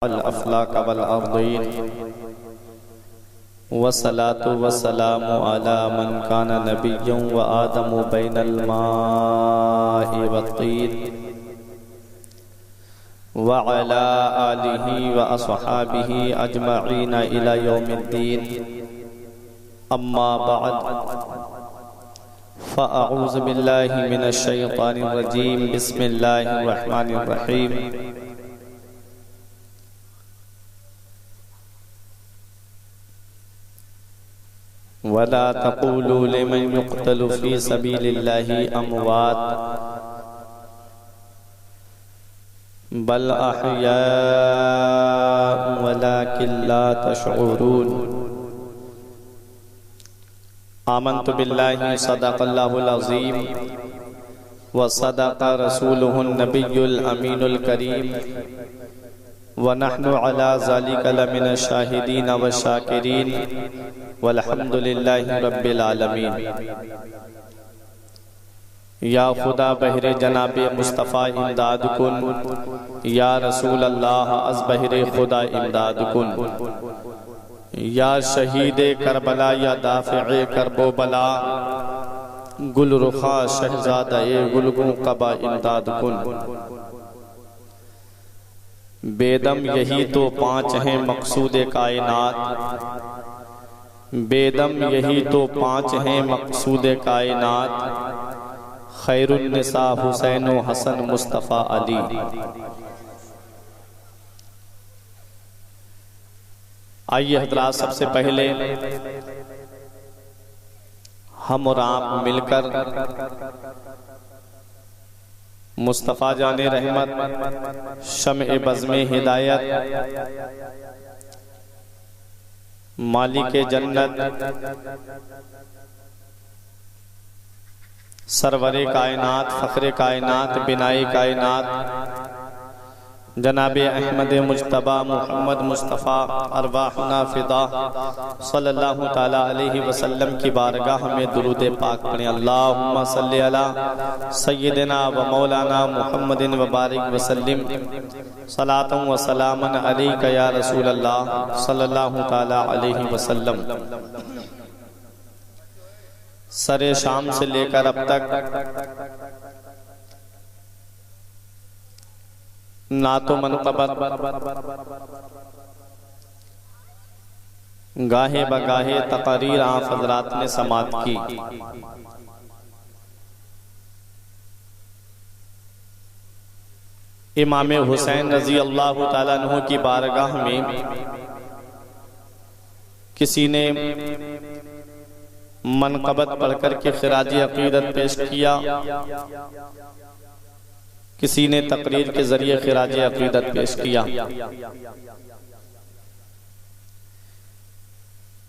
الافلاک والارضین والصلاة والسلام على من كان نبيا وآدم بين الماء والطين وعلى آله وأصحابه أجمعين إلى يوم الدين أما بعد فأعوذ بالله من الشيطان الرجيم بسم الله الرحمن الرحيم ولا تقولوا لمن يقتل في سبيل الله أموات بل أحياء ولكن لا تشعرون آمنت بالله صدق الله العظيم وصدق رسوله النبي الأمين الكريم ونحن على ذلك لمن الشاهدين والشاكرين والحمد لله رب العالمین۔ یا خدا بہر جناب مصطفیٰ امداد کن، یا رسول اللہ از بہر خدا امداد کن، یا شہید کربلا یا دافع کرب و بلا، گل رخا شہزادہ گلگوں قبا امداد کن۔ بیدم یہی تو پانچ ہیں مقصود کائنات، بیدم یہی تو پانچ ہیں مقصود کائنات، خیر النساء حسین و حسن مصطفیٰ علی۔ آئیے حضرات، سب سے پہلے ہم اور آپ مل کر مصطفیٰ جان رحمت، شمع بزم ہدایت، مالک جنت، سرور کائنات، فخر کائنات، بنائی کائنات، جناب احمد مجتبی محمد مصطفیٰ ارواحنا فدا صلی اللہ تعالیٰ علیہ وسلم کی بارگاہ میں درود پاک پڑھیں۔ اللہم صلی علی سیدنا و مولانا محمد وبارک وسلم، صلاۃ و سلاما علیک یا رسول اللہ صلی اللہ تعالیٰ علیہ وسلم۔ سر شام سے لے کر اب تک نعت و منقبت گاہے بگاہے تقاریر آپ حضرات نے سماعت کی۔ امام حسین رضی اللہ تعالیٰ عنہ کی بارگاہ میں کسی نے منقبت پڑھ کر کے خراج عقیدت پیش کیا، کسی نے تقریر کے ذریعے خراج عقیدت پیش کیا۔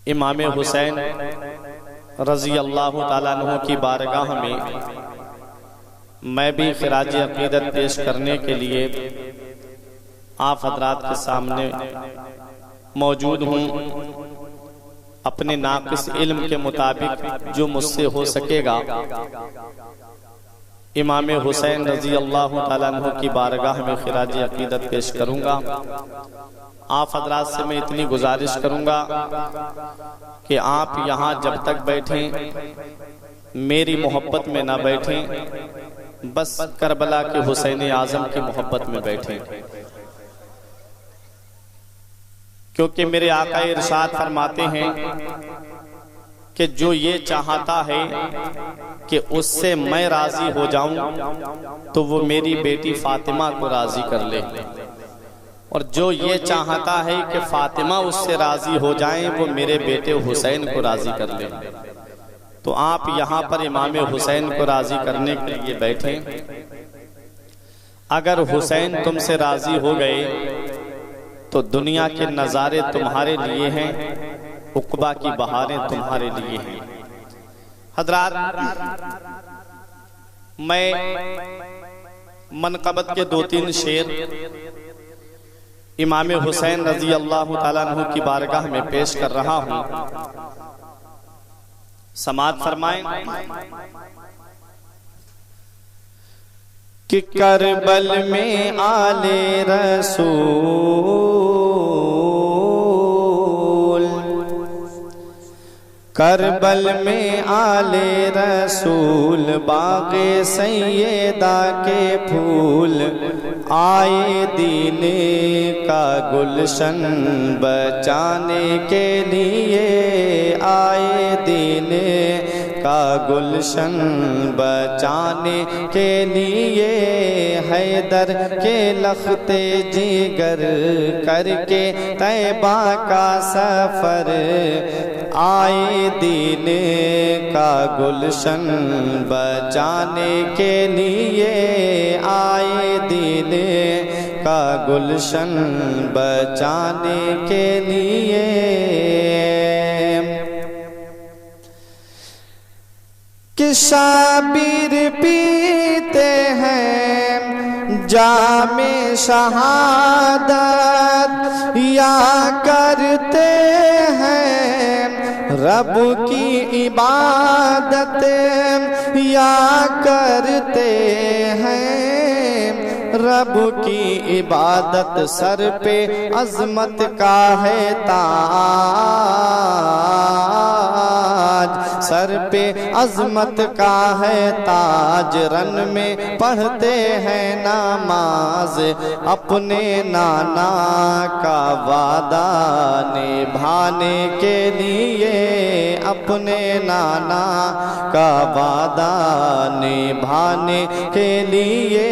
امام حسین رضی اللہ تعالیٰ عنہ کی بارگاہ میں میں بھی خراج عقیدت پیش کرنے کے لیے آپ حضرات کے سامنے موجود ہوں۔ اپنے ناقص علم کے مطابق جو مجھ سے ہو سکے گا امام حسین رضی اللہ تعالیٰ عنہ کی بارگاہ میں خراج عقیدت پیش کروں گا۔ آپ حضرات سے میں اتنی گزارش کروں گا کہ آپ یہاں جب تک بیٹھیں میری محبت میں نہ بیٹھیں، بس کربلا کے حسین اعظم کی محبت میں بیٹھیں، کیونکہ میرے آقا ارشاد فرماتے ہیں کہ جو یہ چاہتا ہے کہ اس سے میں راضی ہو جاؤں تو وہ میری بیٹی فاطمہ کو راضی کر لے، اور جو یہ چاہتا ہے کہ فاطمہ اس سے راضی ہو جائیں وہ میرے بیٹے حسین کو راضی کر لے۔ تو آپ یہاں پر امام حسین کو راضی کرنے کے لیے بیٹھیں۔ اگر حسین تم سے راضی ہو گئے تو دنیا کے نظارے تمہارے لیے ہیں، عقبہ کی بہاریں تمہارے لیے ہیں۔ حضرات، میں منقبت کے 2-3 شعر امام حسین رضی اللہ تعالیٰ عنہ کی بارگاہ میں پیش کر رہا ہوں، سماعت فرمائیں۔ کہ کربل میں آل رسول کربل میں آل رسول باغ سیدہ کے پھول آئے دین کا گلشن بچانے کے لیے، آئے دین کا گلشن بچانے کے لیے، حیدر کے لخت جگر کر کے طیبہ کا سفر آئے دین کا گلشن بچانے کے لیے، آئے دین کا گلشن بچانے کے لیے۔ کہ شابیر پیتے ہیں جام شہادت، یا کرتے ہیں رب کی عبادت، یا کرتے ہیں رب کی عبادت، سر پہ عظمت کا ہے تاج، سر پہ عظمت کا ہے تاج، رن میں پڑھتے ہیں نماز، اپنے نانا کا وعدہ نبھانے کے لیے، اپنے نانا کا وعدہ نبھانے کے لیے،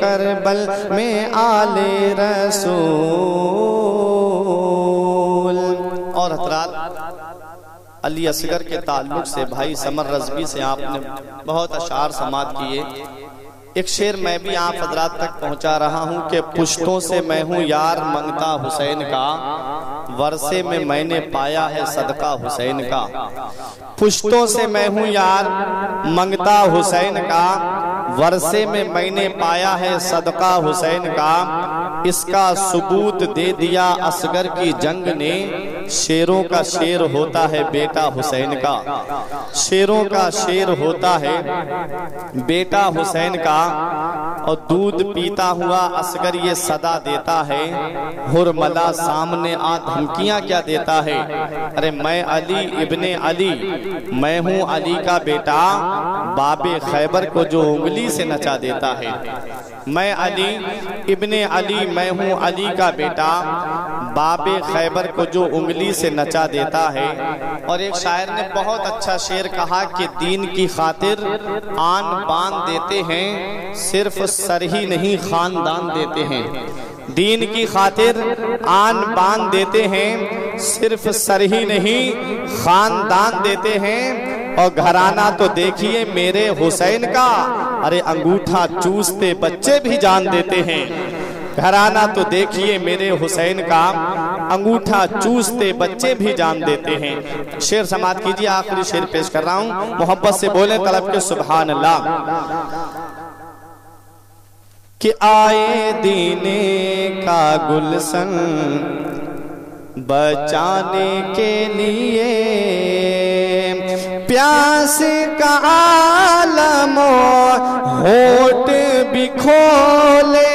کربل میں آل رسول۔ اور حضرات علی اصغر کے تعلق سے بھائی سمر رضوی سے آپ نے بہت اشعار سماعت کیے۔ ایک شعر میں بھی آپ حضرات تک پہنچا رہا ہوں کہ پشتوں سے میں ہوں یار منگتا حسین کا، ورثے میں میں نے پایا ہے صدقہ حسین کا۔ پشتوں سے میں ہوں یار منگتا حسین کا، ورثے میں میں نے پایا ہے صدقہ حسین کا، اس کا ثبوت دے دیا اصغر کی جنگ نے، شیروں کا شیر ہوتا ہے بیٹا حسین کا، شیروں کا شیر ہوتا ہے بیٹا حسین کا۔ اور دودھ پیتا ہوا اصغر یہ صدا دیتا ہے، ہرملا سامنے آ دھمکیاں کیا دیتا ہے، ارے میں علی ابن علی، میں ہوں علی کا بیٹا، باب خیبر کو جو انگلی سے نچا دیتا ہے، میں علی ابن علی، میں ہوں علی کا بیٹا، باب خیبر کو جو انگلی سے نچا دیتا ہے۔ اور ایک شاعر نے بہت اچھا شعر کہا کہ دین کی خاطر آن بان دیتے ہیں، صرف سر ہی نہیں خاندان دیتے ہیں، دین کی خاطر آن بان دیتے ہیں، صرف سر ہی نہیں خاندان دیتے ہیں۔ اور گھرانہ تو دیکھیے میرے حسین کا، ارے انگوٹھا چوستے بچے بھی جان دیتے ہیں، گھرانہ تو دیکھیے میرے حسین کا، انگوٹھا چوستے بچے بھی جان دیتے ہیں۔ شعر سماعت کیجئے، آخری شعر پیش کر رہا ہوں، محبت سے بولیں طلب کے سبحان اللہ۔ کہ آئے دین کا گلشن بچانے کے لیے، پیاس کا عالم ہونٹ بھی کھولے،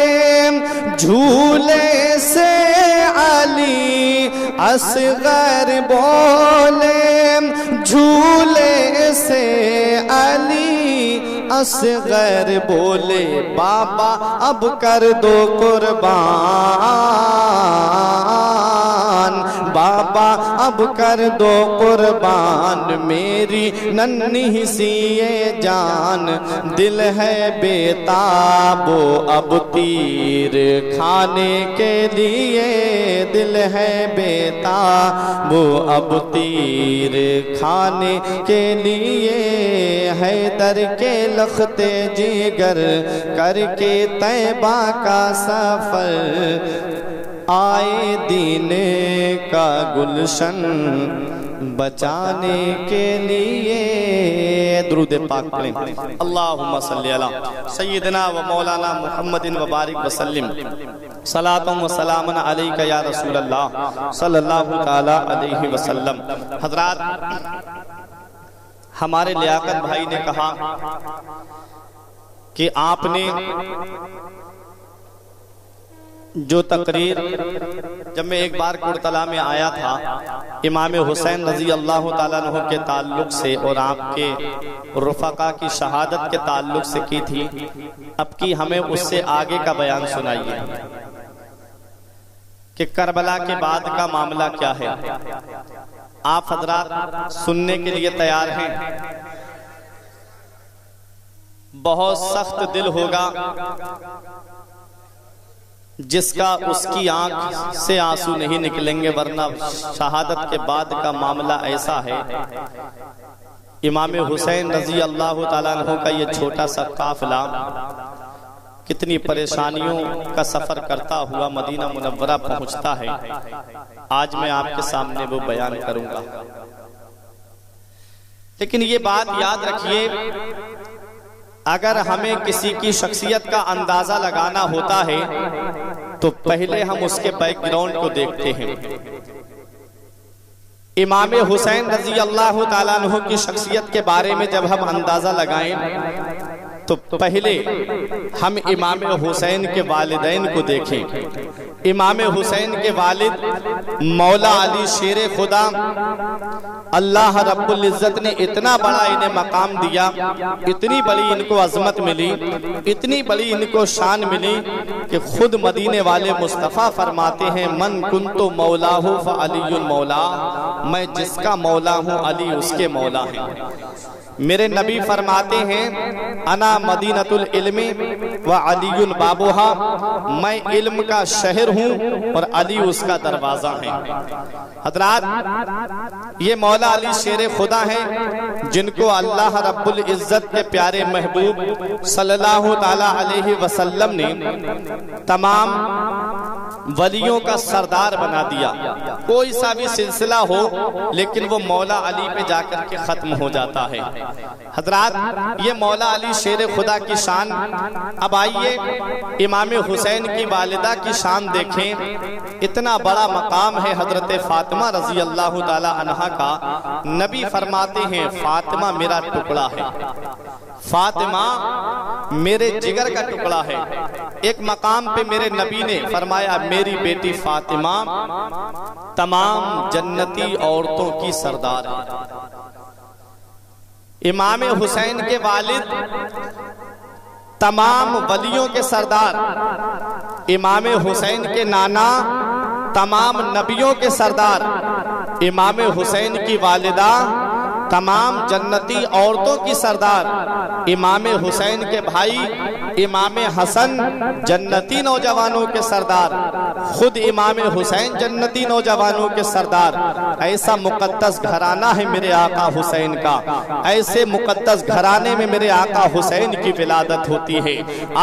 جھولے سے علی اصغر بولے، جھولے سے علی اصغر بولے، بابا اب کر دو قربان، بابا اب کر دو قربان، میری ننھی سی یہ جان، دل ہے بے تاب اب تیر کھانے کے لیے، دل ہے بے تاب اب تیر کھانے کے لیے، حیدر کے لخت جگر کر کے طیبہ کا سفر، آئے دین کا گلشن بچانے کے لیے۔ درود پاک پڑھیں، اللہم صلی علی سیدنا و مولانا محمد و بارک وسلم، صلاۃ و سلام علیک یا رسول اللہ صلی اللہ تعالی علیہ وسلم۔ حضرات ہمارے لیاقت بھائی نے کہا کہ آپ نے جو تقریر، جب میں ایک بار کرتلا میں آیا تھا امام حسین رضی اللہ تعالیٰ عنہ کے تعلق سے اور آپ کے رفقا کی شہادت کے تعلق سے کی تھی، اب کی ہمیں اس سے آگے کا بیان سنائیے کہ کربلا کے بعد کا معاملہ کیا ہے۔ آپ حضرات سننے کے لیے تیار ہیں؟ بہت سخت دل ہوگا جس کا اس کی آنکھ سے آنسو نہیں نکلیں گے، ورنہ شہادت کے بعد کا معاملہ ایسا ہے۔ امام حسین رضی اللہ تعالیٰ عنہ کا یہ چھوٹا سا قافلہ کتنی پریشانیوں کا سفر کرتا ہوا مدینہ منورہ پہنچتا ہے، آج میں آپ کے سامنے وہ بیان کروں گا۔ لیکن یہ بات یاد رکھیے، اگر ہمیں کسی کی شخصیت کا اندازہ لگانا ہوتا ہے تو پہلے ہم اس کے بیک گراؤنڈ کو دیکھتے ہیں۔ امام حسین رضی اللہ تعالیٰ عنہ کی شخصیت کے بارے میں جب ہم اندازہ لگائیں تو پہلے ہم امام حسین کے والدین کو دیکھیں۔ امام حسین کے والد مولا علی شیر خدا، اللہ رب العزت نے اتنا بڑا انہیں مقام دیا، اتنی بڑی ان کو عظمت ملی، اتنی بڑی ان کو شان ملی کہ خود مدینے والے مصطفیٰ فرماتے ہیں من کنتو مولاہ فعلی مولا، میں جس کا مولا ہوں علی اس کے مولا ہیں۔ میرے نبی فرماتے ہیں انا مدینۃ العلم وعلی بابھا، میں علم کا شہر ہوں اور علی اس کا دروازہ ہے۔ حضرات، یہ مولا علی شیر خدا ہیں جن کو اللہ رب العزت کے پیارے محبوب صلی اللہ تعالی علیہ وسلم نے تمام ولیوں کا سردار بنا دیا۔ کوئی سا بھی سلسلہ ہو لیکن وہ مولا علی پہ جا کر کے ختم ہو جاتا ہے۔ حضرات، یہ مولا علی شیر خدا کی شان۔ اب آئیے امام حسین کی والدہ کی شان دیکھیں، اتنا بڑا مقام ہے حضرت فاطمہ رضی اللہ تعالی عنہا کا۔ نبی فرماتے ہیں فاطمہ میرا ٹکڑا ہے، فاطمہ میرے جگر کا ٹکڑا ہے۔ ایک مقام پہ میرے نبی نے فرمایا میری بیٹی فاطمہ تمام جنتی عورتوں کی سردار ہے۔ امام حسین کے والد تمام ولیوں کے سردار، امام حسین کے نانا تمام نبیوں کے سردار، امام حسین کی والدہ تمام جنتی عورتوں کی سردار، امام حسین کے بھائی امام حسن جنتی نوجوانوں کے سردار، خود امام حسین جنتی نوجوانوں کے سردار۔ ایسا مقدس گھرانہ ہے میرے آقا حسین کا، ایسے مقدس گھرانے میں میرے آقا حسین کی ولادت ہوتی ہے۔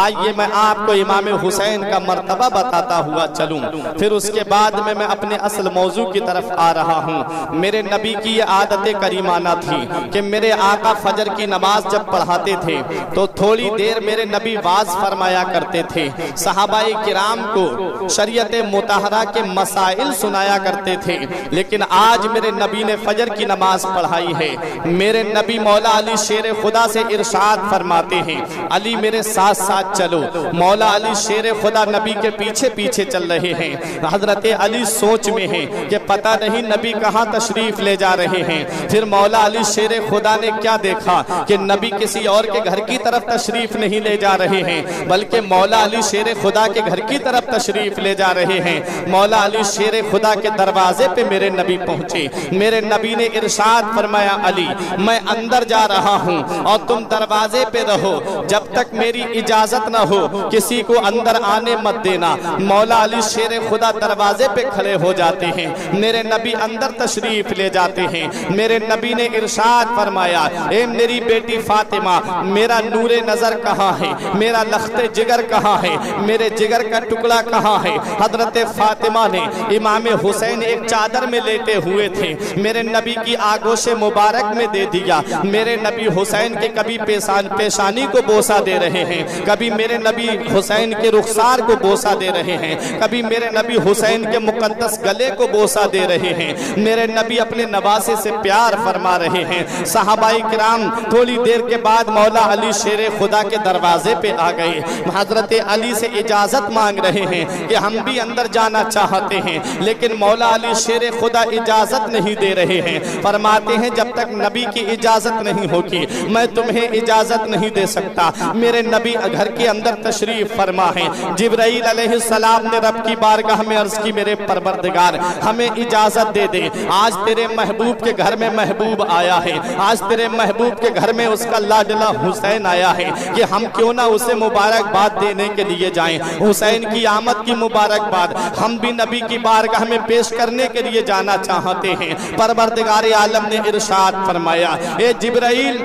آئیے میں آپ کو امام حسین کا مرتبہ بتاتا ہوا چلوں، پھر اس کے بعد میں اپنے اصل موضوع کی طرف آ رہا ہوں۔ میرے نبی کی یہ عادت کریمانہ تھی کہ میرے آقا فجر کی نماز جب پڑھاتے تھے تو تھوڑی دیر میرے نبی واز فرمایا کرتے تھے، صحابہ کرام کو شریعت مطہرہ کے مسائل سنایا کرتے تھے۔ لیکن آج میرے نبی نے فجر کی نماز پڑھائی ہے۔ میرے نبی مولا علی شیر خدا سے ارشاد فرماتے ہیں علی میرے ساتھ ساتھ چلو۔ مولا علی شیر خدا نبی کے پیچھے پیچھے چل رہے ہیں۔ حضرت علی سوچ میں ہیں کہ پتہ نہیں نبی کہاں تشریف لے جا رہے ہیں۔ پھر مولا علی شیر خدا نے کیا دیکھا کہ نبی کسی اور کے گھر کی طرف تشریف نہیں لے جا رہے ہیں بلکہ مولا علی شیر خدا کے گھر کی طرف تشریف لے جا رہے ہیں۔ مولا علی شیر خدا کے دروازے پہ میرے نبی پہنچے۔ میرے نبی نے ارشاد فرمایا علی میں اندر جا رہا ہوں اور تم دروازے پہ رہو، جب تک میری اجازت نہ ہو کسی کو اندر آنے مت دینا۔ مولا علی شیر خدا دروازے پہ کھڑے ہو جاتے ہیں، میرے نبی اندر تشریف لے جاتے ہیں۔ میرے نبی نے ارشاد فرمایا اے میری بیٹی فاطمہ میرا نور نظر کہاں ہے، میرا لخت جگر کہاں ہے، میرے جگر کا ٹکڑا کہاں ہے۔ حضرت فاطمہ نے امام حسین ایک چادر میں لیٹے ہوئے تھے، میرے نبی کی آگوش مبارک میں دے دیا۔ میرے نبی حسین کے کبھی پیشانی کو بوسہ دے رہے ہیں، کبھی میرے نبی حسین کے رخسار کو بوسہ دے رہے ہیں، کبھی میرے نبی حسین کے مقدس گلے کو بوسہ دے رہے ہیں۔ میرے نبی اپنے نواسے سے پیار فرما رہے رہے ہیں۔ صحابہ کرام تھوڑی دیر کے بعد مولا علی شیر خدا کے دروازے پہ آ گئے، حضرت علی سے اجازت مانگ رہے ہیں کہ ہم بھی اندر جانا چاہتے ہیں، لیکن مولا علی شیر خدا اجازت نہیں دے رہے ہیں۔ فرماتے ہیں جب تک نبی کی اجازت نہیں ہوگی میں تمہیں اجازت نہیں دے سکتا۔ میرے نبی گھر کے اندر تشریف فرما ہے۔ جبرائیل علیہ السلام نے رب کی بارگاہ میں عرض کی میرے پروردگار ہمیں اجازت دے دے، آج تیرے محبوب کے گھر میں محبوب آیا ہے، آج تیرے محبوب کے گھر میں اس کا لاڈلا حسین آیا ہے کہ ہم کیوں نہ اسے مبارکباد دینے کے لیے جائیں۔ حسین کی آمد کی مبارکباد ہم بھی نبی کی بارگاہ میں پیش کرنے کے لیے جانا چاہتے ہیں۔ پروردگار عالم نے ارشاد فرمایا اے جبرائیل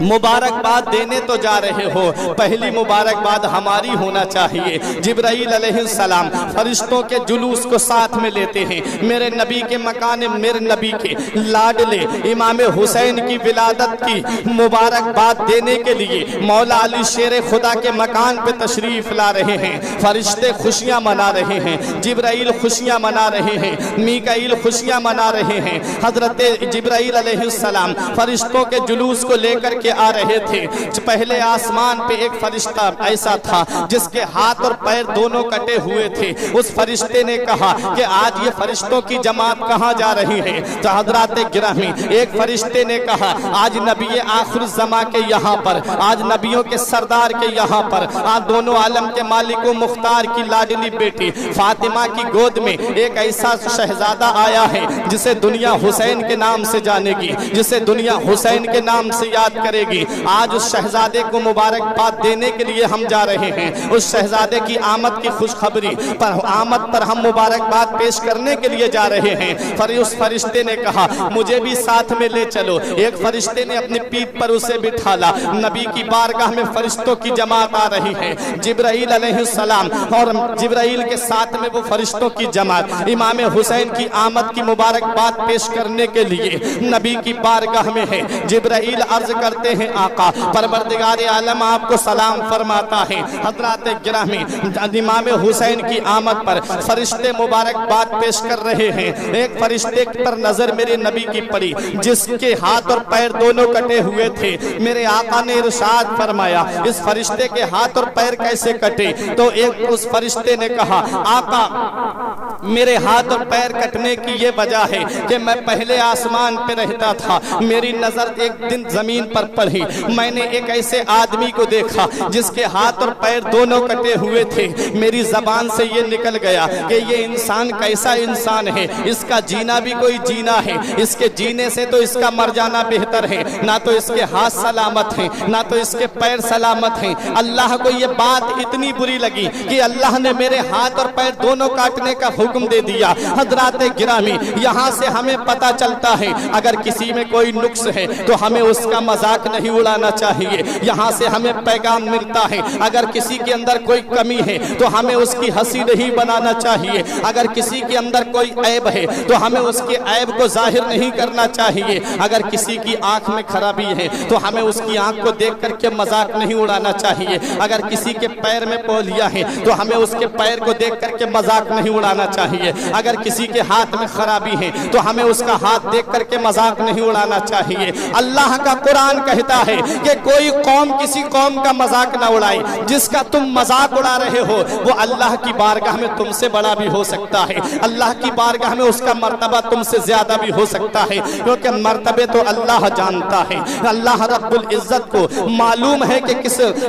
مبارکباد دینے تو جا رہے ہو، پہلی مبارکباد ہماری ہونا چاہیے۔ جبرائیل علیہ السلام فرشتوں کے جلوس کو ساتھ میں لیتے ہیں، میرے نبی کے مکان، میرے نبی کے لاڈلے امام حسین کی ولادت کی مبارکباد دینے کے لیے مولا علی شیر خدا کے مکان پہ تشریف لا رہے ہیں۔ فرشتے خوشیاں منا رہے ہیں، جبرائیل خوشیاں منا رہے ہیں، میکائیل خوشیاں منا رہے ہیں۔ حضرت جبرائیل علیہ السلام فرشتوں کے جلوس کو لے کر کے آ رہے تھے۔ پہلے آسمان پہ ایک فرشتہ ایسا تھا جس کے ہاتھ اور پیر دونوں کٹے ہوئے تھے۔ اس فرشتے نے کہا کہ آج یہ فرشتوں کی جماعت کہاں جا رہی ہے؟ تو حضرات گرامی ایک فرشتے نے کہا آج نبی آخر الزماں کے یہاں پر، آج نبیوں کے سردار کے یہاں پر، آج دونوں عالم کے مالک و مختار کی لاڈلی بیٹی فاطمہ کی گود میں ایک ایسا شہزادہ آیا ہے جسے دنیا حسین کے نام سے جانے گی، جسے دنیا حسین کے نام سے یاد کرے گی۔ آج اس شہزادے کو مبارکباد دینے کے لیے ہم جا رہے ہیں۔ اس شہزادے کی آمد کی خوشخبری پر آمد پر ہم مبارکباد پیش کرنے کے لیے جا رہے ہیں۔ اس فرشتے نے کہا مجھے بھی ساتھ میں لے چلو۔ ایک فرشتے نے اپنی پیٹھ پر اسے بٹھالا۔ نبی کی بارگاہ میں فرشتوں کی جماعت آ رہی ہے، جبرائیل علیہ السلام اور جبرائیل کے ساتھ میں وہ فرشتوں کی جماعت امام حسین کی آمد کی مبارکباد پیش کرنے کے لیے نبی کی بارگاہ میں ہے۔ جبرائیل عرض کرتے ہیں آقا پروردگار عالم آپ کو سلام فرماتا ہے۔ حضرات گرامی امام حسین کی آمد پر فرشتے مبارکباد پیش کر رہے ہیں۔ ایک فرشتے پر نظر میرے نبی کی پڑی جس کے ہاتھ اور پیر دونوں کٹے ہوئے تھے۔ میرے آقا نے ارشاد فرمایا اس فرشتے کے ہاتھ اور پیر کیسے کٹے؟ تو ایک اس فرشتے نے کہا آقا میرے ہاتھ اور پیر کٹنے کی یہ وجہ ہے کہ میں پہلے آسمان پہ رہتا تھا، میری نظر ایک دن زمین پر پڑھی، میں نے ایک ایسے آدمی کو دیکھا جس کے ہاتھ اور پیر دونوں کٹے ہوئے تھے۔ میری زبان سے یہ نکل گیا کہ یہ انسان کیسا انسان ہے، اس کا جینا بھی کوئی جینا ہے، اس کے جینے سے تو اس کا مر جانا بہتر ہے۔ نہ تو اس کے ہاتھ سلامت ہیں، نہ تو اس کے پیر سلامت ہیں۔ اللہ کو یہ بات اتنی بری لگی کہ اللہ نے میرے ہاتھ اور پیر دونوں کاٹنے کا حکم دے دیا۔ حضرات گرامی یہاں سے ہمیں پتہ چلتا ہے اگر کسی میں کوئی نقص ہے تو ہمیں اس کا مذاق نہیں اڑانا چاہیے۔ یہاں سے ہمیں پیغام ملتا ہے اگر کسی کے اندر کوئی کمی ہے تو ہمیں اس کی ہنسی نہیں بنانا چاہیے۔ اگر کسی کے اندر کوئی عیب ہے تو ہمیں اس کے عیب کو ظاہر نہیں کرنا چاہیے۔ اگر کسی کی آنکھ میں خرابی ہے تو ہمیں اس کی آنکھ کو دیکھ کر کے مذاق نہیں اڑانا چاہیے۔ اگر کسی کے پیر میں پولیا ہے تو ہمیں اس کے پیر کو دیکھ کر کے مذاق نہیں اڑانا چاہیے۔ اگر کسی کے ہاتھ میں خرابی ہے تو ہمیں اس کا ہاتھ دیکھ کر کے مذاق نہیں اڑانا چاہیے۔ اللہ کا قرآن کہتا ہے کہ کوئی قوم کسی قوم کا مذاق نہ اڑائے، جس کا تم مذاق اڑا رہے ہو وہ اللہ کی بارگاہ میں تم سے بڑا بھی ہو سکتا ہے، اللہ کی بارگاہ میں اس کا مرتبہ تم سے زیادہ بھی ہو سکتا ہے، کیونکہ مرتبے تو اللہ جانتا ہے۔ اللہ رب العزت کو معلوم ہے کہ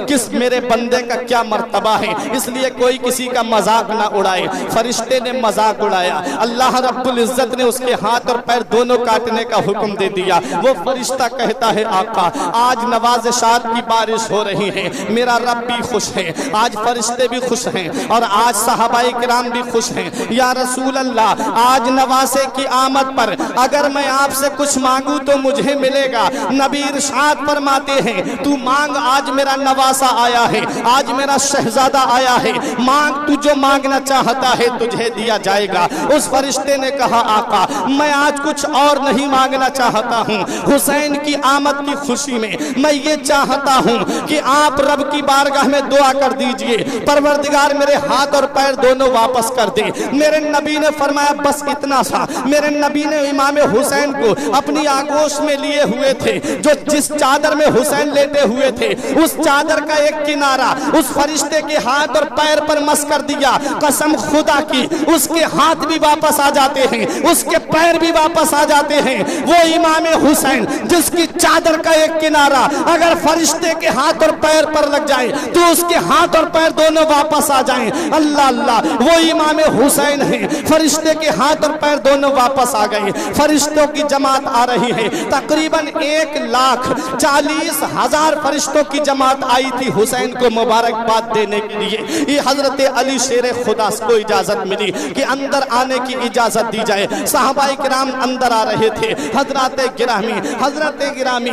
کس میرے بندے کا کیا مرتبہ ہے، اس لیے کوئی کسی کا مذاق نہ اڑائے۔ فرشتے نے مذاق اڑایا، اللہ رب العزت نے اس کے ہاتھ اور پیر دونوں کاٹنے کا حکم دے دیا۔ وہ فرشتہ کہتا ہے آقا آج نوازشات کی بارش ہو رہی ہے، میرا رب بھی خوش ہے، آج فرشتے بھی خوش ہیں اور آج صحابہ کرام بھی خوش ہیں۔ یا رسول اللہ آج نواسے کی آمد پر اگر میں آپ سے کچھ مانگوں تو مجھے ملے گا۔ نبی ارشاد فرماتے ہیں تو مانگ، آج میرا نواسا آیا ہے، آج میرا شہزادہ آیا ہے، مانگ، تو جو مانگنا چاہتا ہے تجھے دیا جائے گا۔ اس فرشتے نے کہا آقا میں آج کچھ اور نہیں مانگنا چاہتا ہوں، حسین کی آمد کی خوشی میں یہ چاہتا ہوں کہ آپ رب کی بارگاہ میں دعا کر دیجئے پروردگار میرے ہاتھ اور پیر دونوں واپس کر دے۔ میرے نبی نے فرمایا بس اتنا سا۔ میرے نبی نے امام حسین کو اپنی آگوش میں لیے ہوئے تھے، جو جس چادر میں حسین لیٹے ہوئے تھے اس چادر کا ایک کنارہ اس فرشتے کے ہاتھ اور پیر پر مس کر دیا۔ قسم خدا کی اس کے ہاتھ بھی واپس آ جاتے ہیں، اس کے پیر بھی واپس آ جاتے ہیں۔ وہ امام حسین جس کی چادر کا ایک کنارہ اگر فرشتے کے ہاتھ اور پیر پر لگ جائے تو اس کے ہاتھ اور پیر دونوں واپس آ جائیں۔ اللہ اللہ، وہ امام حسین ہیں، فرشتے کے ہاتھ اور پیر دونوں واپس آ گئے۔ فرشتوں کی جماعت آ رہی ہے، تقریباً 1,40,000 فرشتوں کی جماعت آئی تھی حسین کو مبارکباد دینے کے لیے۔ یہ حضرت علی شیر خدا کو اجازت ملی کہ اندر آنے کی اجازت دی جائے۔ صحابہ کرام اندر آ رہے تھے۔ حضرت گرامی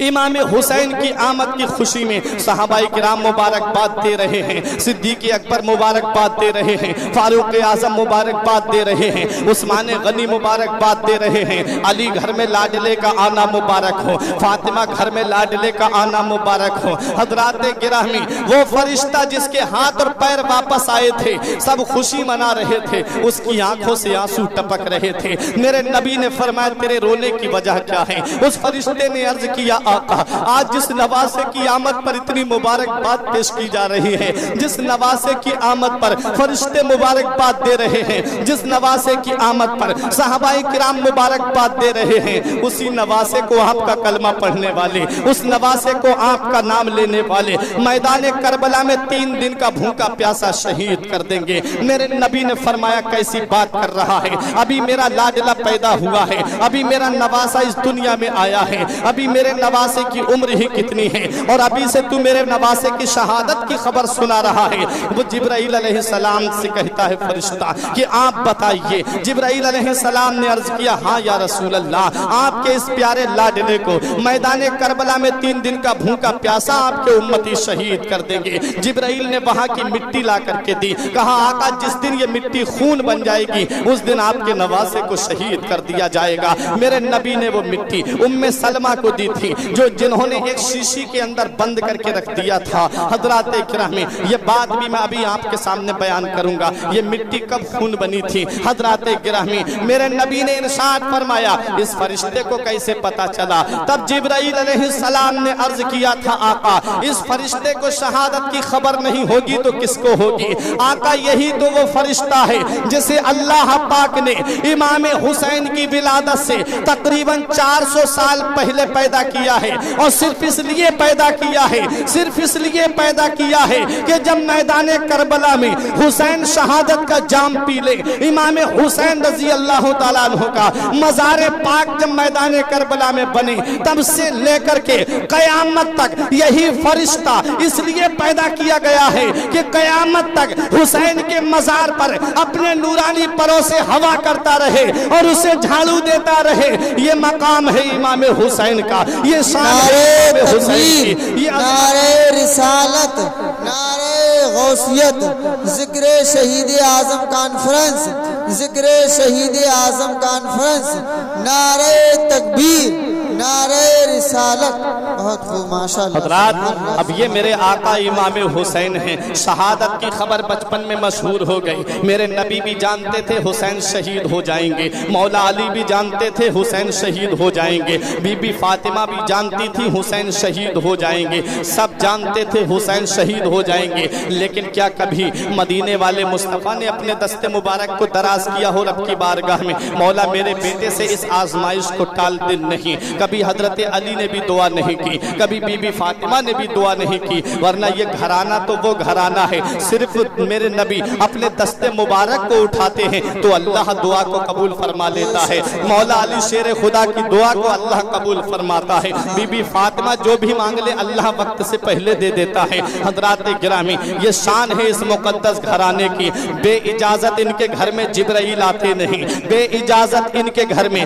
امام حسین کی آمد کی خوشی میں صحابہ کرام مبارکباد دے رہے ہیں، صدیق اکبر مبارکباد دے رہے ہیں، فاروق اعظم مبارکباد دے رہے ہیں، عثمان غنی مبارکباد دے رہے ہیں۔ علی گھر میں لاڈلے کا آنا مبارک ہو، فاطمہ گھر میں لاڈلے کا آنا مبارک ہو۔ حضرات گرامی، وہ فرشتہ جس کے ہاتھ اور پیر واپس آئے تھے، سب خوشی منا رہے تھے، اس کی آنکھوں سے آنسو ٹپک رہے تھے۔ میرے نبی نے فرمایا تیرے رونے کی وجہ کیا ہے؟ اس فرشتے نے عرض کیا آقا، آج جس نواسے کی آمد پر اتنی مبارکباد پیش کی جا رہی ہے، جس نواسے کی آمد پر فرشتے مبارکباد دے رہے ہیں، جس نواسے کی آمد پر صحابہ کرام مبارکباد دے رہے ہیں، اسی نواسے کو آپ کا کلمہ پڑھنے والے، اس نواسے کو آپ کا نام لینے والے میدان کربلا میں 3 دن کا بھوکا پیاسا شہید کر دیں گے۔ میرے نبی نے فرمایا کیسی بات کر رہا ہے؟ ابھی میرا لاڈلا پیدا ہوا ہے، ابھی میرا نواسا اس دنیا میں آیا ہے، ابھی میرے نواسے کی عمر ہی کتنی ہے اور ابھی سے تو میرے نواسے کی شہادت کی خبر سنا رہا ہے۔ وہ جبرائیل علیہ السلام سے کہتا ہے فرشتہ کہ آپ بتائیے۔ جبرائیل علیہ السلام نے عرض کیا ہاں یا رسول اللہ، آپ کے اس پیارے لاڈلے کو میدان کربلا میں 3 دن کا بھوکا پیاسا آپ کے امتی شہید کر دیں گے۔ جبرائیل نے وہاں کی مٹی لا کر کے دی، کہا آقا جس دن یہ مٹی خون بن جائے گی اس دن آپ کے نواسے کو شہید کر دیا جائے گا۔ میرے نبی نے وہ مٹی سلمہ کو دی تھی، جنہوں نے ایک شیشی کے اندر بند کر کے رکھ دیا تھا۔ حضرات گرامی، یہ بات بھی میں ابھی آپ کے سامنے بیان کروں گا، یہ مٹی کب خون بنی تھی۔ حضرات گرامی، میرے نبی نے ارشاد فرمایا اس فرشتے کو کیسے پتا چلا؟ تب جبرائیل علیہ السلام نے عرض کیا تھا آقا اس فرشتے کو شہادت کی خبر نہیں ہوگی تو کس کو ہوگی؟ آقا یہی تو وہ فرشتہ ہے جسے اللہ پاک نے امام حسین کی ولادت سے تقریباً 400 سال پہلے پیدا کیا ہے، اور صرف اس لیے پیدا کیا ہے کہ جب میدان کربلا میں حسین شہادت کا جام پی لے، امام حسین رضی اللہ تعالیٰ عنہ کا مزار پاک جب میدان کربلا میں بنے، تب سے لے کر کے قیامت تک یہی فرشتہ اس لیے پیدا کیا گیا ہے کہ قیامت تک حسین کے مزار پر اپنے نورانی پروں سے ہوا کرتا رہے اور اسے جھاڑو دیتا رہے۔ یہ مقام ہے امام حسین کا، یہ شان ہے امام حسین کی۔ نعرہ رسالت، نعرہ غوثیت، ذکر شہید اعظم کانفرنس، ذکر شہید اعظم کانفرنس، نعرہ تکبیر، نعرہ رسالت۔ بہت خوب ماشاءاللہ۔ حضرات اب یہ میرے آقا امام حسین ہیں، شہادت کی خبر بچپن میں مشہور ہو گئی۔ میرے نبی بھی جانتے تھے حسین شہید ہو جائیں گے، مولا علی بھی جانتے تھے حسین شہید ہو جائیں گے، بی بی فاطمہ بھی جانتی تھی حسین شہید ہو جائیں گے، سب جانتے تھے حسین شہید ہو جائیں گے۔ لیکن کیا کبھی مدینے والے مصطفیٰ نے اپنے دست مبارک کو دراز کیا ہو رب کی بارگاہ میں، مولا میرے بیٹے سے اس آزمائش کو ٹال دے نہیں؟ کبھی حضرت علی نے بھی دعا نہیں کی، کبھی بی بی فاطمہ نے بھی دعا نہیں کی، ورنہ یہ گھرانہ تو وہ گھرانہ ہے، صرف میرے نبی اپنے دست مبارک کو اٹھاتے ہیں تو اللہ دعا کو قبول فرما لیتا ہے۔ مولا علی شیر خدا کی دعا کو اللہ قبول فرماتا ہے، بی بی فاطمہ جو بھی مانگ لے اللہ وقت سے پہلے دے دیتا ہے۔ حضرات گرامی، یہ شان ہے اس مقدس گھرانے کی، بے اجازت ان کے گھر میں جبرائیل آتے نہیں، بے اجازت ان کے گھر میں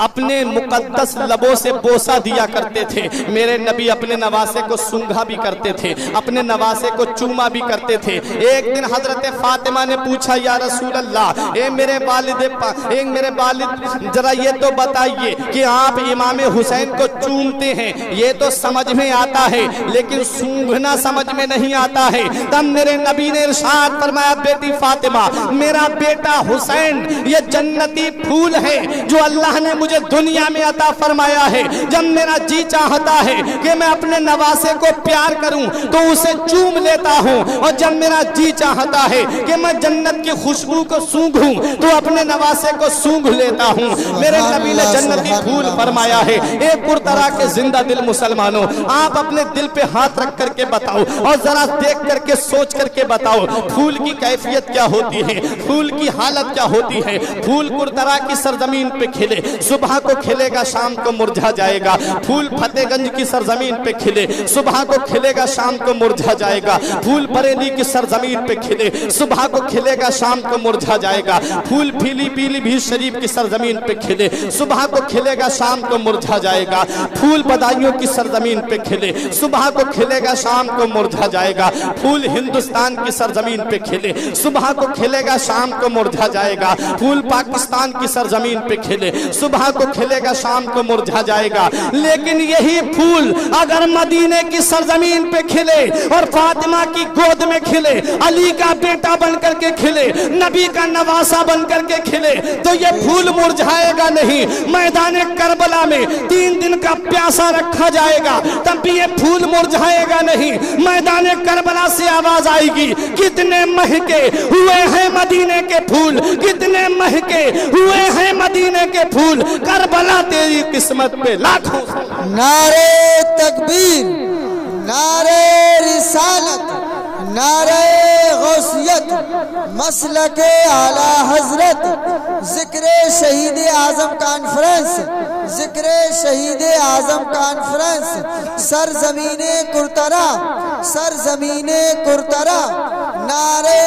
اپنے مقدس لبوں سے بوسہ دیا کرتے تھے. میرے نبی اپنے نواسے کو سونگھا بھی کرتے تھے, اپنے نواسے کو چوما بھی کرتے تھے. ایک دن حضرت فاطمہ نے پوچھا یا رسول اللہ, اے میرے والد ذرا یہ تو بتائیے کہ آپ امام حسین کو چومتے ہیں, یہ تو سمجھ میں آتا ہے لیکن سونگھنا سمجھ میں نہیں آتا ہے. تب میرے نبی نے ارشاد فرمایا, بیٹی فاطمہ, میرا بیٹا حسین یہ جنتی پھول ہے جو اللہ نے مجھے دنیا میں عطا فرمایا ہے. جب میرا جی چاہتا ہے کہ میں اپنے نواسے کو پیار کروں تو اسے چوم لیتا ہوں, اور جب میرا جی چاہتا ہے کہ میں جنت کی خوشبو کو سونگھوں تو اپنے نواسے کو سونگھ لیتا ہوں. میرے نبی نے جنتی پھول فرمایا ہے. ایک پرطرح کے زندہ دل مسلمانوں, آپ اپنے دل پہ ہاتھ رکھ کر کے بتاؤ اور ذرا دیکھ کر کے سوچ کر کے بتاؤ پھول کی کیفیت کیا ہوتی ہے, پھول کی حالت کیا ہوتی ہے. پھول پرطرح کی سرزمین پہ کھلے, صبح کو کھلے گا شام کو مرجھا جائے گا. پھول فتح گنج کی سرزمین پہ کھلے, صبح کو کھلے گا شام کو مرجھا جائے گا. پھول بریلی کی سرزمین پہ کھلے, صبح کو کھلے گا شام کو مرجھا جائے گا. پھول پیلی بھی شریف کی سرزمین پہ کھلے, صبح کو کھلے گا شام کو مرجھا جائے گا. پھول بدایوں کی سرزمین پہ کھلے, صبح کو کھلے گا شام کو مرجھا جائے گا. پھول ہندوستان کی سرزمین پہ کھلے, صبح کو کھلے گا شام کو مرجھا جائے گا. پھول پاکستان کی سرزمین پہ کھلے, صبح کو کھلے گا شام کو مرجھا جائے گا. لیکن یہی پھول اگر مدینے کی سرزمین پہ کھلے اور فاطمہ کی گود میں کھلے, علی کا بیٹا بن کر کے کھلے, نبی کا نواسا بن کر کے کھلے, تو یہ پھول مرجھائے گا نہیں. میدان کربلا میں 3 دن کا پیاسا رکھا جائے گا تب بھی یہ پھول مرجھائے گا نہیں. میدان کربلا سے آواز آئے گی, کتنے مہکے ہوئے ہیں مدینے کے پھول, کتنے مہکے ہوئے ہیں مدینے کے پھول, کربلا تیری قسمت پہ لاکھوں. نعرے تکبیر, نعرے رسالت, نعرے غوثیت, مسلک اعلی حضرت, ذکر شہید اعظم کانفرنس, ذکر شہید اعظم کانفرنس, سرزمین کرترا, سرزمین کرترا. نعرے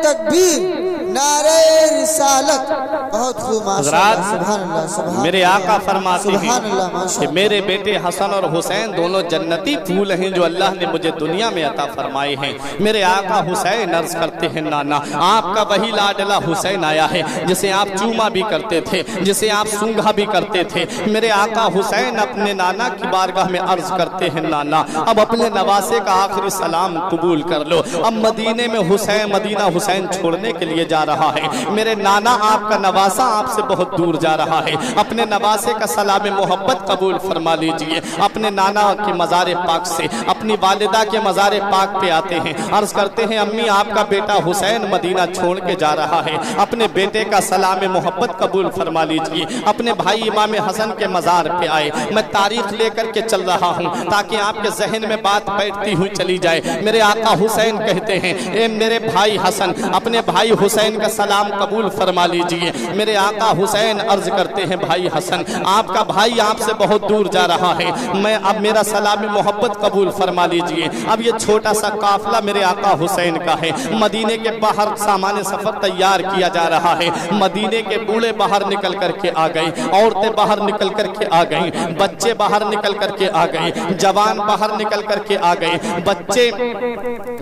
تکبیر, نعرے رسالت. بہت خوب حضرات, سبحان اللہ, سبحان میرے آقا فرماتے سبحان اللہ, ہیں ماشاء کہ اللہ. میرے بیٹے حسن اور حسین دونوں جنتی پھول ہیں جو اللہ نے مجھے دنیا میں عطا فرمائے ہیں. میرے آقا حسین عرض کرتے ہیں, نانا آپ کا وہی لاڈلا حسین آیا ہے جسے آپ چوما بھی کرتے تھے, جسے آپ سونگھا بھی کرتے تھے. میرے آقا حسین اپنے نانا کی بارگاہ میں عرض کرتے ہیں, نانا اب اپنے نواسے کا آخری سلام قبول کر لو. اب مدینے میں مدینہ حسین چھوڑنے کے لیے جا رہا ہے. میرے نانا آپ کا نواسا آپ سے بہت دور جا رہا ہے, اپنے نواسے کا سلام محبت قبول فرما لیجئے. اپنے نانا کے مزار پاک سے اپنی والدہ کے مزار پاک پہ آتے ہیں, عرض کرتے ہیں, امی آپ کا بیٹا حسین مدینہ چھوڑ کے جا رہا ہے, اپنے بیٹے کا سلام محبت قبول فرما لیجئے. اپنے بھائی امام حسن کے مزار پہ آئے, میں تاریخ لے کر کے چل رہا ہوں تاکہ آپ کے ذہن میں بات بیٹھتی ہوئی چلی جائے. میرے آقا حسین کہتے ہیں, اے میرے بھائی حسن, اپنے بھائی حسین کا سلام قبول فرما لیجئے. میرے آقا حسین عرض کرتے ہیں, بھائی حسن آپ کا بھائی آپ سے بہت دور جا رہا ہے, میں اب میرا سلام محبت قبول فرما لیجئے. اب یہ چھوٹا سا قافلہ میرے آقا حسین کا ہے, مدینے کے باہر سامان سفر تیار کیا جا رہا ہے. مدینے کے بوڑھے باہر نکل کر کے آ گئے, عورتیں باہر نکل کر کے آ گئیں, بچے باہر نکل کر کے آ گئے, جوان باہر نکل کر کے آ گئے. بچے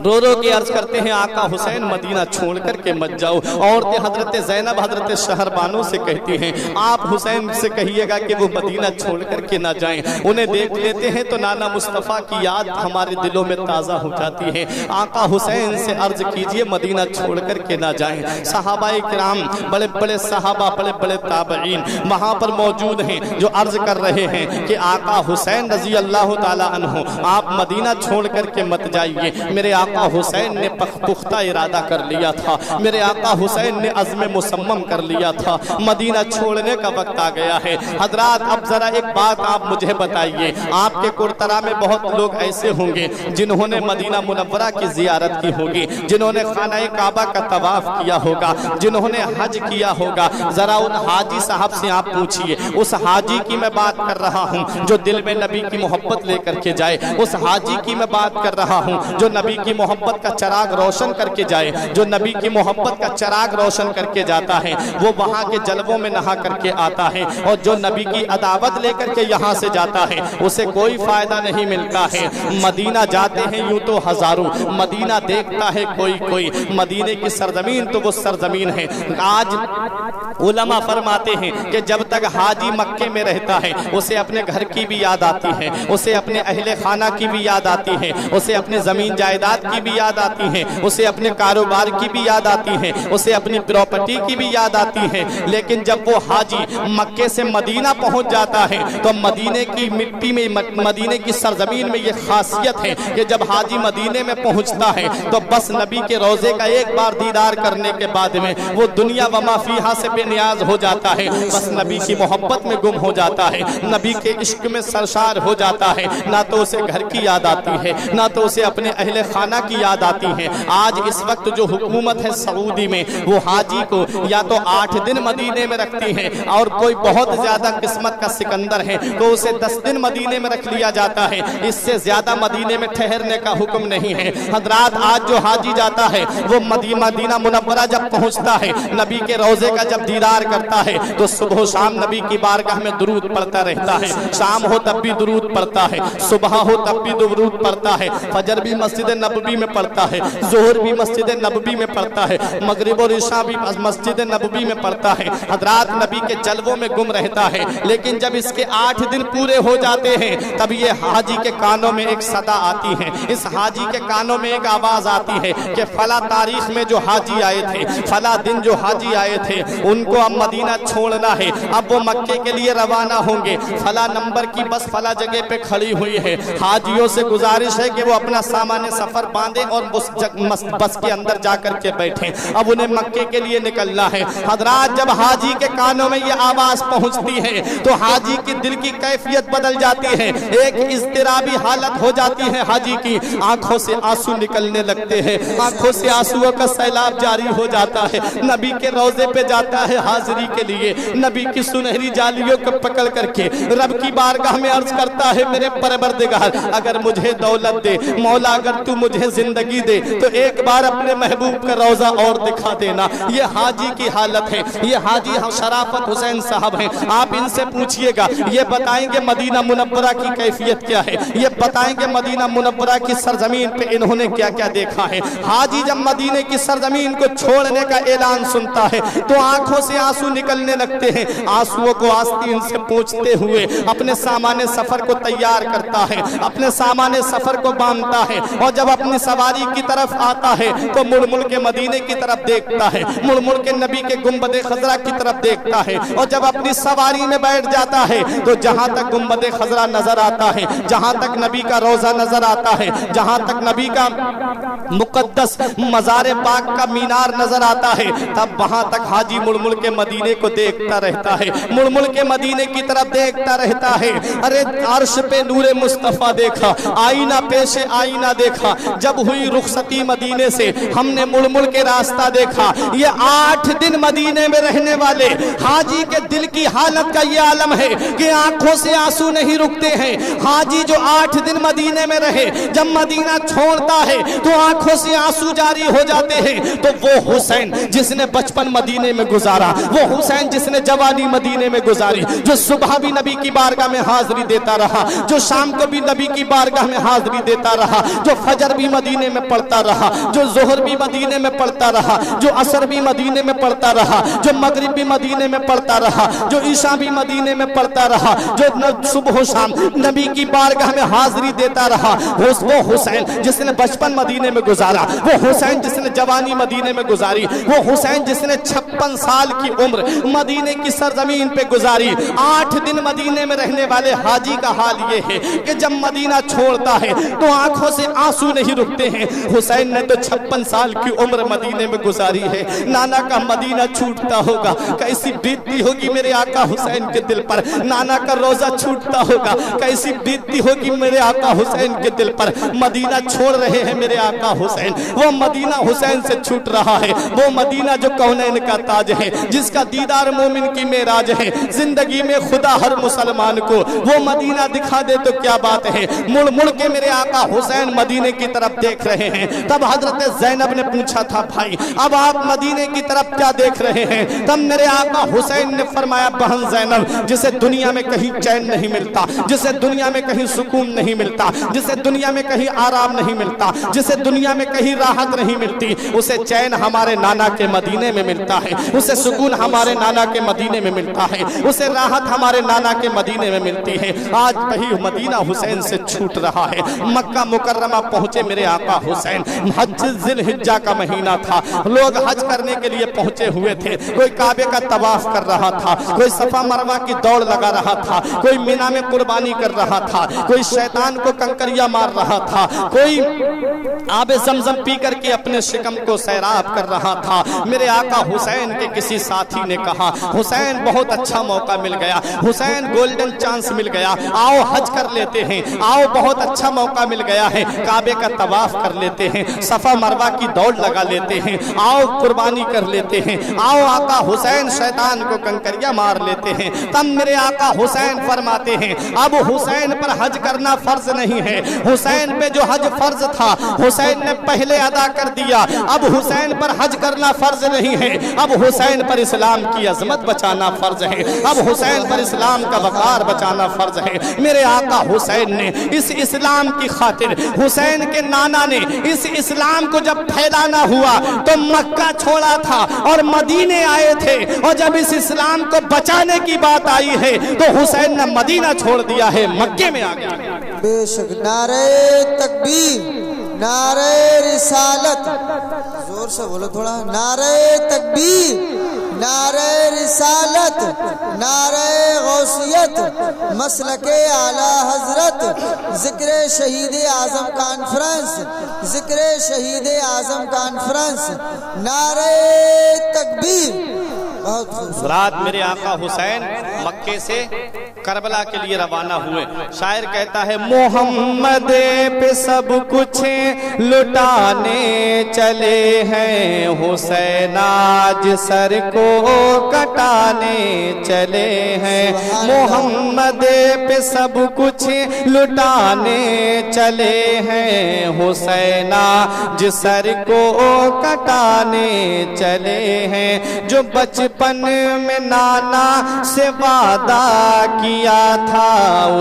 رو رو کے عرض کرتے ہیں, آقا حسین مدینہ چھوڑ کر کے مت جاؤ. عورتیں حضرت زینب حضرت شہربانو سے کہتی ہیں, آپ حسین سے کہیے گا کہ وہ مدینہ چھوڑ کر کے نہ جائیں, انہیں دیکھ لیتے ہیں تو نانا مصطفیٰ کی یاد ہمارے دلوں میں تازہ ہو جاتی ہے. آقا حسین سے عرض کیجئے مدینہ چھوڑ کر کے نہ جائیں. صحابہ کرام, بڑے بڑے صحابہ, بڑے بڑے تابعین وہاں پر موجود ہیں جو عرض کر رہے ہیں کہ آقا حسین رضی اللہ تعالی عنہ آپ مدینہ چھوڑ کر کے مت جائیے. میرے آقا حسین نے پختہ ارادہ کر لیا تھا, میرے آقا حسین نے عزم مصمم کر لیا تھا, مدینہ چھوڑنے کا وقت آ گیا ہے. حضرات اب ذرا ایک بات آپ مجھے بتائیے, آپ کے کرترا میں بہت لوگ ایسے ہوں گے جنہوں نے مدینہ منورہ کی زیارت کی ہوگی, جنہوں نے خانہ کعبہ کا طواف کیا ہوگا, جنہوں نے حج کیا ہوگا. ذرا ان حاجی صاحب سے آپ پوچھئے, اس حاجی کی میں بات کر رہا ہوں جو دل میں نبی کی محبت لے کر کے جائے, اس حاجی کی میں بات کر رہا ہوں جو نبی کی محبت کا چراغ روشن کر کے جائے, جو نبی کی محبت کا چراغ روشن کر کے جاتا ہے وہ وہاں کے جلووں میں نہا کر کے آتا ہے، اور جو نبی کی عداوت لے کر کے یہاں سے جاتا ہے اسے کوئی فائدہ نہیں ملتا ہے۔ مدینہ جاتے ہیں یوں تو ہزاروں، مدینہ دیکھتا ہے کوئی، مدینے کی سرزمین تو وہ سرزمین ہے۔ آج علماء فرماتے ہیں کہ جب تک حاجی مکے میں رہتا ہے اسے اپنے گھر کی بھی یاد آتی ہے، اسے اپنے اہل خانہ کی بھی یاد آتی ہے، اسے اپنے زمین جائیداد کی بھی یاد آتی ہے، اسے اپنے کاروبار کی بھی یاد آتی ہے، اسے اپنی پراپرٹی کی بھی یاد آتی ہے۔ لیکن جب وہ حاجی مکے سے مدینہ پہنچ جاتا ہے تو مدینے کی مٹی میں، مدینے کی سرزمین میں یہ خاصیت ہے کہ جب حاجی مدینے میں پہنچتا ہے تو بس نبی کے روضے کا ایک بار دیدار کرنے کے بعد میں وہ دنیا و ما فیہا سے بے نیاز ہو جاتا ہے، بس نبی کی محبت میں گم ہو جاتا ہے، نبی کے عشق میں سرشار ہو جاتا ہے۔ نہ تو اسے گھر کی یاد آتی ہے، نہ تو اسے اپنے اہل خانہ کی یاد آتی ہے۔ آج اس وقت جو حکومت ہے سعودی میں وہ حاجی کو یا تو 8 دن مدینے میں رکھتی ہے، اور کوئی بہت زیادہ قسمت کا سکندر ہے تو اسے 10 دن مدینے میں رکھ لیا جاتا ہے، اس سے زیادہ مدینے میں ٹھہرنے کا حکم نہیں ہے۔ حضرات آج جو حاجی جاتا ہے وہ مدینہ منورہ جب پہنچتا ہے، نبی کے روضے کا جب دیدار کرتا ہے تو صبح و شام نبی کی بارگاہ میں درود پڑھتا رہتا ہے، شام ہو تب بھی درود پڑھتا ہے، صبح ہو تب بھی درود پڑھتا ہے، فجر بھی مسجد نبوی میں پڑھتا ہے، ظہر بھی مسجد نبوی میں پڑھتا ہے، مغرب اور عشاء بھی مسجد نبوی میں پڑھتا ہے۔ حضرات نبی کے جلووں میں گم رہتا ہے، لیکن جب اس کے 8 دن پورے ہو جاتے ہیں تب یہ حاجی کے کانوں میں ایک صدا آتی ہے، اس حاجی کے کانوں میں ایک آواز آتی ہے کہ فلاں تاریخ میں جو حاجی آئے تھے، فلاں دن جو حاجی آئے تھے ان کو اب مدینہ چھوڑنا ہے، اب وہ مکے کے لیے روانہ ہوں گے، فلاں نمبر کی بس فلاں جگہ پہ کھڑی ہوئی ہے۔ حاجیوں سے گزارش ہے کہ وہ اپنا سامان سفر باندھیں اور بس کے اندر جا کر کے بیٹھیں، اب انہیں مکے کے لیے نکلنا ہے۔ حضرات جب حاجی کے کانوں میں یہ آواز پہنچتی ہے تو حاجی کی دل کی کیفیت بدل جاتی ہے، ایک اضطرابی حالت ہو جاتی ہے حاجی کی، آنکھوں سے آنسو نکلنے لگتے ہیں، آنکھوں سے آنسوؤں کا سیلاب جاری ہو جاتا ہے، نبی کے روضے پہ جاتا ہے حاضری کے لیے، نبی کی سنہری جالیوں کو پکڑ کر کے رب کی بارگاہ میں عرض کرتا ہے میرے پروردگار اگر مجھے دولت دے، مولا اگر تو مجھے زندگی دے تو ایک بار اپنے محبوب کا روضہ اور دکھا دینا۔ یہ حاجی کی حالت ہے، یہ حاجی شرافت حسین صاحب ہیں، آپ ان سے پوچھئے گا یہ بتائیں گے مدینہ منورہ کی کیفیت کیا ہے، یہ بتائیں گے مدینہ منورہ کی سرزمین پہ انہوں نے کیا کیا دیکھا ہے۔ حاجی جب مدینے کی سرزمین کو چھوڑنے کا اعلان سنتا ہے تو آنکھوں سے آنسو نکلنے لگتے ہیں، آنسوؤں کو آستین سے پوچھتے ہوئے اپنے سامان سفر کو تیار کرتا ہے، اپنے سامان سفر کو باندھتا ہے، اور جب اپنی سواری کی طرف آتا ہے تو مڑ مڑ کے مدینے کی طرف دیکھتا ہے، مڑ مڑ کے نبی کے گنبد خضرا کی طرف دیکھتا ہے، اور جب اپنی سواری میں بیٹھ جاتا ہے تو جہاں تک گنبد خضرا نظر آتا ہے، جہاں تک نبی کا روضہ نظر آتا ہے، جہاں تک نبی کا مقدس مزار پاک کا مینار نظر آتا ہے، تب وہاں تک حاجی مڑ مڑ کے مدینے کو دیکھتا رہتا ہے، مڑ مڑ کے مدینے کی طرف دیکھتا رہتا ہے۔ ارے عرش پہ نور مصطفیٰ دیکھا، آئینہ پیش آئینہ دیکھا، جب ہوئی رخصتی مدینے سے ہم نے مڑ مڑ کے راستہ دیکھا۔ یہ 8 دن مدینے میں رہنے والے حاجی کے دل کی حالت کا یہ عالم ہے کہ آنکھوں سے آنسو نہیں رکتے ہیں۔ حاجی جو 8 دن مدینے میں رہے جب مدینہ چھوڑتا ہے تو آنکھوں سے آنسو جاری ہو جاتے ہیں، تو وہ حسین جس نے بچپن مدینے میں گزارا، وہ حسین جس نے جوانی مدینے میں گزاری، جو صبح بھی نبی کی بارگاہ میں حاضری دیتا رہا، جو شام کو بھی نبی کی بارگاہ میں حاضری دیتا رہا، جو فجر بھی مدینے میں پڑھتا رہا، جو ظہر بھی مدینے میں پڑھتا رہا، جو عصر بھی مدینے میں پڑھتا رہا، جو مغرب بھی مدینے میں پڑھتا رہا، جو عشاء بھی مدینے میں پڑھتا رہا، جو صبح و شام نبی کی بارگاہ میں حاضری دیتا رہا، وہ حسین جس نے بچپن مدینے میں گزارا، وہ حسین جس نے جوانی مدینے میں گزاری، وہ حسین جس نے 56 سال کی عمر مدینے کی سرزمین پہ گزاری۔ 8 دن مدینے میں رہنے والے حاجی کا حال یہ ہے کہ جب مدینہ چھوڑتا ہے تو آنکھوں سے آنسو نہیں رکتے ہیں۔ حسین نے تو 56 سال کی عمر مدینے میں گزاری ہے، نانا کا مدینہ چھوٹتا ہوگا کیسی بیتتی ہوگی میرے آقا حسین کے دل پر، نانا کا روزہ چھوٹتا ہوگا کیسی بیتتی ہوگی میرے آقا حسین کے دل پر۔ مدینہ چھوڑ رہے ہیں میرے آقا حسین، وہ مدینہ حسین سے چھوٹ رہا ہے، وہ مدینہ جو کونین کا تاج ہے، جس کا دیدار مومن کی معراج ہے۔ زندگی میں خدا ہر مسلمان کو وہ مدینہ دکھا دے تو کیا بات ہے۔ مڑ مڑ کے میرے آقا حسین مدینے کی طرف دیکھ رہے ہیں، تب حضرت زینب نے پوچھا تھا بھائی اب آپ مدینے کی طرف کیا دیکھ رہے ہیں؟ تب میرے آقا حسین نے فرمایا بہن زینب جسے دنیا میں کہیں چین نہیں ملتا، جسے دنیا میں کہیں سکون نہیں ملتا، جسے دنیا میں کہیں آرام نہیں ملتا، جسے دنیا میں کہیں راحت نہیں ملتی، اسے چین ہمارے نانا کے مدینے میں ملتا ہے، اسے سکون ہمارے نانا کے مدینے میں ملتا ہے، اسے راحت ہمارے نانا کے مدینے میں ملتی ہے۔ آج وہی مدینہ حسین سے چھوٹ رہا ہے۔ مکہ مکرمہ پہنچے میرے آقا حسین، حج ذی الحجہ کا مہینہ تھا، لوگ حج کرنے کے لیے پہنچے ہوئے تھے، کوئی کعبے کا طواف کر رہا تھا، کوئی صفا مروہ کی دوڑ لگا رہا تھا، کوئی مینا میں قربانی کر رہا تھا، کوئی شیطان کو کنکریاں مار رہا تھا، کوئی آب زمزم پی کر کے اپنے شکم کو سیراب کر رہا تھا۔ میرے آقا حسین کے کسی ساتھی نے کہا حسین بہت اچھا موقع مل گیا، حسین گولڈن چانس مل گیا، آؤ حج کر لیتے ہیں، آؤ بہت اچھا موقع مل گیا ہے، کعبے کا طواف کر لیتے ہیں، صفا مروہ کی دوڑ لگا لیتے ہیں، آؤ قربانی کر لیتے ہیں، آؤ آقا حسین شیطان کو کنکریاں مار لیتے ہیں۔ تب میرے آقا حسین فرماتے ہیں اب حسین پر حج کرنا فرض نہیں ہے، حسین پہ جو حج فرض تھا حسین نے پہلے ادا کر دیا، اب حسین پر حج کرنا فرض نہیں ہے، اب حسین پر اسلام کی عظمت بچانا فرض ہے، اب حسین پر اسلام کا وقار بچانا فرض ہے۔ میرے آقا حسین نے اس اسلام کی خاطر، حسین کے نانا نے اس اسلام کو جب پھیلانا ہوا تو مکہ چھوڑا تھا اور مدینے آئے تھے، اور جب اس اسلام کو بچانے کی بات آئی ہے تو حسین نے مدینہ چھوڑ دیا ہے، مکے میں آ گیا۔ بے شک نعرہ تکبیر، نعرہ رسالت، زور سے بولو تھوڑا، نعرہ تکبیر، نعرہ رسالت، نعرہ غوثیت، مسلک اعلی حضرت، ذکر شہید اعظم کانفرنس، ذکر شہید اعظم کانفرنس، نعرہ تکبیر۔ بہت خوب۔ رات میرے آقا حسین مکے سے کربلا کے لیے روانہ ہوئے۔ شاعر کہتا ہے محمد پہ سب کچھ لٹانے چلے ہیں، حسین آج سر کو کٹانے چلے ہیں، محمد پہ سب کچھ لٹانے چلے ہیں، حسین آج سر کو کٹانے چلے ہیں، جو بچپن میں نانا سے وعدہ کیا تھا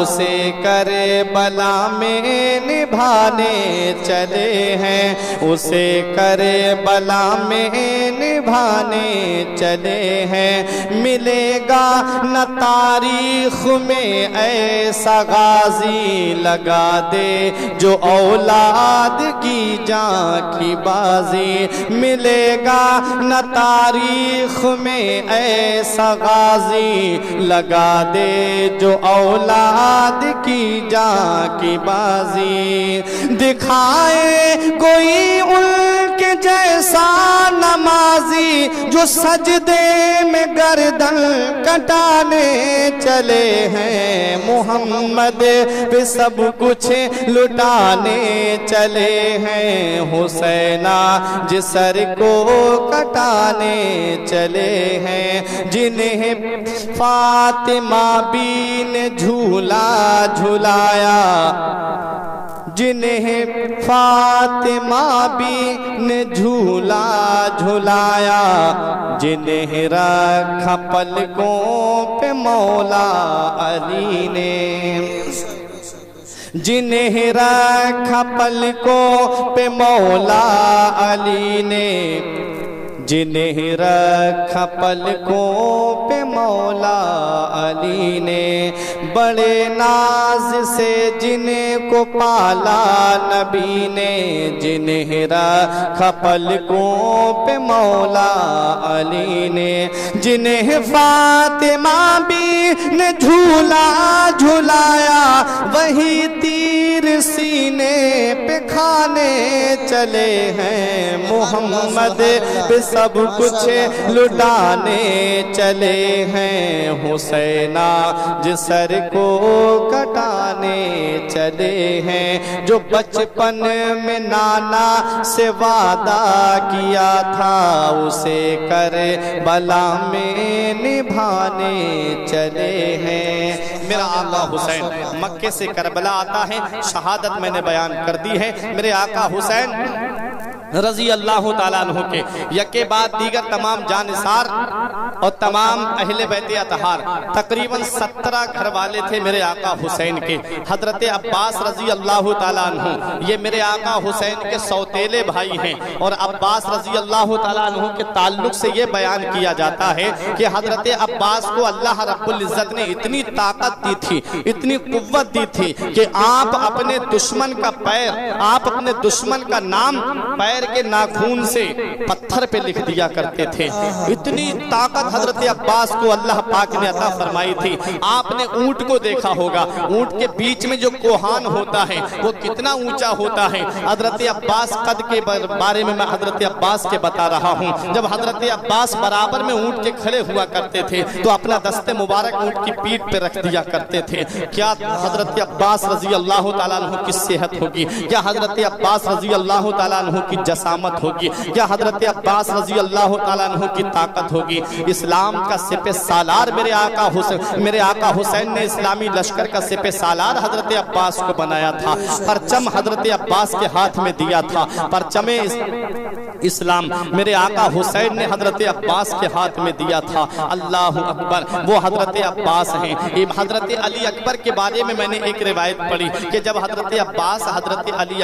اسے کربلا میں نبھانے چلے ہیں، اسے کربلا میں نبھانے چلے ہیں، ملے گا نہ تاریخ میں ایسا غازی لگا دے جو اولاد کی جان کی بازی، ملے گا نہ تاریخ میں ایسا غازی لگا دے جو اولاد کی جان کی بازی، دکھائے کوئی ان کے جیسا نمازی جو سجدے میں گردن کٹانے چلے ہیں، محمد پہ سب کچھ لٹانے چلے ہیں، حسین آج سر کو کٹانے چلے ہیں، جنہیں فاطمہ بھی نے جھولا جھلایا، جنہیں فاطمہ بھی نے جھولا جھلایا، جنہیں رکھا پلکوں پہ مولا علی نے، جنہیں رکھا پلکوں پہ مولا علی نے، جنہیں رکھا پلکوں پہ مولا علی نے، بڑے ناز سے جنہیں کو پالا نبی نے، جنہیں رکھا پلکوں پہ مولا علی نے، جنہیں فاطمہ بھی نے جھولا جھلایا، وہی تیر سینے پہ کھانے چلے ہیں، محمد پہ سب کچھ لٹانے چلے ہیں، حسین آج سر کو کٹانے چلے ہیں، جو بچپن میں نانا سے وعدہ کیا تھا اسے کربلا میں نبھانے چلے ہیں۔ میرا آقا حسین مکے سے کربلا آتا ہے، شہادت میں نے بیان کر دی ہے۔ میرے آقا حسین رضی اللہ تعالیٰ عنہ کے یکے بعد دیگر تمام جانثار اور تمام اہل بیت اطہار تقریباً 17 گھر والے تھے میرے آقا حسین کے. حضرت عباس رضی اللہ تعالیٰ عنہ یہ میرے آقا حسین کے سوتیلے بھائی ہیں, اور عباس رضی اللہ تعالیٰ عنہ کے تعلق سے یہ بیان کیا جاتا ہے کہ حضرت عباس کو اللہ رب العزت نے اتنی طاقت دی تھی, اتنی قوت دی تھی کہ آپ اپنے دشمن کا پیر, آپ اپنے دشمن کا نام پیر کے ناخون سے پتھر پہ لکھ دیا کرتے تھے. اتنی طاقت حضرت عباس کو اللہ پاک نے عطا فرمائی تھی. آپ نے اونٹ کو دیکھا ہوگا, اونٹ کے بیچ میں جو کوہان ہوتا ہے وہ کتنا اونچا ہوتا ہے. حضرت عباس قد کے بارے میں حضرت عباس کے بتا رہا ہوں. جب حضرت عباس برابر میں اونٹ کے کھڑے ہوا کرتے تھے تو اپنا دست مبارک اونٹ کی پیٹھ پہ رکھ دیا کرتے تھے. کیا حضرت عباس رضی اللہ تعالیٰ عنہ کی صحت ہوگی, کیا حضرت عباس رضی اللہ تعالیٰ عنہ کی جسامت ہوگی, کیا حضرت عباس رضی اللہ تعالیٰ عنہ کی طاقت ہوگی. اسلام کا سپہ سالار میرے آقا حسین نے اسلامی لشکر کا سپہ سالار حضرت عباس کو بنایا تھا. پرچم حضرت عباس کے ہاتھ میں دیا تھا. پرچم اسلام میرے آقا حسین نے حضرت عباس کے ہاتھ میں دیا تھا. اللہ اکبر, وہ حضرت عباس ہیں. حضرت علی اکبر کے بارے میں نے ایک روایت پڑھی کہ جب حضرت عباس حضرت علی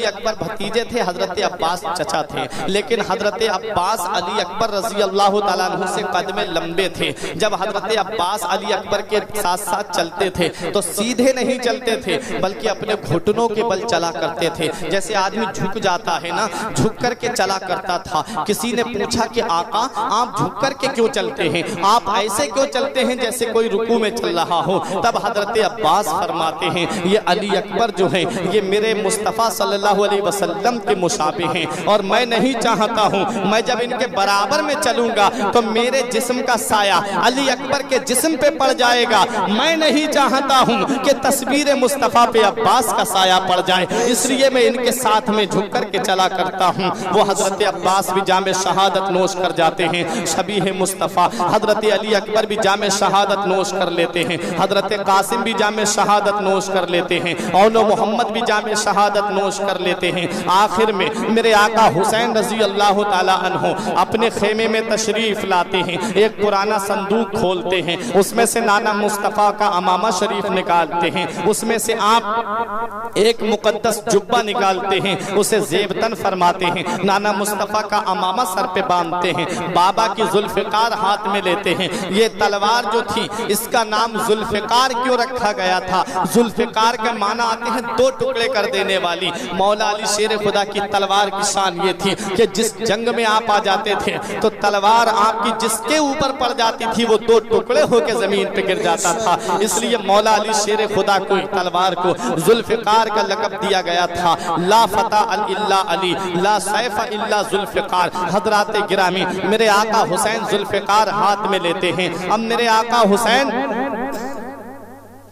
اکبر بھتیجے تھے, حضرت عباس چچا تھے, لیکن حضرت عباس علی اکبر رضی اللہ تعالیٰ عنہ سے قد میں لمبے تھے. جب حضرت عباس علی اکبر کے ساتھ ساتھ چلتے تھے تو سیدھے نہیں چلتے تھے بلکہ اپنے گھٹنوں کے بل چلا کرتے تھے. جیسے آدمی جھک جاتا ہے نا, جھک کر کے چلا کرتا تھا. کسی نے پوچھا کہ آقا آپ جھک کر کے کیوں چلتے ہیں, آپ ایسے کیوں چلتے ہیں جیسے کوئی رکوع میں چل رہا ہو. تب حضرت عباس فرماتے ہیں یہ علی اکبر جو ہیں یہ میرے مصطفیٰ صلی اللہ علیہ وسلم کے مشابہ ہیں, اور میں نہیں چاہتا ہوں میں جب ان کے برابر میں چلوں گا تو میرے جسم کا سایہ علی اکبر کے جسم پہ پڑ جائے گا. میں نہیں چاہتا ہوں کہ تصویر مصطفیٰ پہ عباس کا سایہ پڑ جائے, اس لیے میں ان کے ساتھ میں جھک کر کے چلا کرتا ہوں. وہ حضرت عباس بھی جام شہادت نوش کر جاتے ہیں شبیہ مصطفیٰ. حضرت علی اکبر بھی جام شہادت نوش کر لیتے ہیں. حضرت قاسم بھی جام شہادت نوش کر لیتے ہیں. اولو محمد بھی جام شہادت نوش کر لیتے ہیں. آخر میں میرے آقا حسین رضی اللہ تعالیٰ عنہ اپنے خیمے میں تشریف لاتے ہیں. ایک پرانا صندوق کھولتے ہیں, اس میں سے نانا مصطفیٰ کا امامہ شریف نکالتے ہیں. اس میں سے آپ ایک مقدس جبہ نکالتے ہیں, اسے زیبتن فرماتے ہیں. نانا مصطفیٰ کا امامہ سر پہ باندھتے ہیں. بابا کی ذوالفقار ہاتھ میں لیتے ہیں. یہ تلوار جو تھی اس کا نام ذوالفقار کیوں رکھا گیا تھا؟ ذوالفقار کا معنی آتے ہیں دو ٹکڑے کر دینے والی. مولا علی شیر خدا کی تلوار کی شان یہ تھی کہ جس جنگ میں آپ آ جاتے تھے تو تلوار آپ کی جس کے اوپر پڑ جاتی تھی وہ دو ٹکڑے ہو کے زمین پہ گر جاتا تھا. اس لیے مولا علی شیر خدا کو تلوار کو ذوالفقار کا لقب دیا گیا تھا. لا فتح الا علی, لا سیف الا ذوالفقار. حضرات گرامی میرے آقا حسین ذوالفقار ہاتھ میں لیتے ہیں. اب میرے آقا حسین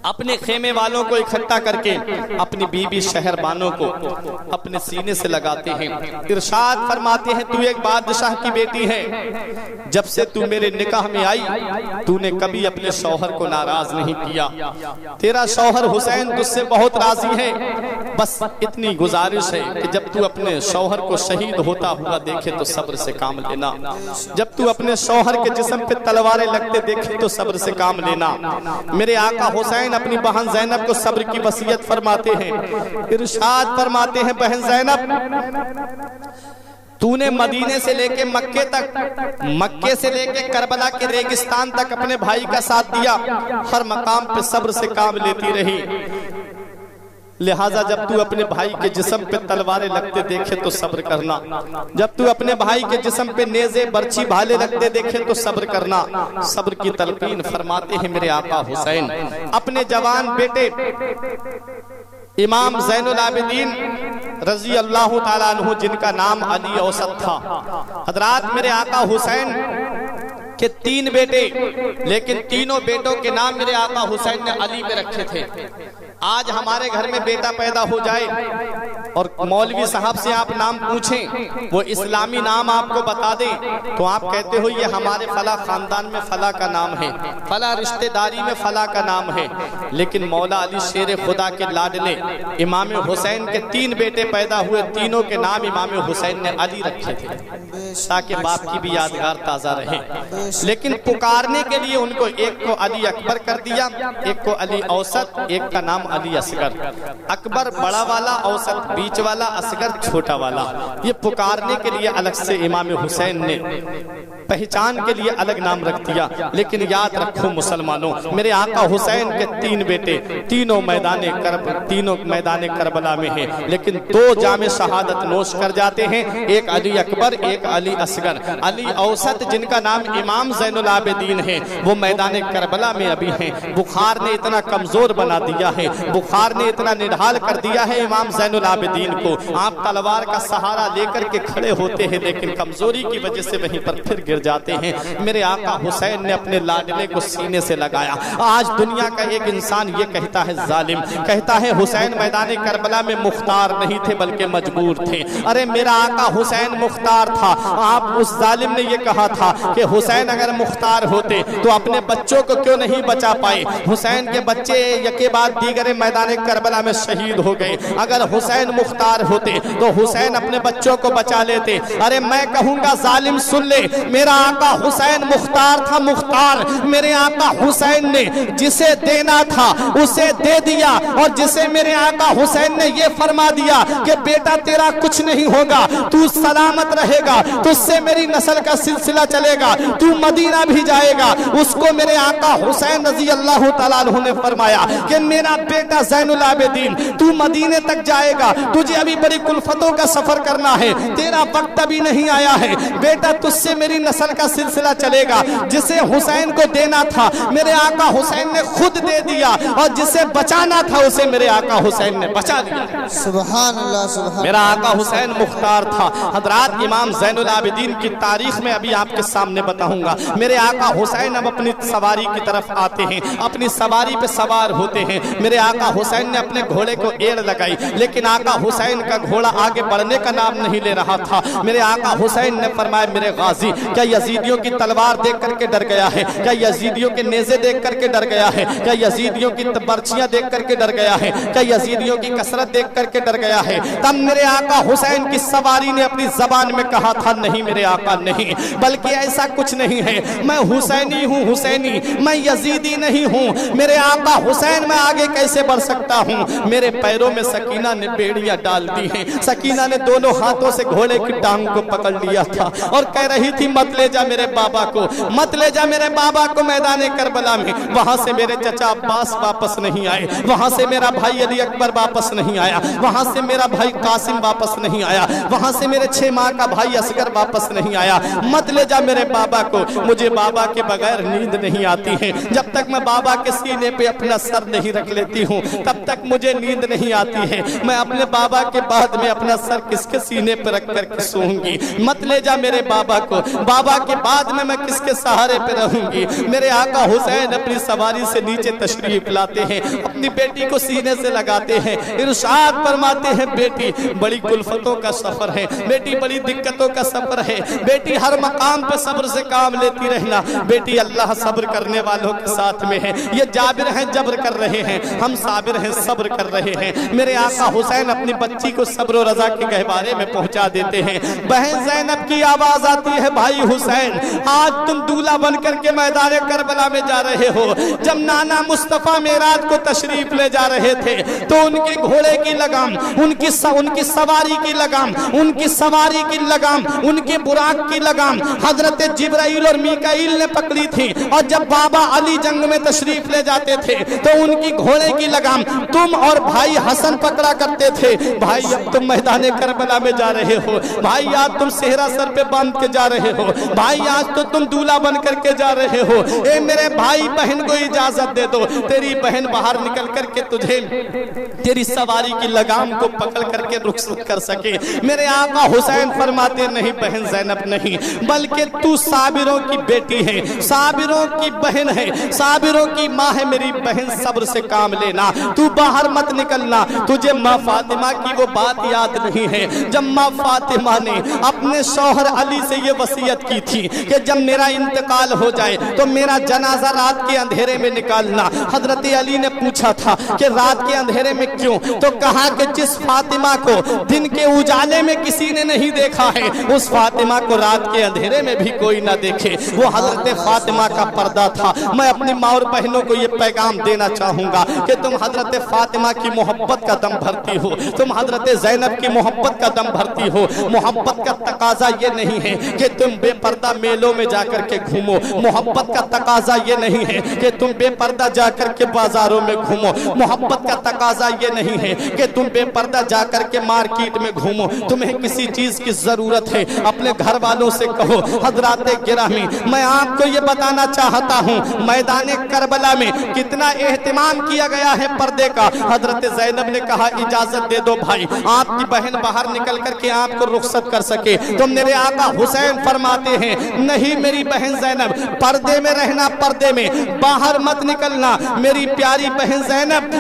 اپنے خیمے والوں کو اکٹھا کر کے اپنی بیوی شہربانوں کو اپنے سینے سے لگاتے ہیں. ارشاد فرماتے ہیں تو ایک بادشاہ کی بیٹی ہے, جب سے تو میرے نکاح میں آئی تو نے کبھی اپنے شوہر کو ناراض نہیں کیا. تیرا شوہر حسین تجھ سے بہت راضی ہے. بس اتنی گزارش ہے کہ جب تو اپنے شوہر کو شہید ہوتا ہوا دیکھے تو صبر سے کام لینا. جب تو اپنے شوہر کے جسم پہ تلواریں لگتے دیکھے تو صبر سے کام لینا. میرے آقا حسین اپنی بہن زینب کو صبر کی وصیت فرماتے ہیں. ارشاد فرماتے ہیں بہن زینب تو نے مدینے سے لے کے مکے تک, مکے سے لے کے کربلا کے ریگستان تک اپنے بھائی کا ساتھ دیا. ہر مقام پہ صبر سے کام لیتی رہی. لہٰذا جب تو اپنے بھائی کے جسم پہ تلواریں لگتے دیکھے تو صبر کرنا. جب تو اپنے بھائی کے جسم پہ نیزے برچھی بھالے لگتے دیکھے تو صبر کرنا. صبر کی تلقین فرماتے ہیں میرے آقا حسین اپنے جوان بیٹے امام زین العابدین رضی اللہ تعالیٰ عنہ جن کا نام علی اوسط تھا. حضرات میرے آقا حسین کے 3 بیٹے, لیکن تینوں بیٹوں کے نام میرے آقا حسین نے علی پہ رکھے تھے. آج ہمارے گھر میں بیٹا پیدا ہو جائے اور مولوی صاحب سے آپ نام پوچھیں وہ اسلامی نام آپ کو بتا دیں تو آپ کہتے ہو یہ ہمارے فلاں خاندان میں فلاں کا نام ہے، فلاں رشتہ داری میں فلاں کا نام ہے، لیکن مولا علی شیر خدا کے لاڈلے امام حسین کے 3 بیٹے پیدا ہوئے، تینوں کے نام امام حسین نے علی رکھے تھے تاکہ باپ کی بھی یادگار تازہ رہے، لیکن پکارنے کے لیے ان کو ایک کو علی اکبر کر دیا، ایک کو علی اوسط، ایک کا نام علی اصغر، اکبر بڑا والا، اوسط بیچ والا، اصغر چھوٹا والا، یہ پکارنے کے لیے الگ سے امام حسین نے پہچان کے لیے الگ نام رکھ دیا۔ لیکن یاد رکھو مسلمانوں، میرے آقا حسین کے 3 بیٹے تینوں میدان کربلا میں ہیں، لیکن 2 جام شہادت نوش کر جاتے ہیں، ایک علی اکبر، ایک علی اصغر۔ علی اوسط جن کا نام امام زین العابدین ہے وہ میدان کربلا میں ابھی ہیں، بخار نے اتنا کمزور بنا دیا ہے، بخار نے اتنا نڈھال کر دیا ہے امام زین العابدین کو، آپ تلوار کا سہارا لے کر کے کھڑے ہوتے ہیں لیکن کمزوری کی وجہ سے وہیں پر پھر گر جاتے ہیں۔ میرے آقا حسین نے اپنے لاڈلے کو سینے سے لگایا۔ آج دنیا کا ایک انسان یہ کہتا ہے ظالم، کہتا ہے حسین میدان کربلا میں مختار نہیں تھے بلکہ مجبور تھے۔ ارے میرا آقا حسین مختار تھا، آپ اس ظالم نے یہ کہا تھا کہ حسین اگر مختار ہوتے تو اپنے بچوں کو کیوں نہیں بچا پائے؟ حسین کے بچے یکے بعد دیگر میدان کربلا میں شہید ہو گئے، اگر حسین مختار ہوتے تو حسین اپنے بچوں کو بچا لیتے۔ ارے میں کہوں گا ظالم سن لے، میرا آقا حسین مختار تھا، مختار۔ میرے آقا حسین نے جسے دینا تھا اسے دے دیا، اور جسے میرے آقا حسین نے یہ فرما دیا کہ بیٹا تیرا کچھ نہیں ہوگا، تو سلامت رہے گا، تجھ سے میری نسل کا سلسلہ چلے گا، تو مدینہ بھی جائے گا، اس کو میرے آقا حسین رضی اللہ تعالیٰ عنہ نے فرمایا کہ میرا بیٹا زین العابدین تو مدینے تک جائے گا، تجھے ابھی بڑی کلفتوں کا سفر کرنا ہے، تیرا وقت ابھی نہیں آیا ہے، بیٹا تجھ سے میری نسل کا سلسلہ چلے گا۔ جسے حسین کو دینا تھا میرے آقا حسین نے خود دے دیا، اور جسے بچانا تھا اسے میرے آقا حسین نے بچا دیا۔ سبحان اللہ، سبحان میرا آقا حسین مختار تھا۔ حضرات امام زین العابدین کی تاریخ میں ابھی آپ کے سامنے بتاؤں گا۔ میرے آقا حسین اب اپنی سواری کی طرف آتے ہیں، اپنی سواری پہ سوار ہوتے ہیں۔ میرے آقا حسین نے اپنے گھوڑے کو ایڑ لگائی، لیکن آقا حسین کا گھوڑا آگے بڑھنے کا نام نہیں لے رہا تھا۔ میرے آقا حسین نے فرمایا میرے غازی کیا یزیدیوں کی تلوار دیکھ کر کے ڈر گیا ہے؟ کیا یزیدیوں کے نیزے دیکھ کر کے ڈر گیا ہے؟ کیا یزیدیوں کی برچیاں دیکھ کر کے ڈر گیا ہے؟ کیا یزیدیوں کی کثرت دیکھ کر کے ڈر گیا ہے؟ تب میرے آقا حسین کی سواری نے اپنی زبان میں کہا تھا نہیں میرے آقا نہیں، بلکہ ایسا کچھ نہیں ہے، میں حسینی ہوں، حسینی، میں یزیدی نہیں ہوں۔ میرے آقا حسین میں آگے کیسے بڑھ سکتا ہوں؟ میرے پیروں میں سکینہ نے بیڑیاں ڈال دی ہیں۔ سکینہ نے دونوں ہاتھوں سے گھوڑے کی ٹانگ کو پکڑ لیا تھا اور کہہ رہی تھی مت لے جا میرے بابا کو، مت لے جا میرے بابا کو میدان کربلا میں۔ وہاں سے میرے چچا عباس واپس نہیں آئے، وہاں سے میرا بھائی علی اکبر واپس نہیں آیا، وہاں سے میرا بھائی قاسم واپس نہیں آیا، وہاں سے میرے 6 ماہ کا بھائی اصغر واپس نہیں آیا۔ مت لے جا میرے بابا کو، مجھے بابا کے بغیر نیند نہیں آتی ہے، جب تک میں بابا کے سینے پہ اپنا سر نہیں رکھ لیتی ہوں تب تک مجھے نیند نہیں آتی ہے۔ میں اپنے بابا کے بعد میں اپنا سر کس کے سینے پہ رکھ کر کے سوؤں گی؟ مت لے جا میرے بابا کو، بابا کے بعد میں کس کے سہارے پہ رہوں گی؟ میرے آقا حسین اپنی سواری سے نیچے تشریف لاتے ہیں، اپنی بیٹی کو سینے سے لگاتے ہیں، ارشاد فرماتے ہیں بیٹی بڑی کلفتوں کا سفر ہے، بیٹی بڑی دقتوں کا سفر ہے، بیٹی ہر مقام پہ صبر سے کام لیتی رہنا، بیٹی اللہ صبر کرنے والوں کے ساتھ میں ہے۔ یہ جابر ہیں جبر کر رہے ہیں، ہم صابر ہیں صبر کر رہے ہیں۔ میرے آقا حسین اپنی بچی کو صبر و رضا کے گہوارے میں پہنچا دیتے ہیں۔ بہن زینب کی آواز آتی ہے بھائی حسین آج تم دولہا بن کر کے میدان کربلا میں جا رہے ہو۔ جب نانا مصطفیٰ معراج کو تشریف لے جا رہے تھے تو ان کے گھوڑے کی لگام، ان کی سواری کی لگام، ان کی سواری کی لگام، ان کی براق کی لگام حضرت جبرائیل اور میکائیل نے پکڑی تھی، اور جب بابا علی جنگ میں تشریف لے جاتے تھے تو ان کی گھوڑے کی لگام تم اور بھائی حسن پکڑا کرتے تھے۔ بھائی اب تم میدان کربلا میں جا رہے ہو، بھائی آج تم صحرا سر پہ باندھ کے جا رہے ہو، بھائی آج تو تم دولہا بن کر کے جا رہے ہو۔ اے میرے بھائی بہن کو اجازت دے دو، تیری بہن باہر نکل کر کے تجھے تیری سواری کی لگام کو پکڑ کر کے رخصت کر سکے۔ میرے آقا حسین فرماتے نہیں بہن زینب نہیں، بلکہ تو صابروں کی بیٹی ہے، صابروں کی بہن ہے، صابروں کی ماں ہے، میری بہن صبر سے کام لینا، تو باہر مت نکلنا، تجھے ماں فاطمہ وہاں کی وہ بات یاد نہیں ہے جب ماں فاطمہ نے اپنے شوہر علی سے یہ وصیت کی تھی کہ جب میرا انتقال ہو جائے تو میرا جنازہ رات کے اندھیرے میں نکالنا۔ حضرت علی نے پوچھا تھا کہ رات کے اندھیرے میں کیوں؟ تو کہا کہ جس فاطمہ کو دن کے اجالے میں کسی نے نہیں دیکھا ہے اس فاطمہ کو رات کے اندھیرے میں بھی کوئی نہ دیکھے، وہ حضرت فاطمہ کا پردہ تھا۔ میں اپنی ماں اور بہنوں کو یہ پیغام دینا چاہوں گا کہ تم حضرت فاطمہ کی محبت کا دم بھرتی ہو، تم حضرت زینب کی محبت کا دم بھرتی ہو۔ محبت کا تقاضا یہ نہیں ہے کہ تم بے پردہ میلوں میں جا کر کے گھومو، محبت کا تقاضا یہ نہیں ہے کہ تم بے پردہ جا کر کے بازاروں میں گھومو، محبت کا تقاضا یہ نہیں ہے کہ تم بے پردہ جا کر کے مارکیٹ میں گھومو۔ تمہیں کسی چیز کی ضرورت ہے اپنے گھر والوں سے کہو۔ حضرات گرامی، میں آپ کو یہ بتانا چاہتا ہوں میدان کربلا میں کتنا اہتمام کیا گیا ہے پردے کا۔ حضرت زینب نے کہا اجازت دے دو بھائی، آپ کی بہن باہر نکل کر کے آپ کو رخصت کر سکے، تو میرے آقا حسین فرماتے ہیں نہیں میری بہن زینب، پردے میں رہنا، پردے میں باہر مت نکلنا۔ میری پیاری بہن زینب،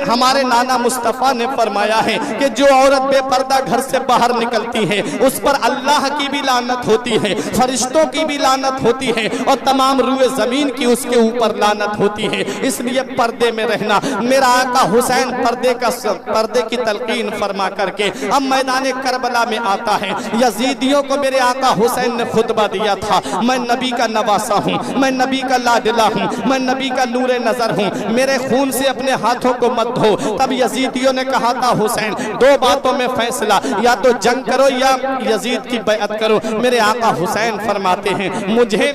ہمارے نانا مصطفیٰ نے فرمایا ہے کہ جو عورت بے پردہ گھر سے باہر نکلتی ہے اس پر اللہ کی بھی لعنت ہوتی ہے، فرشتوں کی بھی لعنت ہوتی ہے، اور تمام روئے زمین کی اس کے اوپر لعنت ہوتی ہے۔ اس لیے پردے میں رہنا۔ میرا آقا حسین پردے کی تلقین فرما کر کے اب میدان کربلا میں آتا ہے۔ یزیدیوں کو میرے آقا حسین نے خطبہ دیا تھا، میں نبی کا نواسا ہوں، میں نبی کا لاڈلا ہوں، میں نبی کا نور نظر ہوں، میرے خون سے اپنے ہاتھوں کو مت دھو۔ تب یزیدیوں نے کہا تھا حسین دو باتوں میں فیصلہ، یا تو جنگ کرو یا یزید کی بیعت کرو۔ میرے آقا حسین فرماتے ہیں مجھے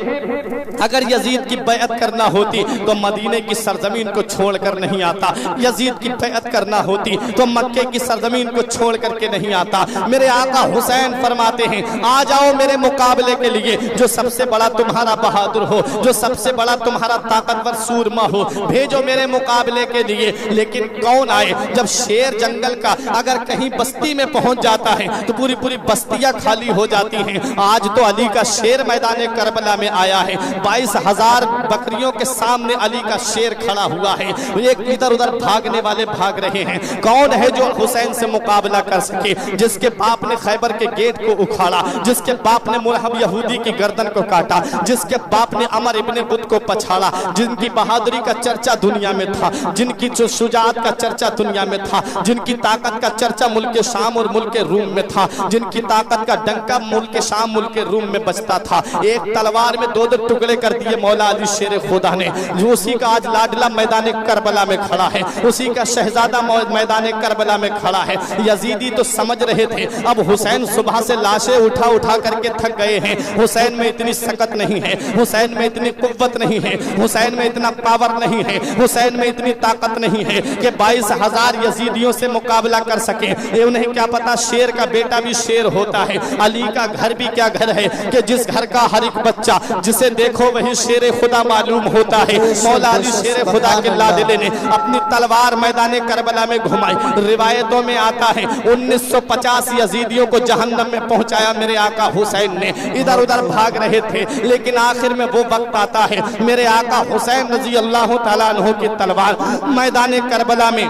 اگر یزید کی بیعت کرنا ہوتی تو مدینے کی سرزمین کو چھوڑ کر نہیں آتا، یزید کی بیعت کرنا ہوتی تو مکے کی سرزمین کو چھوڑ کر کے نہیں آتا۔ میرے آقا حسین فرماتے ہیں آ جاؤ میرے مقابلے کے لیے، جو سب سے بڑا تمہارا بہادر ہو، جو سب سے بڑا تمہارا طاقتور سورما ہو، بھیجو میرے مقابلے کے لیے۔ لیکن کون آئے؟ جب شیر جنگل کا اگر کہیں بستی میں پہنچ جاتا ہے تو پوری پوری بستیاں خالی ہو جاتی ہیں۔ آج تو علی کا شیر میدان کربلا میں آیا ہے، 22,000 بکریوں کے سامنے علی کا شیر کھڑا ہوا ہے، ایک ادھر ادھر بھاگنے والے بھاگ رہے ہیں۔ کون ہے جو حسین سے مقابلہ کر سکے؟ جس کے باپ نے خیبر کے گیٹ کو اکھاڑا، جس کے باپ نے ملحم یہودی کی گردن کو کاٹا، جس کے باپ نے عمر ابن بت کو پچھاڑا، جن کی بہادری کا چرچا دنیا میں تھا، جن کی شجاعت کا چرچا دنیا میں تھا، جن کی طاقت کا چرچا ملک شام اور ملک روم میں تھا، جن کی طاقت کا ڈنکا ملک شام ملک روم میں بجتا تھا۔ ایک تلوار میں دو ٹکڑے کر دیے مولا علی شیر خدا نے، جو اسی کا آج لاڈلا میدان کربلا میں کھڑا ہے، اسی کا شہزادہ میدان کربلا میں کھڑا ہے۔ یزیدی تو سمجھ رہے تھے اب حسین صبح سے لاشیں اٹھا کر کے تھک گئے ہیں، حسین میں اتنی سکت نہیں ہے، حسین میں اتنی قوت نہیں ہے، حسین میں اتنا پاور نہیں ہے، حسین میں اتنی طاقت نہیں ہے کہ 22,000 یزیدیوں سے مقابلہ کر سکیں۔ انہیں کیا پتا شیر کا بیٹا بھی شیر ہوتا ہے۔ علی کا گھر بھی کیا گھر ہے کہ جس گھر کا ہر ایک بچہ جسے دیکھو وہی شیر خدا معلوم ہوتا ہے۔ مولا علی شیر خدا کے لاڈلے نے اپنی تلوار میدان کربلا میں گھمائی۔ روایتوں میں آتا ہے 1950 یزیدیوں کو جہنم میں پہنچایا میرے آقا حسین نے، ادھر ادھر بھاگ رہے تھے، لیکن آخر میں وہ وقت آتا ہے میرے آقا حسین رضی اللہ تعالیٰ عنہ کی تلوار میدان کربلا میں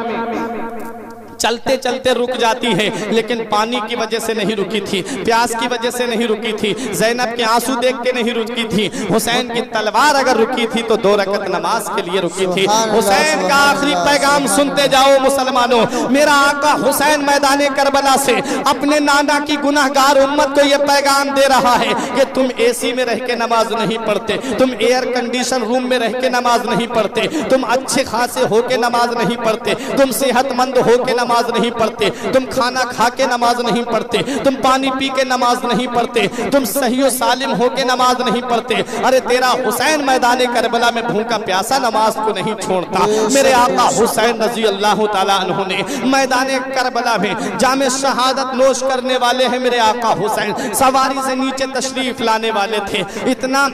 چلتے چلتے رک جاتی ہے، لیکن پانی کی وجہ سے نہیں رکی تھی، پیاس کی وجہ سے نہیں رکی تھی، زینب کے آنسو دیکھ کے نہیں رکی تھی، حسین کی تلوار اگر رکی تھی تو 2 رکعت نماز کے لیے رکی تھی۔ حسین کا آخری پیغام سنتے جاؤ مسلمانوں، میرا آقا حسین میدان کربلا سے اپنے نانا کی گناہگار امت کو یہ پیغام دے رہا ہے کہ تم اے سی میں رہ کے نماز نہیں پڑھتے، تم ایئر کنڈیشن روم میں رہ کے نماز نہیں پڑھتے، تم اچھے خاصے ہو کے نماز نہیں پڑھتے، تم صحت مند ہو کے نماز نہیں پڑھتے، تم کھانا کھا کے نماز نہیں پڑھتے، تم پانی پی کے نماز نہیں پڑھتے، تم صحیح و سالم ہو کے نماز نہیں پڑھتے۔ ارے تیرا حسین میدان کربلا میں بھوکا پیاسا نماز کو نہیں چھوڑتا۔ میرے آقا حسین رضی اللہ تعالیٰ عنہ نے میدان کربلا میں جام شہادت نوش کرنے والے ہیں میرے آقا حسین، سواری سے نیچے تشریف لانے والے تھے۔ اتنا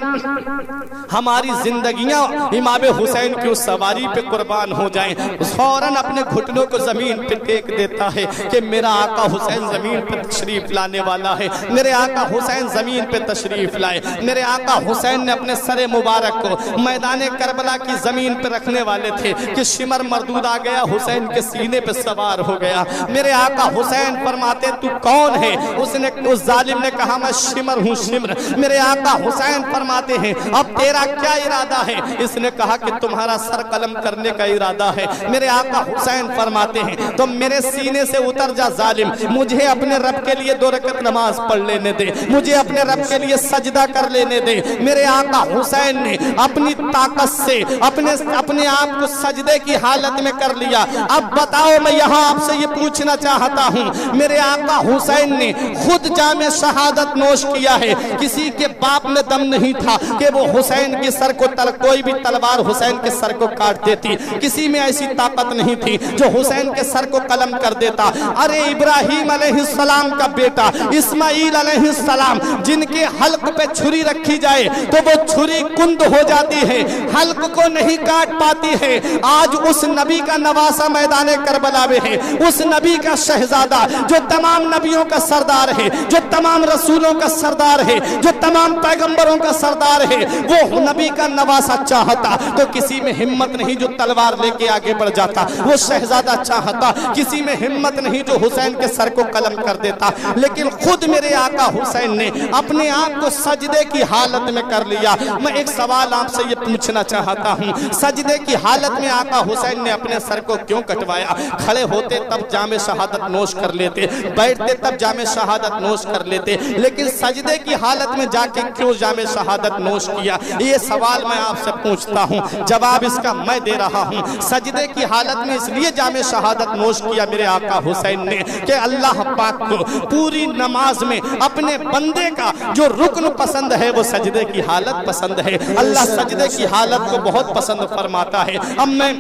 ہماری زندگیاں امام حسین کی اس سواری پہ قربان ہو جائیں، فوراً اپنے گھٹنوں کو زمین پہ پھینک دیتا ہے کہ میرا آقا حسین زمین پہ تشریف لانے والا ہے، میرے آقا حسین زمین پہ تشریف لائے۔ میرے آقا حسین نے اپنے سر مبارک کو میدان کربلا کی زمین پہ رکھنے والے تھے کہ شمر مردود آ گیا، حسین کے سینے پہ سوار ہو گیا۔ میرے آقا حسین فرماتے تو کون ہے؟ اس ظالم نے کہا میں شمر ہوں، شمر۔ میرے آقا حسین فرماتے ہیں اب تیرا کیا ارادہ ہے؟ اس نے کہا کہ تمہارا سر قلم کرنے کا ارادہ ہے۔ میرے آقا حسین فرماتے ہیں تو میرے سینے سے اتر جا ظالم، مجھے اپنے رب کے لیے 2 رکعت نماز پڑھ لینے دے، مجھے اپنے رب کے لیے سجدہ کر لینے دے۔ میرے آقا حسین نے اپنی طاقت سے اپنے آپ کو سجدے کی حالت میں کر لیا۔ اب بتاؤ، میں یہاں آپ سے یہ پوچھنا چاہتا ہوں، میرے آقا حسین نے خود جام شہادت نوش کیا ہے، کسی کے باپ میں دم نہیں تھا کہ وہ حسین کے سر کو کوئی بھی تلوار حسین کے سر کو کاٹ دیتی، کسی میں ایسی طاقت نہیں تھی جو حسین کے سر کو قلم کر دیتا۔ ارے ابراہیم علیہ السلام کا بیٹا اسماعیل علیہ السلام، جن کے حلق پہ چھری رکھی جائے تو وہ چھری کند ہو جاتی ہے، حلق کو نہیں کاٹ پاتی ہے۔ آج اس نبی کا نواسہ میدان کربلا میں ہے، اس نبی کا شہزادہ جو تمام نبیوں کا سردار ہے، جو تمام رسولوں کا سردار ہے، جو تمام پیغمبروں کا سردار ہے، وہ نبی کا نواسہ چاہتا تو کسی میں ہمت نہیں جو تلوار لے کے آگے بڑھ جاتا، وہ شہزادہ چاہتا کسی میں ہمت نہیں جو حسین کے سر کو قلم کر دیتا۔ لیکن خود میرے آقا حسین نے اپنے آپ کو سجدے کی حالت میں کر لیا۔ میں ایک سوال آپ سے یہ پوچھنا چاہتا ہوں، سجدے کی حالت میں آقا حسین نے اپنے سر کو کیوں کٹوایا؟ کھڑے ہوتے تب جام شہادت نوش کر لیتے، بیٹھتے تب جام شہادت نوش کر لیتے، لیکن سجدے کی حالت میں جا کے کیوں جام شہادت نوش کیا؟ یہ سوال میں آپ سے پوچھتا ہوں، جواب اس کا میں دے رہا ہوں۔ سجدے کی حالت میں اس لیے جام شہادت نوش کیا میرے آقا حسین نے کہ اللہ پاک کو پوری نماز میں اپنے بندے کا جو رکن پسند ہے وہ سجدے کی حالت پسند ہے۔ اللہ سجدے کی حالت کو بہت پسند فرماتا ہے۔ اب میں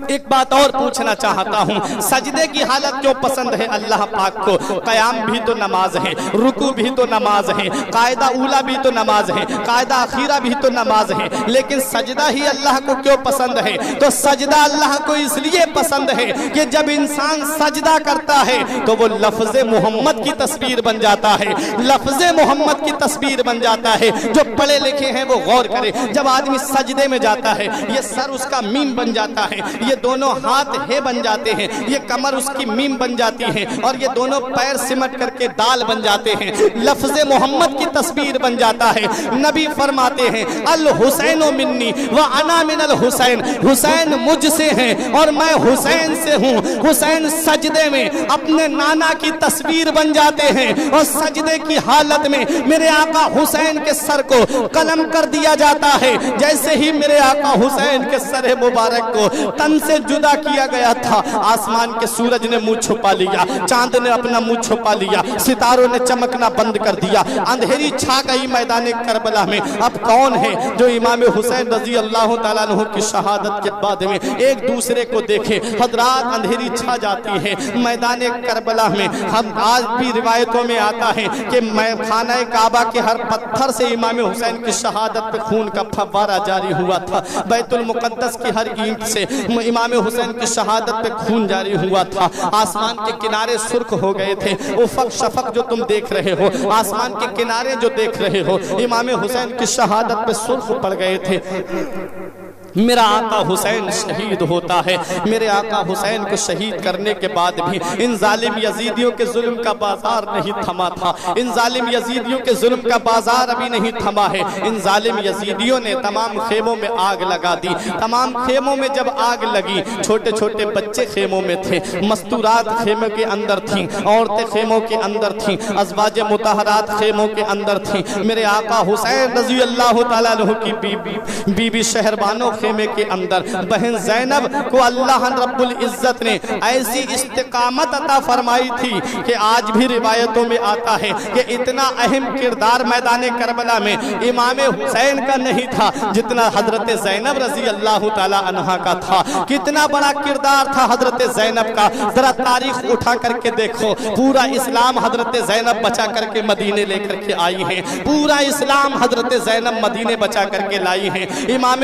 ایک بات اور پوچھنا چاہتا ہوں، سجدے کی حالت کیوں پسند ہے اللہ پاک کو؟ قیام بھی تو نماز ہے، رکوع بھی تو نماز ہے، قاعدہ اولا بھی تو نماز ہے، قاعدہ اخیرہ بھی تو نماز ہے، لیکن سجدہ ہی اللہ کو کیوں پسند ہے؟ تو سجدہ اللہ کو اس لیے پسند ہے کہ جب انسان سجدہ کرتا ہے تو وہ لفظ محمد کی تصویر بن جاتا ہے، لفظ محمد کی تصویر بن جاتا ہے۔ جو پڑھے لکھے ہیں وہ غور کرے، جب آدمی سجدے میں جاتا ہے یہ سر اس کا میم بن جاتا ہے، یہ دونوں ہاتھ ہے بن جاتے ہیں، یہ کمر اس کی میم بن جاتی ہے، اور یہ دونوں پیر سمٹ کر کے دال بن جاتے ہیں، لفظ محمد کی تصویر بن جاتا ہے۔ نبی فرماتے ہیں الحسین منی وانا من الحسین، حسین مجھ سے ہیں اور میں حسین سے ہوں۔ حسین سجدے میں اپنے نانا کی تصویر بن جاتے ہیں، اور سجدے کی حالت میں میرے آقا حسین کے سر کو قلم کر دیا جاتا ہے۔ جیسے ہی میرے آقا حسین کے سر مبارک کو تن سے جدا کیا گیا تھا، آسمان کے سورج نے منہ چھپا لیا، چاند نے اپنا منہ چھپا لیا، ستاروں نے چمکنا بند کر دیا، اندھیری چھا گئی میدان کربلا میں۔ اب کون ہے جو امام حسین رضی اللہ تعالیٰ عنہ کی شہادت کے بعد میں ایک دوسرے کو دیکھے؟ حضرات اندھیری چھا جاتی ہے میدان کربلا میں۔ ہم آج بھی روایتوں میں آتا ہے کہ خانہ کعبہ کے ہر پتھر سے امام حسین کی شہادت پہ خون کا فوارہ جاری ہوا تھا، بیت المقدس کی ہر اینٹ سے امام حسین کی شہادت پہ خون جاری ہوا تھا۔ آسمان کے کنارے سرخ ہو گئے تھے، افق شفق جو تم دیکھ رہے ہو، آسمان کے کنارے جو دیکھ رہے ہو، امام حسین کی شہادت پہ سرخ پڑ گئے تھے۔ میرا آقا حسین شہید ہوتا ہے۔ میرے آقا حسین کو شہید کرنے کے بعد بھی ان ظالم یزیدیوں کے ظلم کا بازار نہیں تھما تھا، ان ظالم یزیدیوں کے ظلم کا بازار ابھی نہیں تھما ہے۔ ان ظالم یزیدیوں نے تمام خیموں میں آگ لگا دی۔ تمام خیموں میں جب آگ لگی، چھوٹے چھوٹے بچے خیموں میں تھے، مستورات خیموں کے اندر تھیں، عورتیں خیموں کے اندر تھیں، ازواج مطہرات خیموں کے اندر تھیں۔ میرے آقا حسین رضی اللہ تعالیٰ عنہ کی بی بی شہربانوں خیمے کے اندر، بہن زینب کو اللہ رب العزت نے ایسی استقامت عطا فرمائی تھی کہ آج بھی روایتوں میں آتا ہے کہ اتنا اہم کردار میدان کربلا میں امام حسین کا نہیں تھا جتنا حضرت زینب رضی اللہ تعالی عنہا کا تھا۔ کتنا بڑا کردار تھا حضرت زینب کا، ذرا تاریخ اٹھا کر کے دیکھو، پورا اسلام حضرت زینب بچا کر کے مدینے لے کر کے آئی ہیں، پورا اسلام حضرت زینب مدینے بچا کر کے لائی ہیں۔ امام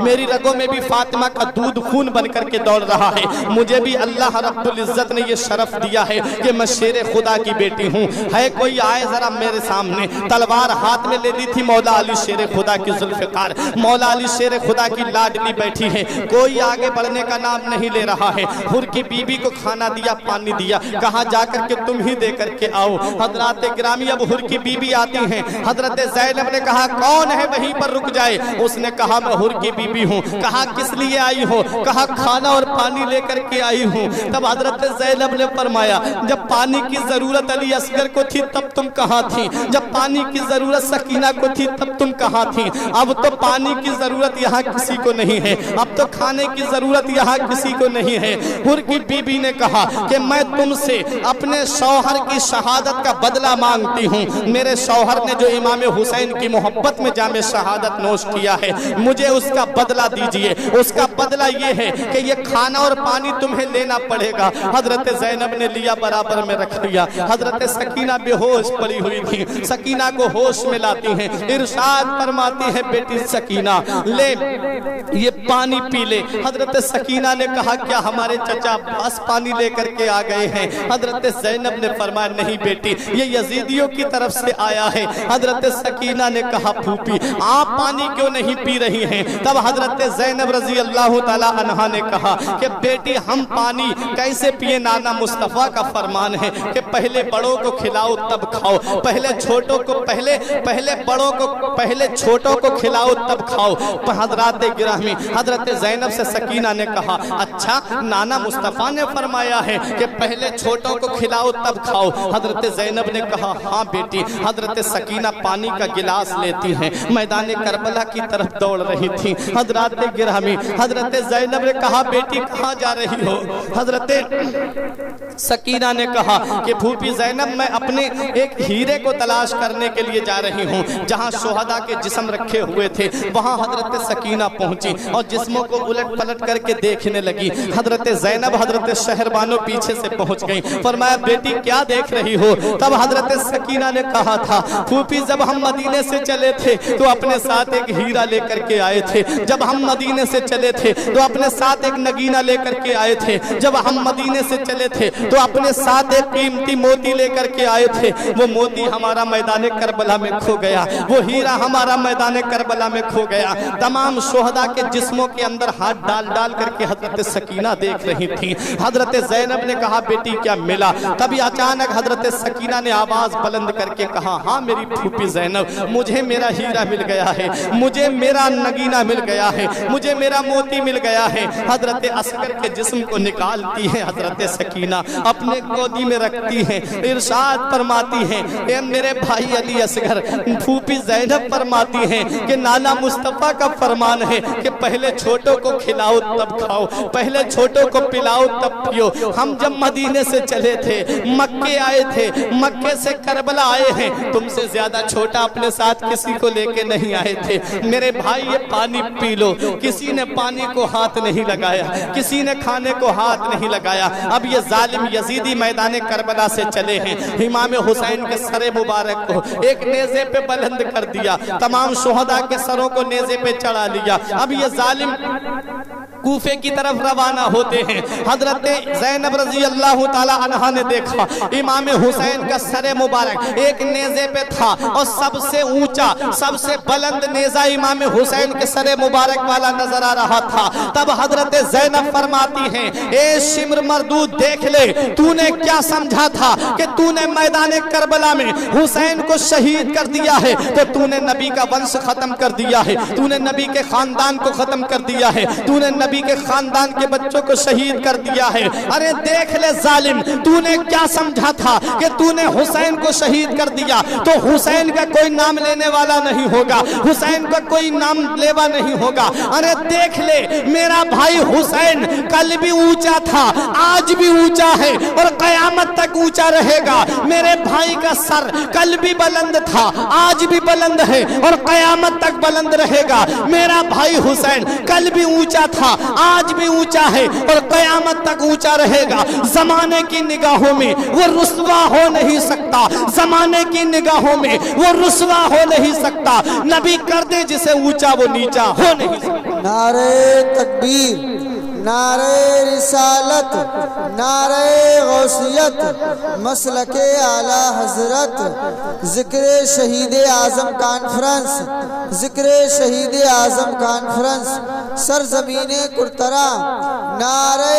میری رگوں میں بھی فاطمہ کا دودھ خون بن کر کے دوڑ رہا ہے، مجھے بھی اللہ رب العزت نے یہ شرف دیا ہے کہ میں شیر خدا کی بیٹی ہوں۔ ہے کوئی آئے ذرا میرے سامنے، تلوار ہاتھ میں لے لی تھی مولا علی شیر خدا کی ذوالفقار، مولا علی شیر خدا کی لاڈلی بیٹھی ہے، کوئی آگے بڑھنے کا نام نہیں لے رہا ہے۔ حر کی بی بی کو کھانا دیا، پانی دیا، کہا جا کر کے تم ہی دے کر کے آؤ۔ حضرات گرامی اب حر کی بی بی آتی ہیں، حضرت زینب نے کہا کون ہے وہیں پر رک جائے، اس نے کہا میں حر کی بی بی ہوں، کہا کس لیے آئی ہو، کہا کھانا اور پانی لے کر کے آئی ہوں۔ تب حضرت زینب نے فرمایا جب پانی کی ضرورت علی اصغر کو تھی تب تم کہاں تھی، جب پانی کی ضرورت سکینہ کو تھی تب تم کہاں تھی، اب تو پانی کی ضرورت یہاں کسی کو نہیں ہے، اب تو کھانے کی ضرورت یہاں کسی کو نہیں ہے۔ حر کی بی بی نے کہا کہ میں تم سے اپنے شوہر کی شہادت کا بدلہ مانگتی ہوں، میرے شوہر نے جو امام حسین کی محبت میں جام شہادت نوش کیا ہے مجھے اس کا بدلہ دیجئے، اس کا بدلہ یہ ہے کہ یہ کھانا اور پانی تمہیں لینا پڑے گا۔ حضرت زینب نے لیا، برابر میں رکھ لیا۔ حضرت سکینہ بے ہوش پڑی ہوئی تھی، سکینہ کو ہوش میں لاتی ہیں، ارشاد فرماتی ہے بیٹی سکینہ لے یہ پانی پی لے۔ حضرت سکینہ نے کہا کیا ہمارے چچا بس پانی لے کر کے آ گئے ہیں؟ حضرت زینب نے فرمایا نہیں بیٹی یہ یزیدیوں کی طرف سے آیا ہے۔ حضرت سکینہ نے کہا پھوپھی آپ پانی کیوں نہیں پی رہی ہیں؟ تب حضرت زینب رضی اللہ تعالی عنہا نے کہا کہ بیٹی ہم پانی کیسے پیے، نانا مصطفیٰ کا فرمان ہے کہ پہلے بڑوں کو کھلاؤ تب کھاؤ، پہلے چھوٹوں کو پہلے بڑوں کو پہلے چھوٹوں کو کھلاؤ تب کھاؤ۔ حضرات گرامی حضرت زینب سے سکینہ نے کہا اچھا نانا مصطفیٰ نے فرمایا ہے کہ پہلے چھوٹوں کو کھلاؤ تب کھاؤ۔ حضرت زینب نے کہا ہاں بیٹی۔ حضرت سکینہ پانی کا گلاس لیتی ہیں، میدان کربلا کی طرف دوڑ رہی تھی۔ حضرات گرامی حضرت زینب نے کہا بیٹی کہاں جا رہی ہو؟ حضرت سکینہ نے کہا کہ پھوپھی زینب میں اپنے ایک ہیرے کو تلاش کرنے کے لیے جا رہی ہوں، جہاں شہداء کے جسم رکھے ہوئے تھے وہاں حضرت سکینہ پہنچی اور جسموں کو الٹ پلٹ کر کے دیکھنے لگی۔ حضرت زینب حضرت شہربانو پیچھے سے پہنچ گئی، فرمایا بیٹی کیا دیکھ رہی ہو؟ تب حضرت سکینہ نے کہا تھا پھوپھی جب ہم مدینے سے چلے تھے تو اپنے ساتھ ایک ہیرا لے کر کے آئے تھے، جب ہم مدینے سے چلے تھے تو اپنے ساتھ ایک نگینہ لے کر کے آئے تھے، جب ہم مدینے سے چلے تھے تو اپنے ساتھ ایک قیمتی موتی لے کر کے آئے تھے، وہ موتی ہمارا میدان کربلا میں کھو گیا، وہ ہیرا ہمارا میدان کربلا میں کھو گیا۔ تمام شہداء کے جسموں کے اندر ہاتھ ڈال ڈال کر کے حضرت سکینہ دیکھ رہی تھی۔ حضرت زینب نے کہا بیٹی کیا ملا؟ تبھی اچانک حضرت سکینہ نے آواز بلند کر کے کہا ہاں میری پھوپھی زینب مجھے میرا ہیرا مل گیا ہے، مجھے میرا نگینہ مل گیا ہے، مجھے میرا موتی مل گیا ہے۔ حضرت اصغر کے جسم کو نکالتی ہے حضرت سکینہ، اپنے گودی میں رکھتی ہیں، ارشاد فرماتی ہیں اے میرے بھائی علی اصغر، پھوپھی زینب فرماتی ہیں کہ نانا مصطفیٰ کا فرمان ہے کہ پہلے چھوٹوں کو کھلاؤ تب کھاؤ، پہلے چھوٹوں کو پلاؤ تب پیو۔ ہم جب مدینے سے چلے تھے، مکے آئے تھے، مکے سے کربلا آئے ہیں، تم سے زیادہ چھوٹا اپنے ساتھ کسی کو لے کے نہیں آئے تھے۔ میرے بھائی یہ پانی پی لو۔ کسی نے پانی کو ہاتھ نہیں لگایا، کسی نے کھانے کو ہاتھ نہیں لگایا۔ اب یہ ظالم یزیدی میدان کربلا سے چلے ہیں، امام حسین کے سر مبارک کو ایک نیزے پہ بلند کر دیا، تمام شہداء کے سروں کو نیزے پہ چڑھا لیا۔ اب یہ ظالم کوفے کی طرف روانہ ہوتے ہیں۔ حضرت زینب رضی اللہ تعالی عنہا نے دیکھا امام حسین کا سر مبارک ایک نیزے پہ تھا اور سب سے اونچا سب سے بلند نیزہ امام حسین کے سر مبارک والا نظر آ رہا تھا۔ تب حضرت زینب فرماتی ہیں اے شمر مردود دیکھ لے، تو نے کیا سمجھا تھا کہ تو نے میدان کربلا میں حسین کو شہید کر دیا ہے تو تو نے نبی کا ونش ختم کر دیا ہے، تو نے نبی کے خاندان کو ختم کر دیا ہے، تو نے نبی کے خاندان کے بچوں کو شہید کر دیا ہے۔ ارے دیکھ لے ظالم، تو نے کیا سمجھا تھا کہ تو نے حسین کو شہید کر دیا تو حسین کا کوئی نام لینے والا نہیں ہوگا، حسین کا کوئی نام لیوا نہیں ہوگا۔ ارے دیکھ لے میرا بھائی حسین کل بھی اونچا تھا، آج بھی اونچا ہے اور قیامت تک اونچا رہے گا۔ میرے بھائی کا سر کل بھی بلند تھا، آج بھی بلند ہے اور قیامت تک بلند رہے گا۔ میرا بھائی حسین کل بھی اونچا تھا، آج بھی اونچا ہے اور قیامت تک اونچا رہے گا. زمانے کی نگاہوں میں وہ رسوا ہو نہیں سکتا, زمانے کی نگاہوں میں وہ رسوا ہو نہیں سکتا. نبی کر دے جسے اونچا وہ نیچا ہو نہیں سکتا. نعرہ تکبیر, نعرہ رسالت, نعرہ غوثیت, مسلک اعلی حضرت, ذکر شہید اعظم کانفرنس, ذکر شہید اعظم کانفرنس, سرزمین کرترا, نعرہ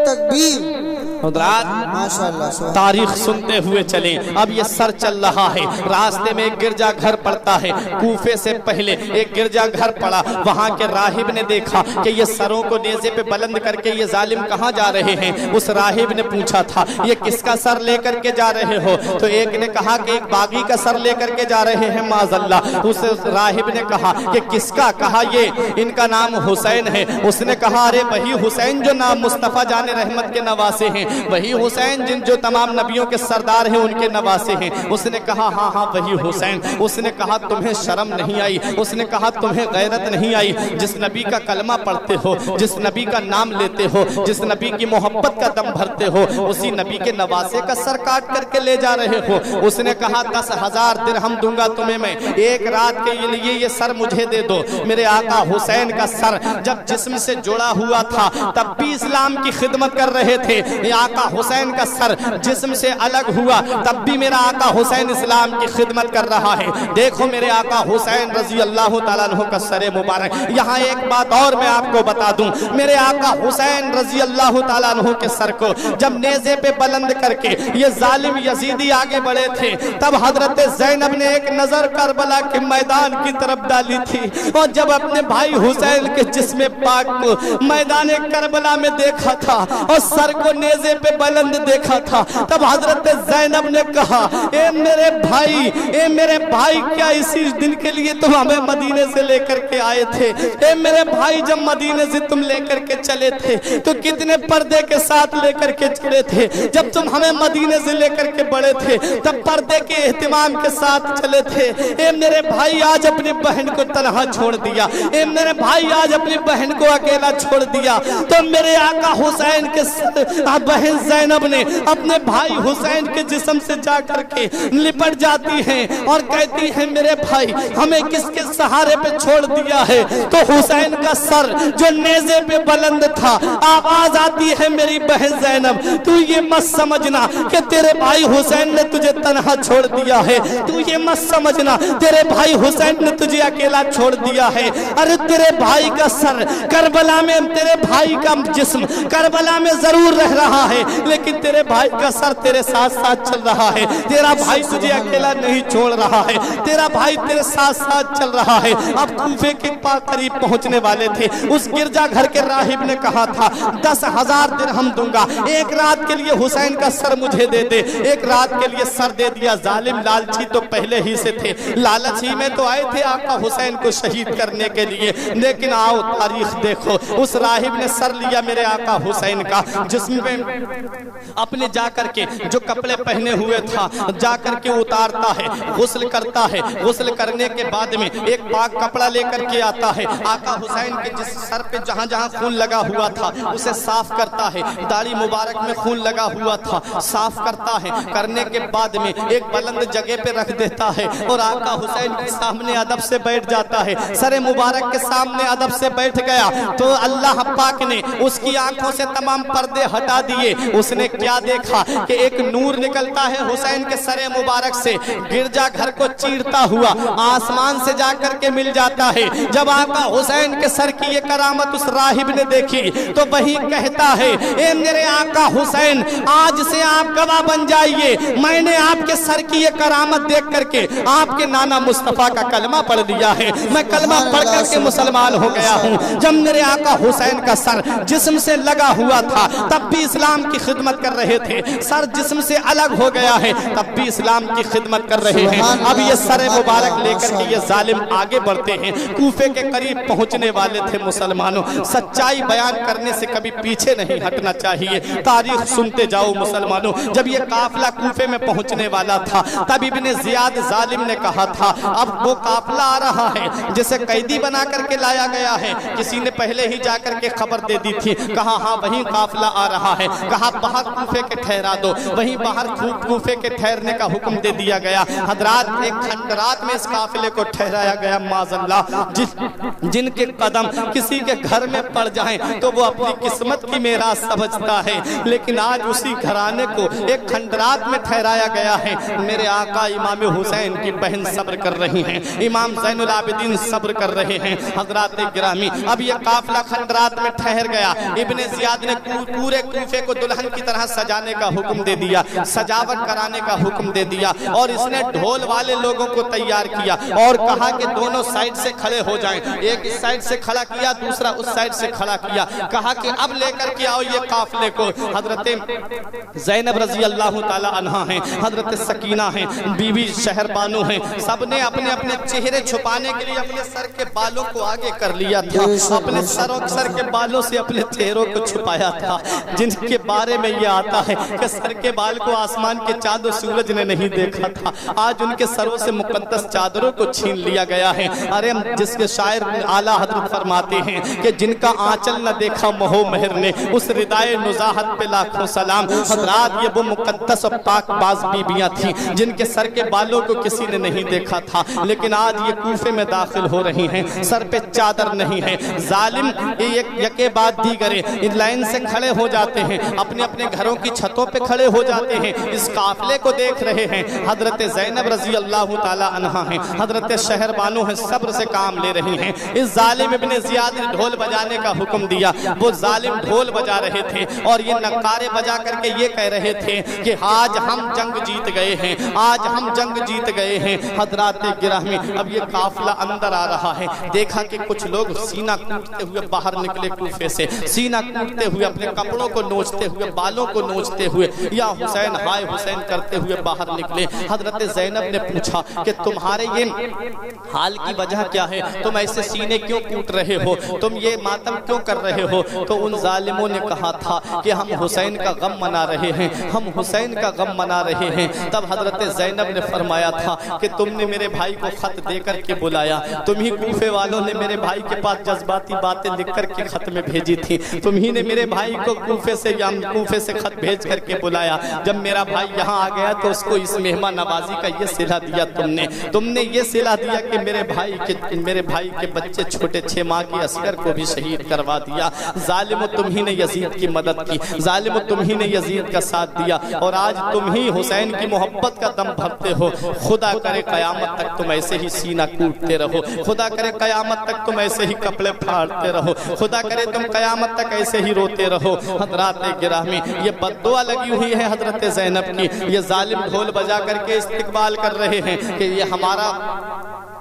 تکبیر. حضرات تاریخ سنتے ہوئے چلیں. اب یہ سر چل رہا ہے, راستے میں ایک گرجا گھر پڑتا ہے. کوفے سے پہلے ایک گرجا گھر پڑا, وہاں کے راہب نے دیکھا کہ یہ سروں کو نیزے پہ بلند کر کے یہ ظالم کہاں جا رہے ہیں. اس راہب نے پوچھا تھا یہ کس کا سر لے کر کے جا رہے ہو؟ تو ایک نے کہا کہ ایک باغی کا سر لے کر کے جا رہے ہیں معاذ اللہ. اس راہب نے کہا کہ کس کا؟ کہا یہ ان کا نام حسین ہے. اس نے کہا ارے وہی حسین جو نام مصطفیٰ جان رحمت کے نواسے ہیں, وہی حسین جن جو تمام نبیوں کے سردار ہیں ان کے نواسے ہیں. اس نے کہا ہاں ہاں وہی حسین. اس نے کہا تمہیں شرم نہیں آئی؟ اس نے کہا تمہیں غیرت نہیں آئی؟ جس نبی کا کلمہ پڑھتے ہو, جس نبی کا نام لیتے ہو, جس نبی کی محبت کا دم بھرتے ہو, اسی نبی کے نواسے کا سر کاٹ کر کے لے جا رہے ہو. اس نے کہا 10,000 درہم دوں گا تمہیں میں, ایک رات کے لیے یہ سر مجھے دے دو. میرے آقا حسین کا سر جب جسم سے جڑا ہوا تھا تب بھی اسلام کی خدمت کر رہے تھے. آقا حسین کا سر جسم سے الگ ہوا تب بھی میرا آقا حسین اسلام کی خدمت کر رہا ہے. دیکھو میرے آقا حسین رضی اللہ تعالیٰ عنہ کا سر مبارک. یہاں ایک بات اور میں آپ کو بتا دوں, میرے آقا حسین رضی اللہ تعالیٰ عنہ کے سر کو جب نیزے پہ بلند کر کے یہ ظالم یزیدی آگے بڑھے تھے تب حضرت زینب نے ایک نظر کربلا کے میدان کی طرف ڈالی تھی, اور جب اپنے بھائی حسین کے جسم پاک کو میدان کربلا میں دیکھا تھا اور سر کو نیزے پہ بلند دیکھا تھا تب حضرت زینب نے کہا اے میرے بھائی کیا اسی دن کے لیے تم ہمیں مدینے سے لے کر کے آئے تھے؟ اے میرے بھائی جب مدینے سے تم لے کر کے چلے تھے تو کتنے پردے کے ساتھ لے کر کے چلے تھے؟ جب تم ہمیں مدینے سے لے کر کے بڑے تھے تب پردے کے اہتمام کے ساتھ چلے تھے. اے میرے بھائی آج اپنی بہن کو تنہا چھوڑ دیا, اے میرے بھائی آج اپنی بہن کو اکیلا چھوڑ دیا. تو میرے آقا حسین کے بہن زینب نے اپنے بھائی حسین کے جسم سے جا کر کے لپٹ جاتی ہیں اور کہتی ہیں میرے بھائی ہمیں کس کے سہارے پہ چھوڑ دیا ہے؟ تو حسین کا سر جو نیزے پہ بلند تھا, آواز آتی ہے میری بہن زینب تو یہ مت سمجھنا کہ تیرے بھائی حسین نے تجھے تنہا چھوڑ دیا ہے, تو یہ مت سمجھنا تیرے بھائی حسین نے تجھے اکیلا چھوڑ دیا ہے. ارے تیرے بھائی کا سر کربلا میں, تیرے بھائی کا جسم کربلا میں ضرور رہ رہا ہے لیکن تیرے بھائی کا سر تیرے ساتھ ساتھ چل رہا ہے. تیرا بھائی تجھے اکیلا نہیں چھوڑ رہا ہے, تیرا بھائی تیرے ساتھ ساتھ چل رہا ہے. اب کوفے کے قریب پہنچنے والے تھے. اس گرجا گھر کے راہب نے کہا تھا 10,000 درہم دوں گا, ایک رات کے لیے حسین کا سر مجھے دے دے. ایک رات کے لیے سر دے دیا. ظالم لالچی تو پہلے ہی سے تھے, لالچ ہی میں تو آئے تھے آقا حسین کو شہید کرنے کے لیے. لیکن آؤ تاریخ دیکھو, اس راہب نے سر لیا میرے آقا حسین کا, جسم میں اپنے جا کر کے جو کپڑے پہنے ہوئے تھا جا کر کے اتارتا ہے, غسل کرتا ہے. غسل کرنے کے بعد میں ایک پاک کپڑا لے کر کے آتا ہے. آقا حسین کے جس سر پہ جہاں جہاں خون لگا ہوا تھا اسے صاف کرتا ہے. داڑھی مبارک میں خون لگا ہوا تھا, صاف کرتا ہے. کرنے کے بعد میں ایک بلند جگہ پہ رکھ دیتا ہے اور آقا حسین کے سامنے ادب سے بیٹھ جاتا ہے. سر مبارک کے سامنے ادب سے بیٹھ گیا تو اللہ پاک نے اس کی آنکھوں سے تمام پردے ہٹا دیے. اس نے کیا دیکھا کہ ایک نور نکلتا ہے حسین کے سر مبارک سے, گرجا گھر کو چیرتا ہوا آسمان سے جا کر کے مل جاتا ہے. جب آقا حسین کے سر کی یہ کرامت اس راہب نے دیکھی تو وہی کہتا ہے اے میرے آقا حسین آج سے آپ گواہ بن جائیے, میں نے آپ کے سر کی یہ کرامت دیکھ کر کے آپ کے نانا مصطفیٰ کا کلمہ پڑھ لیا ہے, میں کلمہ پڑھ کر کے مسلمان ہو گیا ہوں. جب میرے آقا حسین کا سر جسم سے لگا ہوا تھا تب بھی اسلام اسلام کی خدمت کر رہے تھے، سر جسم سے الگ ہو گیا ہے تب بھی اسلام کی خدمت کر رہے ہیں۔ اب یہ سر مبارک لے کر کے یہ ظالم آگے بڑھتے ہیں، کوفے کے قریب پہنچنے والے تھے مسلمانوں۔ سچائی بیان کرنے سے کبھی پیچھے نہیں ہٹنا چاہیے، تاریخ سنتے جاؤ مسلمانوں۔ جب یہ قافلہ کوفے میں پہنچنے والا تھا تب ابن زیاد ظالم نے کہا تھا اب وہ قافلہ آ رہا ہے جسے قیدی بنا کر کے لایا گیا ہے، کسی نے پہلے ہی جا کر کے خبر دے دی تھی، کہا ہاں وہیں قافلہ آ رہا ہے، کہا باہر کوفے کے ٹھہرا دو، وہیں باہر کوفے کے ٹھہرنے کا حکم دے دیا گیا۔ حضرات ایک کھنڈرات میں اس قافلے کو ٹھہرایا گیا، معاذ اللہ جن کے قدم کسی کے گھر میں پڑ جائیں تو وہ اپنی قسمت کی میراث سمجھتا ہے، لیکن آج اسی گھرانے کو ایک کھنڈرات میں ٹھہرایا گیا ہے۔ میرے آقا امام حسین کی بہن صبر کر رہی ہیں، امام زین العابدین صبر کر رہے ہیں۔ حضرات گرامی اب یہ قافلہ کھنڈرات میں ٹھہر گیا، ابن زیاد نے پورے کوفے کو دلہن کی طرح سجانے کا حکم دے دیا، سجاوٹ کرانے کا حکم دے دیا، اور اس نے ڈھول والے لوگوں کو تیار کیا اور کہا کہ دونوں سائیڈ سے کھڑے ہو جائیں، ایک اس سائیڈ سے کھڑا کیا دوسرا اس سائیڈ سے کھڑا کیا، کہا کہ اب لے کر کے آؤ یہ قافلے کو۔ حضرت زینب رضی اللہ تعالی عنہا ہیں، حضرت سکینہ ہیں، بی بی شہر بانو ہیں، سب نے اپنے اپنے چہرے چھپانے کے لیے اپنے سر کے بالوں کو آگے کر لیا تھا، اپنے سر کے بالوں سے اپنے چہروں کو چھپایا تھا، جن کے بارے میں یہ آتا ہے کہ سر کے بال کو آسمان کے چاند و سورج نے نہیں دیکھا تھا، آج ان کے سروں سے مقدس چادروں کو چھین لیا گیا ہے۔ ارے جس کے شاعر اعلیٰ حضرت فرماتے ہیں کہ جن کا آنچل نہ دیکھا مہو مہر نے اس ردائے نزاہت پہ لاکھوں سلام۔ حضرات یہ وہ مقدس اور پاک باز بیبیاں تھیں جن کے سر کے بالوں کو کسی نے نہیں دیکھا تھا، لیکن آج یہ کوفے میں داخل ہو رہی ہیں، سر پہ چادر نہیں ہے۔ ظالم یکے بعد دیگرے ان لائن سے کھڑے ہو جاتے ہیں، اپنے اپنے گھروں کی چھتوں پہ کھڑے ہو جاتے ہیں، اس قافلے کو دیکھ رہے ہیں۔ حضرت زینب رضی اللہ تعالی عنہا ہیں، حضرت شہر بانو ہیں، صبر سے کام لے رہی ہیں۔ اس ظالم ابن زیاد نے ڈھول بجانے کا حکم دیا، وہ ظالم ڈھول بجا رہے تھے اور یہ نقارے بجا کر کے یہ کہہ رہے تھے کہ آج ہم جنگ جیت گئے ہیں، آج ہم جنگ جیت گئے ہیں۔ حضرات گرامی اب یہ قافلہ اندر آ رہا ہے، دیکھا کہ کچھ لوگ سینہ کوٹتے ہوئے باہر نکلے کوفے سے، سینہ کوٹتے ہوئے اپنے کپڑوں کو نوچتے ہوئے بالوں کو نوچتے ہوئے یا حسین ہائے حسین کرتے ہوئے باہر نکلے۔ حضرت زینب نے پوچھا کہ تمہارے یہ حال کی وجہ کیا ہے، تم ایسے سینے کیوں کوٹ رہے ہو، تم یہ ماتم کیوں کر رہے ہو؟ تو ان ظالموں نے کہا تھا کہ ہم حسین کا غم منا رہے ہیں، ہم حسین کا غم منا رہے ہیں۔ تب حضرت زینب نے فرمایا تھا کہ تم نے میرے بھائی کو خط دے کر کے بلایا، تم ہی کوفے والوں نے میرے بھائی کے پاس جذباتی باتیں لکھ کر کے خط میں بھیجی تھی، تم ہی نے میرے بھائی کو کوفے سے خط بھیج کر کے بلایا۔ جب میرا بھائی یہاں آ گیا تو اس کو اس مہمان نوازی کا یہ صلہ دیا، تم نے یہ صلہ دیا کہ میرے بھائی کے بچے چھوٹے 6 ماہ کے عسکر کو بھی شہید کروا دیا۔ ظالم تم ہی نے یزید کی مدد کی، ظالم تم ہی نے یزید کا ساتھ دیا، اور آج تم ہی حسین کی محبت کا دم بھرتے ہو۔ خدا کرے قیامت تک تم ایسے ہی سینہ کوٹتے رہو، خدا کرے قیامت تک تم ایسے ہی کپڑے پھاڑتے رہو، خدا کرے تم قیامت تک ایسے ہی روتے رہو۔ حضرات گرامی یہ بددعا لگی ہوئی ہے حضرت زینب کی، یہ ظالم ڈھول بجا کر کے استقبال کر رہے ہیں کہ یہ ہمارا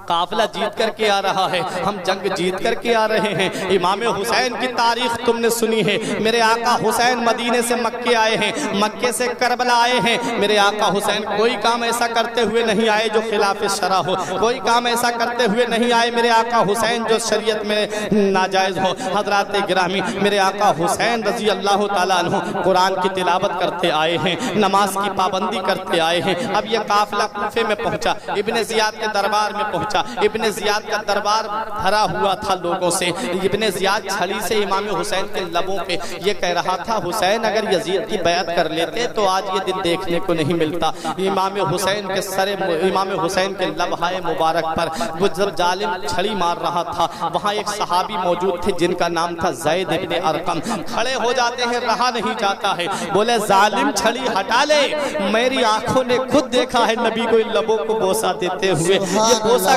قافلہ جیت کر کے آ رہا ہے، ہم جنگ جیت کر کے آ رہے ہیں۔ امام حسین کی تاریخ تم نے سنی ہے، میرے آقا حسین مدینے سے مکے آئے ہیں، مکے سے کربلا آئے ہیں۔ میرے آقا حسین کوئی کام ایسا کرتے ہوئے نہیں آئے جو خلاف شرع ہو، کوئی کام ایسا کرتے ہوئے نہیں آئے میرے آقا حسین جو شریعت میں ناجائز ہو۔ حضرات گرامی میرے آقا حسین رضی اللہ تعالیٰ عنہ قرآن کی تلاوت کرتے آئے ہیں، نماز کی پابندی کرتے آئے ہیں۔ اب یہ قافلہ کوفے میں پہنچا، ابن زیاد کے دربار میں پہنچا، ابن زیاد کا دربار بھرا ہوا تھا لوگوں سے۔ ابن زیاد چھڑی سے امام حسین کے لبوں پہ یہ کہہ رہا تھا حسین اگر یزید کی بیعت کر لیتے تو آج یہ دن دیکھنے کو نہیں ملتا۔ امام حسین کے لبہائے مبارک پر وہ جب ظالم چھڑی مار رہا تھا وہاں ایک صحابی موجود تھے جن کا نام تھا زید ابن ارقم، کھڑے ہو جاتے ہیں، رہا نہیں جاتا ہے، بولے ظالم چھڑی ہٹا لے، میری آنکھوں نے خود دیکھا ہے نبی کو ان لبوں کو بوسہ دیتے ہوئے، یہ بوسہ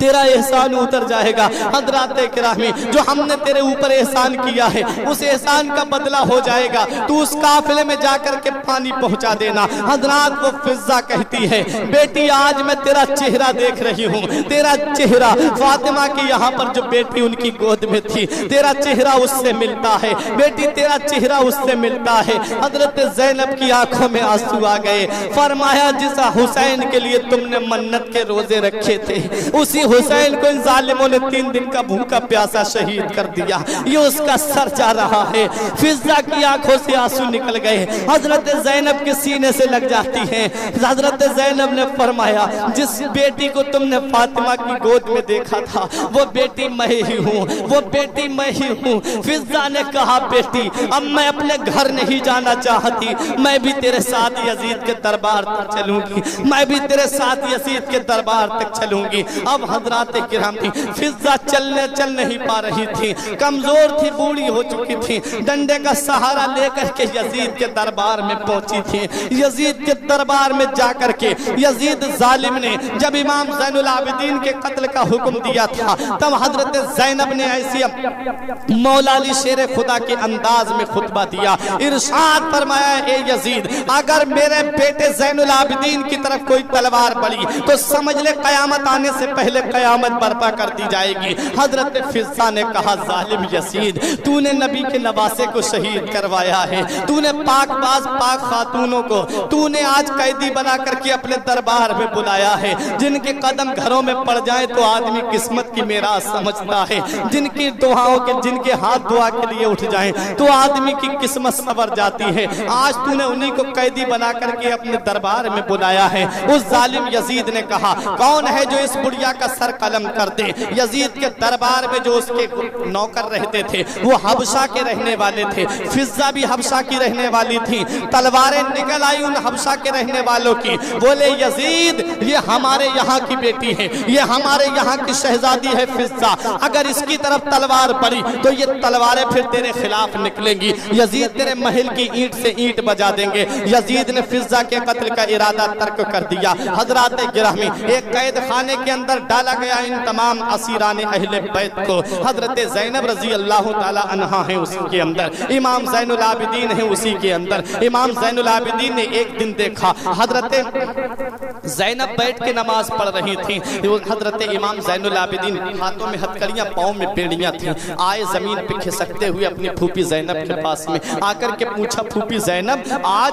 تیرا احسان اتر جائے گا۔ حضرات کرامی، جو ہم نے تیرے اوپر احسان کیا ہے اس احسان کا بدلہ ہو جائے گا، تو اس قافلے میں جا کر کے پانی پہنچا دینا۔ حضرات وہ فضہ کہتی ہے بیٹی آج میں تیرا چہرہ دیکھ رہی ہوں، تیرا چہرہ فاطمہ کی یہاں پر جو بیٹی ان کی گود میں تھی، تیرا چہرہ اس سے ملتا ہے بیٹی، تیرا چہرہ اس سے ملتا ہے۔ حضرت زینب کی آنکھوں میں آنسو آ گئے، فرمایا جس حسین کے لیے تم نے منت کے روزے رکھے تھے اسی حسین کو ان ظالموں نے 3 دن کا بھوکا پیاسا شہید کر دیا، یہ اس کا سر جا رہا ہے۔ فضہ کی آنکھوں سے آنسو نکل گئے، حضرت زینب کے سینے سے لگ جاتی ہیں۔ حضرت زینب نے فرمایا جس بیٹی کو تم نے فاطمہ کی گود میں دیکھا تھا وہ بیٹی میں ہی ہوں، وہ بیٹی میں ہی ہوں۔ فضہ نے کہا بیٹی اب میں اپنے گھر نہیں جانا چاہتی، میں بھی تیرے ساتھ یزید کے دربار تک چلوں گی، میں بھی تیرے ساتھ یزید کے دربار تک چلوں گی۔ اب حضرات کرام فضہ چل نہیں پا رہی تھی، کمزور تھی، بوڑھی ہو چکی تھی، ڈنڈے کا سہارا لے کر کے یزید کے دربار میں پہنچی تھی۔ یزید کے دربار میں جا کر کے یزید ظالم نے جب امام زین العابدین کے قتل کا حکم دیا تھا تب حضرت زینب نے ایسی مولا علی شیر خدا کے انداز میں خطبہ دیا، ارشاد فرمایا اے یزید اگر میرے بیٹے زین العابدین کی طرف کوئی تلوار بڑھی تو سمجھ لے قیامت آنے سے پہلے قیامت برپا کر دی جائے گی۔ حضرت فضہ نے کہا ظالم یزید تو نے نبی کے نواسے کو شہید کروایا ہے، تو نے پاک باز پاک خاتونوں کو تو نے آج قیدی بنا کر کے اپنے دربار میں بلایا ہے، جن کے قدم گھروں میں پڑ جائیں تو آدمی قسمت کی میراث سمجھتا ہے، جن کی دعاؤں کے جن کے ہاتھ دعا کے لیے اٹھ جائیں تو آدمی کی قسمت سنور جاتی ہے۔ آج تو نے انہی کو قیدی بنا کر کے اپنے دربار میں بلایا ہے۔ اس ظالم یزید نے کہا کون ہے جو اس بڑھیا کا سر قلم کر دے؟ یزید کے دربار میں جو اس کے نوکر رہتے تھے وہ حبشہ کے رہنے والے تھے، فضہ بھی حبشہ کی رہنے والی تھی، تلواریں نکل آئی ان حبشہ کے رہنے والوں کی، بولے یزید یہ ہمارے یہاں کی بیٹی ہے، یہ ہمارے یہاں کی شہزادی ہے فضہ، اگر اس کی طرف تلوار پڑی تو یہ تلواریں پھر تیرے خلاف نکلیں گی، یزید تیرے محل کی اینٹ سے اینٹ بجا دیں گے۔ یزید نے فضہ کے قتل کا ارادہ ترک کر دیا۔ حضرات گرامی ایک قید خانے کے اندر ڈالا گیا ان تمام اسیران اہل بیت کو، حضرت زینب رضی اللہ تعالی عنہا ہیں اسی کے اندر، امام زین العابدین ہیں اسی کے اندر۔ امام زین العابدین نے ایک دن دیکھا حضرت زینب بیٹھ کے نماز پڑھ رہی تھی، حضرت امام زین العابدین ہاتھوں میں ہتھکڑیاں پاؤں میں بیڑیاں تھیں، آئے زمین پہ کھسکتے ہوئے اپنی پھوپھی زینب کے پاس میں آ کر کے پوچھا پھوپھی زینب آج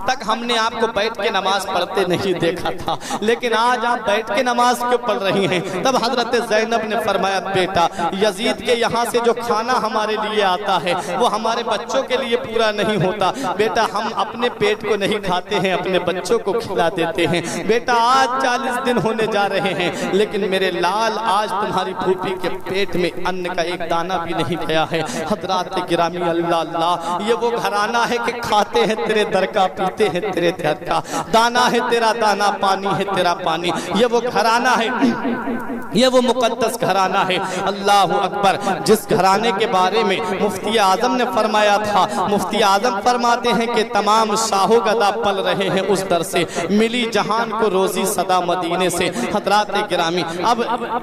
تک ہم نے آپ کو بیٹھ کے نماز پڑھتے نہیں دیکھا تھا لیکن آج آپ بیٹھ کے نماز کیوں پڑھ رہی ہیں؟ تب حضرت زینب نے فرمایا بیٹا یزید کے یہاں سے جو کھانا ہمارے لیے آتا ہے وہ ہمارے بچوں کے لیے پورا نہیں ہوتا، بیٹا ہم اپنے پیٹ کو نہیں کھاتے ہیں اپنے بچوں کو کھلا دیتے ہیں، بیٹا آج 40 دن ہونے جا رہے ہیں لیکن میرے لال آج تمہاری پھوپھی کے پیٹ میں ان کا ایک دانہ بھی نہیں گیا ہے۔ حضرات گرامی اللہ اللہ یہ وہ گھرانہ ہے کہ کھاتے ہیں تیرے در کا، پیتے ہیں تیرے در کا، دانہ ہے تیرا دانہ، پانی ہے تیرا پانی، یہ وہ گھرانہ ہے، یہ وہ مقدس گھرانہ ہے۔ اللہ اکبر، جس گھرانے کے بارے میں مفتی اعظم نے فرمایا تھا، مفتی اعظم فرماتے ہیں کہ تمام شاہو گدا پل رہے ہیں اس در سے، ملی جہان کو روزی صدا مدینے سے۔ حضرات گرامی اب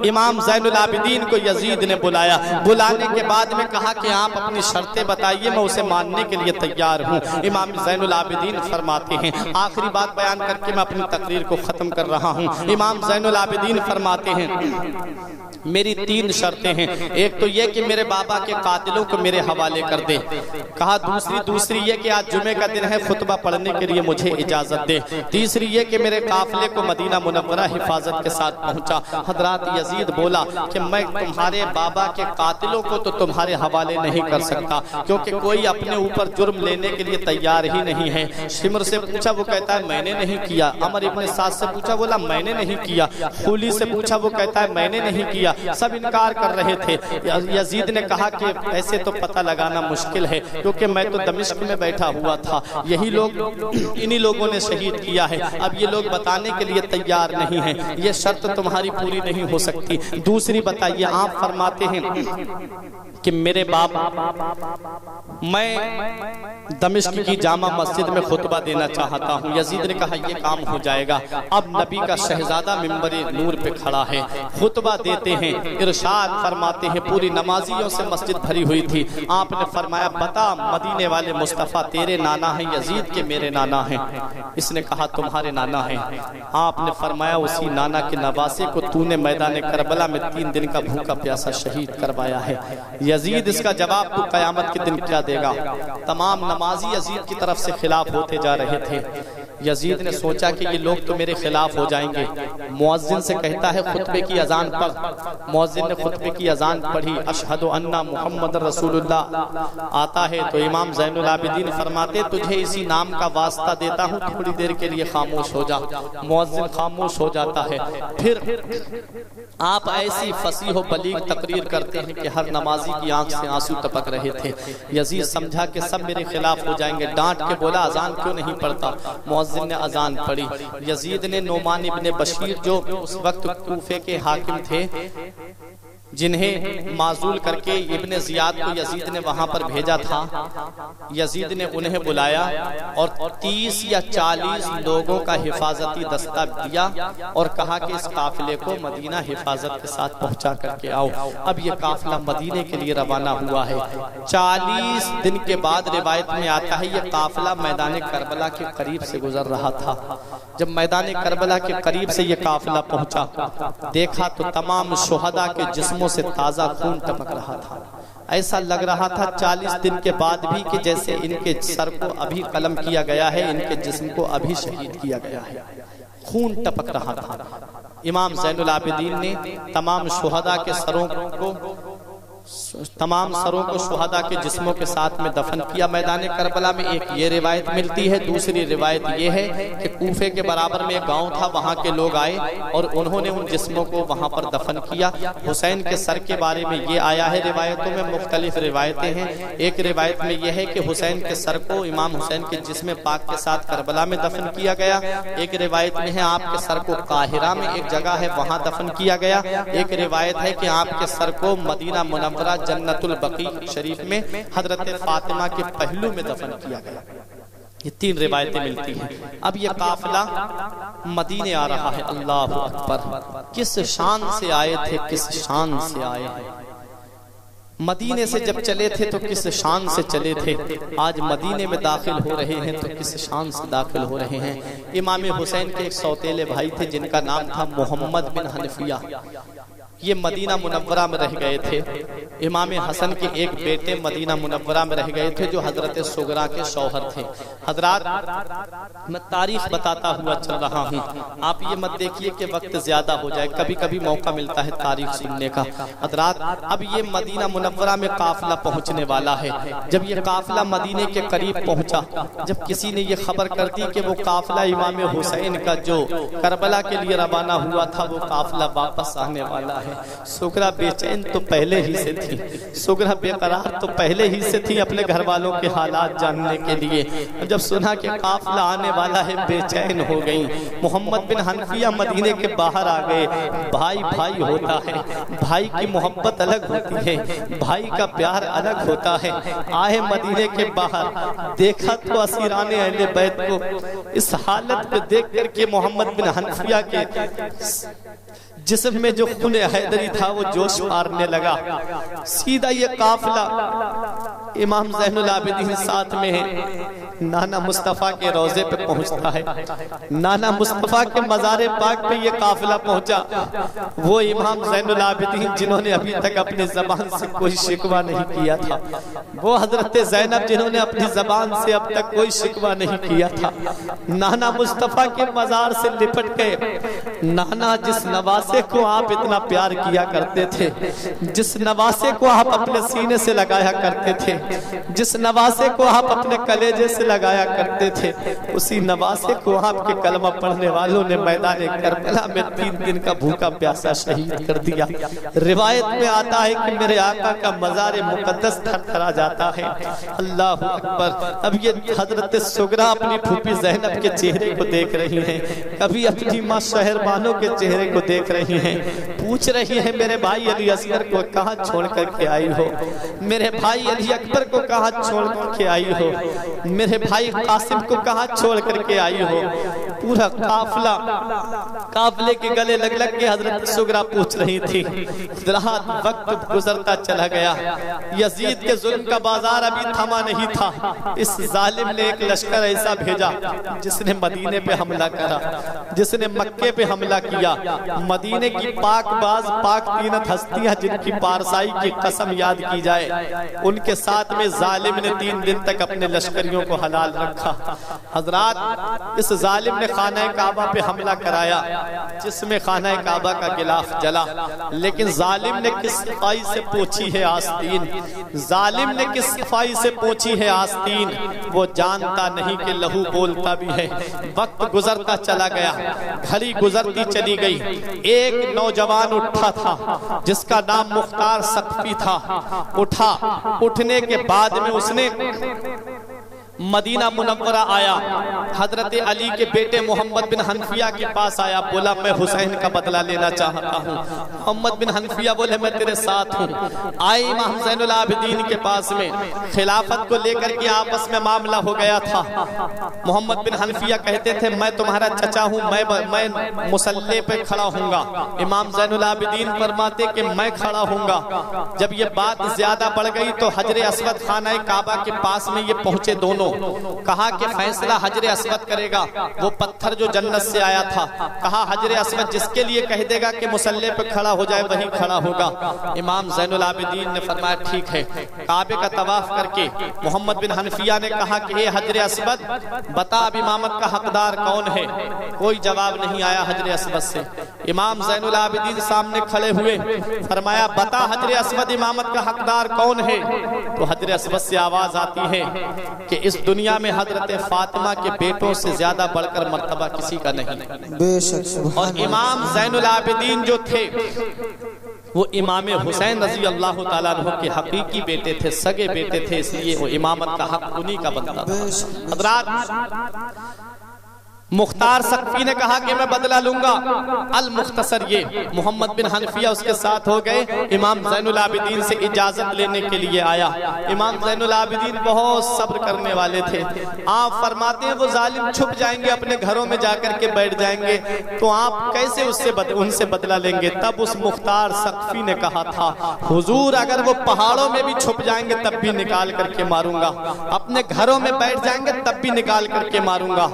امام زین العابدین کو یزید نے بلایا، بلانے کے بعد میں کہا کہ آپ اپنی شرطیں بتائیے میں اسے ماننے کے لیے تیار ہوں۔ امام زین العابدین فرماتے ہیں، آخری بات بیان کر کے میں اپنی تقریر کو ختم کر رہا ہوں، امام زین العابدین فرماتے ہیں میری 3 شرطیں ہیں، ایک تو یہ کہ میرے بابا کے قاتلوں کو میرے حوالے کر دے، کہا دوسری یہ کہ آج جمعہ کا دن ہے خطبہ پڑھنے کے لیے مجھے اجازت دے، تیسری یہ کہ میرے قافلے کو مدینہ منورہ حفاظت کے ساتھ پہنچا۔ حضرات یزید بولا کہ میں تمہارے بابا کے قاتلوں کو تو تمہارے حوالے نہیں کر سکتا کیونکہ کوئی اپنے اوپر جرم لینے کے لیے تیار ہی نہیں ہے۔ شمر سے پوچھا وہ کہتا ہے میں نے نہیں کیا، عمر ابن سعد سے پوچھا بولا میں نے نہیں کیا، خولی سے پوچھا وہ کہتا ہے میں نے نہیں کیا، سب انکار کر رہے تھے۔ یزید نے کہا کہ ایسے تو پتہ لگانا مشکل ہے کیونکہ میں تو دمشق میں بیٹھا ہوا تھا، یہی لوگ انہی لوگوں نے شہید کیا ہے، اب یہ لوگ بتانے کے لیے تیار نہیں ہیں، یہ شرط تمہاری پوری نہیں ہو سکتی۔ دوسری بتائیے، آپ فرماتے ہیں کہ میرے باپ میں دمشق کی جامع مسجد میں خطبہ دینا چاہتا ہوں۔ یزید نے کہا یہ کام ہو جائے گا، اب نبی کا شہزادہ منبر نور پہ کھڑا ہے، خطبہ دیتے ہیں، ارشاد فرماتے ہیں پوری نمازیوں سے مسجد بھری ہوئی تھی، آپ نے فرمایا بتا مدینے والے مصطفیٰ تیرے نانا ہیں یزید کے میرے نانا ہیں؟ اس نے کہا تمہارے نانا ہیں۔ آپ نے فرمایا اسی نانا کے نواسے کو تو نے میدان کربلا میں 3 دن کا بھوکا پیاسا شہید کروایا ہے۔ یزید اس کا جواب تو قیامت کے دن کیا دے گا؟ تمام نمازی یزید کی طرف سے خلاف ہوتے جا رہے تھے۔ یزید نے سوچا کہ یہ لوگ تو میرے خلاف ہو جائیں گے، مؤذن سے کہتا ہے خطبے کی اذان پڑھ۔ مؤذن نے خطبے کی اذان پڑھی، اشہد ان محمد رسول اللہ آتا ہے تو امام زین العابدین فرماتے تجھے اسی نام کا واسطہ دیتا ہوں تھوڑی دیر کے لیے خاموش ہو جا۔ مؤذن خاموش ہو جاتا ہے، پھر آپ ایسی فصیح و بلیغ تقریر کرتے ہیں کہ ہر نمازی کی آنکھ سے آنسو ٹپک رہے تھے۔ یزید سمجھا کہ سب میرے خلاف ہو جائیں گے، ڈانٹ کے بولا اذان کیوں نہیں پڑھتا؟ مؤذن نے اذان پڑھی۔ یزید نے نعمان ابن بشیر جو اس وقت کوفے کے حاکم تھے، جنہیں معزول کر کے ابن زیاد کو یزید نے وہاں پر بھیجا تھا، یزید نے انہیں بلایا اور 30 یا 40 لوگوں کا حفاظتی دستہ دیا اور کہا کہ اس قافلے کو مدینہ حفاظت کے ساتھ پہنچا کر کے آؤ۔ اب یہ قافلہ مدینے کے لیے روانہ ہوا ہے۔ 40 دن کے بعد روایت میں آتا ہے یہ قافلہ میدان کربلا کے قریب سے گزر رہا تھا۔ جب میدان کربلا کے قریب سے یہ قافلہ پہنچا، دیکھا تو تمام شہداء کے جسموں سے تازہ خون ٹپک رہا تھا۔ ایسا لگ رہا تھا 40 دن کے بعد بھی کہ جیسے ان کے سر کو ابھی قلم کیا گیا ہے، ان کے جسم کو ابھی شہید کیا گیا ہے، خون ٹپک رہا تھا۔ امام زین العابدین نے تمام شہداء کے سروں کو شہداء کے جسموں کے ساتھ میں دفن کیا میدان کربلا میں۔ ایک یہ روایت ملتی ہے، دوسری روایت یہ ہے کہ کوفے کے برابر میں ایک گاؤں تھا، وہاں کے لوگ آئے اور انہوں نے ان جسموں کو وہاں پر دفن کیا۔ حسین کے سر کے بارے میں یہ آیا ہے، روایتوں میں مختلف روایتیں ہیں۔ ایک روایت میں یہ ہے کہ حسین کے سر کو امام حسین کے جسم پاک کے ساتھ کربلا میں دفن کیا گیا۔ ایک روایت میں ہے آپ کے سر کو قاہرہ میں ایک جگہ ہے وہاں دفن کیا گیا۔ ایک روایت ہے کہ آپ کے سر کو مدینہ منورہ جنت البقیع شریف میں حضرت فاطمہ کے پہلو میں دفن کیا گیا۔ یہ 3 روایتیں ملتی ہیں۔ اب یہ قافلہ مدینے آ رہا ہے، اللہ اکبر! کس شان سے آئے تھے، کس شان سے آئے ہیں۔ مدینے سے جب چلے تھے تو کس شان سے چلے تھے، آج مدینے میں داخل ہو رہے ہیں تو کس شان سے داخل ہو رہے ہیں۔ امام حسین کے ایک سوتیلے بھائی تھے جن کا نام تھا محمد بن حنفیہ، یہ مدینہ منورہ میں رہ گئے تھے۔ امام حسن کے ایک بیٹے مدینہ منورہ میں رہ گئے تھے جو حضرت سغرا کے شوہر تھے۔ حضرات میں تاریخ بتاتا ہوا چل رہا ہوں، آپ یہ مت دیکھیے کہ وقت زیادہ ہو جائے، کبھی کبھی موقع ملتا ہے تاریخ سننے کا۔ حضرات اب یہ مدینہ منورہ میں قافلہ پہنچنے والا ہے۔ جب یہ قافلہ مدینے کے قریب پہنچا، جب کسی نے یہ خبر کر دی کہ وہ قافلہ امام حسین کا جو کربلا کے لیے روانہ ہوا تھا وہ قافلہ واپس آنے والا ہے، سغرا بے چین تو پہلے ہی سے تھی، سغرا بے قرار تو پہلے ہی سے تھی اپنے گھر والوں کے حالات جاننے کے لیے۔ جب سنا کہ قافلہ آنے والا ہے بے چین ہو گئی۔ محمد بن حنفیہ مدینے کے باہر آ گئے۔ بھائی بھائی ہوتا ہے، بھائی کی محبت الگ ہوتی ہے، بھائی کا پیار الگ ہوتا ہے۔ آئے مدینے کے باہر، دیکھا تو اسیران اہل بیت کو اس حالت پہ دیکھ کر کے محمد بن حنفیہ کے جسم میں جو خون حیدری تھا وہ جوش مارنے لگا۔ سیدھا یہ قافلہ امام زین العابدین ساتھ میں ہے، نانا مصطفیٰ کے روضے پہ پہنچتا ہے۔ نانا مصطفیٰ کے مزار پاک پہ یہ قافلہ پہنچا۔ وہ امام زین العابدین جنہوں نے ابھی تک اپنی زبان سے کوئی شکوہ نہیں کیا تھا، وہ حضرت زینب جنہوں نے اپنی زبان سے اب تک کوئی شکوہ نہیں کیا تھا، نانا مصطفیٰ کے مزار سے لپٹ گئے۔ نانا جس نواسے کو آپ اتنا پیار کیا کرتے تھے، جس نواسے کو آپ اپنے سینے سے لگایا کرتے تھے، جس نواسے کو آپ اپنے کلیجے سے لگایا کرتے تھے، اسی نواسے کو آپ کے کلمہ پڑھنے والوں نے میدان کربلا میں 3 دن کا بھوکا پیاسا شہید کر دیا۔ روایت میں آتا ہے کہ میرے آقا کا مزار مقدس تھرتھرا جاتا ہے۔ اللہ اکبر! اب یہ حضرت سغرا اپنی پھوپھی زینب کے چہرے کو دیکھ رہی ہیں، کبھی اپنی ماں شہربانوں کے چہرے کو دیکھ رہی ہیں، پوچھ رہی ہیں میرے بھائی علی اصغر کو کہاں چھوڑ کر کے آئی ہو، میرے بھائی علی اکبر کو کہاں چھوڑ کر کے آئی ہو، میرے بھائی قاسم کو کہاں چھوڑ کر کے آئی ہو۔ پورا قافلے کے گلے لگ لگ کے حضرت سغرا پوچھ رہی تھی. رات وقت گزرتا چلا گیا. یزید کے ظلم کا بازار ابھی تھما نہیں تھا. اس ظالم نے ایک لشکر ایسا بھیجا جس نے مدینے پہ حملہ کرا, جس نے مکے پہ حملہ کیا. مدینے کی پاک باز پاک تینت ہستیاں جن کی پارسائی کی قسم یاد کی جائے, ان کے ساتھ میں ظالم نے 3 دن تک اپنے لشکریوں کو حلال رکھا. حضرات, اس ظالم نے خانہ کعبہ پہ حملہ کرایا جس میں خانہ کعبہ کا غلاف جلا, لیکن ظالم نے کس صفائی سے پوچھی ہے آستین, ظالم نے کس صفائی سے پوچھی ہے آستین. وہ جانتا نہیں کہ لہو بولتا بھی ہے. وقت گزرتا چلا گیا, گھڑی گزرتی چلی گئی. ایک نوجوان اٹھا تھا جس کا نام مختار ثقفی تھا. اٹھنے کے بعد میں اس نے مدینہ منورہ آیا, حضرت علی کے بیٹے محمد بن حنفیہ کے پاس آیا. بولا میں حسین کا بدلہ لینا چاہتا ہوں. محمد بن حنفیہ بولے میں تیرے ساتھ ہوں. آئی امام زین العابدین کے پاس میں, خلافت کو لے کر کے آپس میں معاملہ ہو گیا تھا. محمد بن حنفیہ کہتے تھے میں تمہارا چچا ہوں, میں مصلی پہ کھڑا ہوں گا. امام زین العابدین فرماتے کہ میں کھڑا ہوں گا. جب یہ بات زیادہ بڑھ گئی تو حجر اسود خانہ کعبہ کے پاس میں یہ پہنچے دونوں. کہا کہ فیصلہ حجر اسود کرے گا, وہ پتھر جو جنت سے آیا تھا. کہا حجر اسود جس کے لیے کہہ دے گا کہ مصلی پہ کھڑا ہو جائے وہی کھڑا ہوگا. امام زین العابدین نے فرمایا ٹھیک ہے. کعبے کا طواف کر کے محمد بن حنفیہ نے کہا کہ اے حجر اسود بتا اب امامت کا حقدار کون ہے. کوئی جواب نہیں آیا حجر اسود سے. امام زین العابدین سامنے کھڑے ہوئے, فرمایا بتا حجر اسود امامت کا حقدار کون ہے. تو حجر اسود سے آواز آتی ہے کہ اس دنیا میں حضرت فاطمہ کے بیٹوں سے زیادہ بڑھ کر مرتبہ کسی کا نہیں. بے شک. اور امام زین العابدین جو تھے وہ امام حسین رضی اللہ تعالیٰ عنہ کے حقیقی بیٹے تھے, سگے بیٹے تھے, اس لیے وہ امامت کا حق انہی کا بنتا تھا. حضرات, مختار ثقفی نے کہا کہ میں بدلہ لوں گا. المختصر یہ محمد بن حنفیہ اس کے ساتھ ہو گئے. امام زین العابدین سے اجازت لینے کے لیے آیا. امام زین العابدین بہت صبر کرنے والے تھے. آپ فرماتے ہیں وہ ظالم چھپ جائیں گے, اپنے گھروں میں جا کر کے بیٹھ جائیں گے, تو آپ کیسے ان سے بدلہ لیں گے. تب اس مختار ثقفی نے کہا تھا حضور اگر وہ پہاڑوں میں بھی چھپ جائیں گے تب بھی نکال کر کے ماروں گا, اپنے گھروں میں بیٹھ جائیں گے تب بھی نکال کر کے ماروں گا.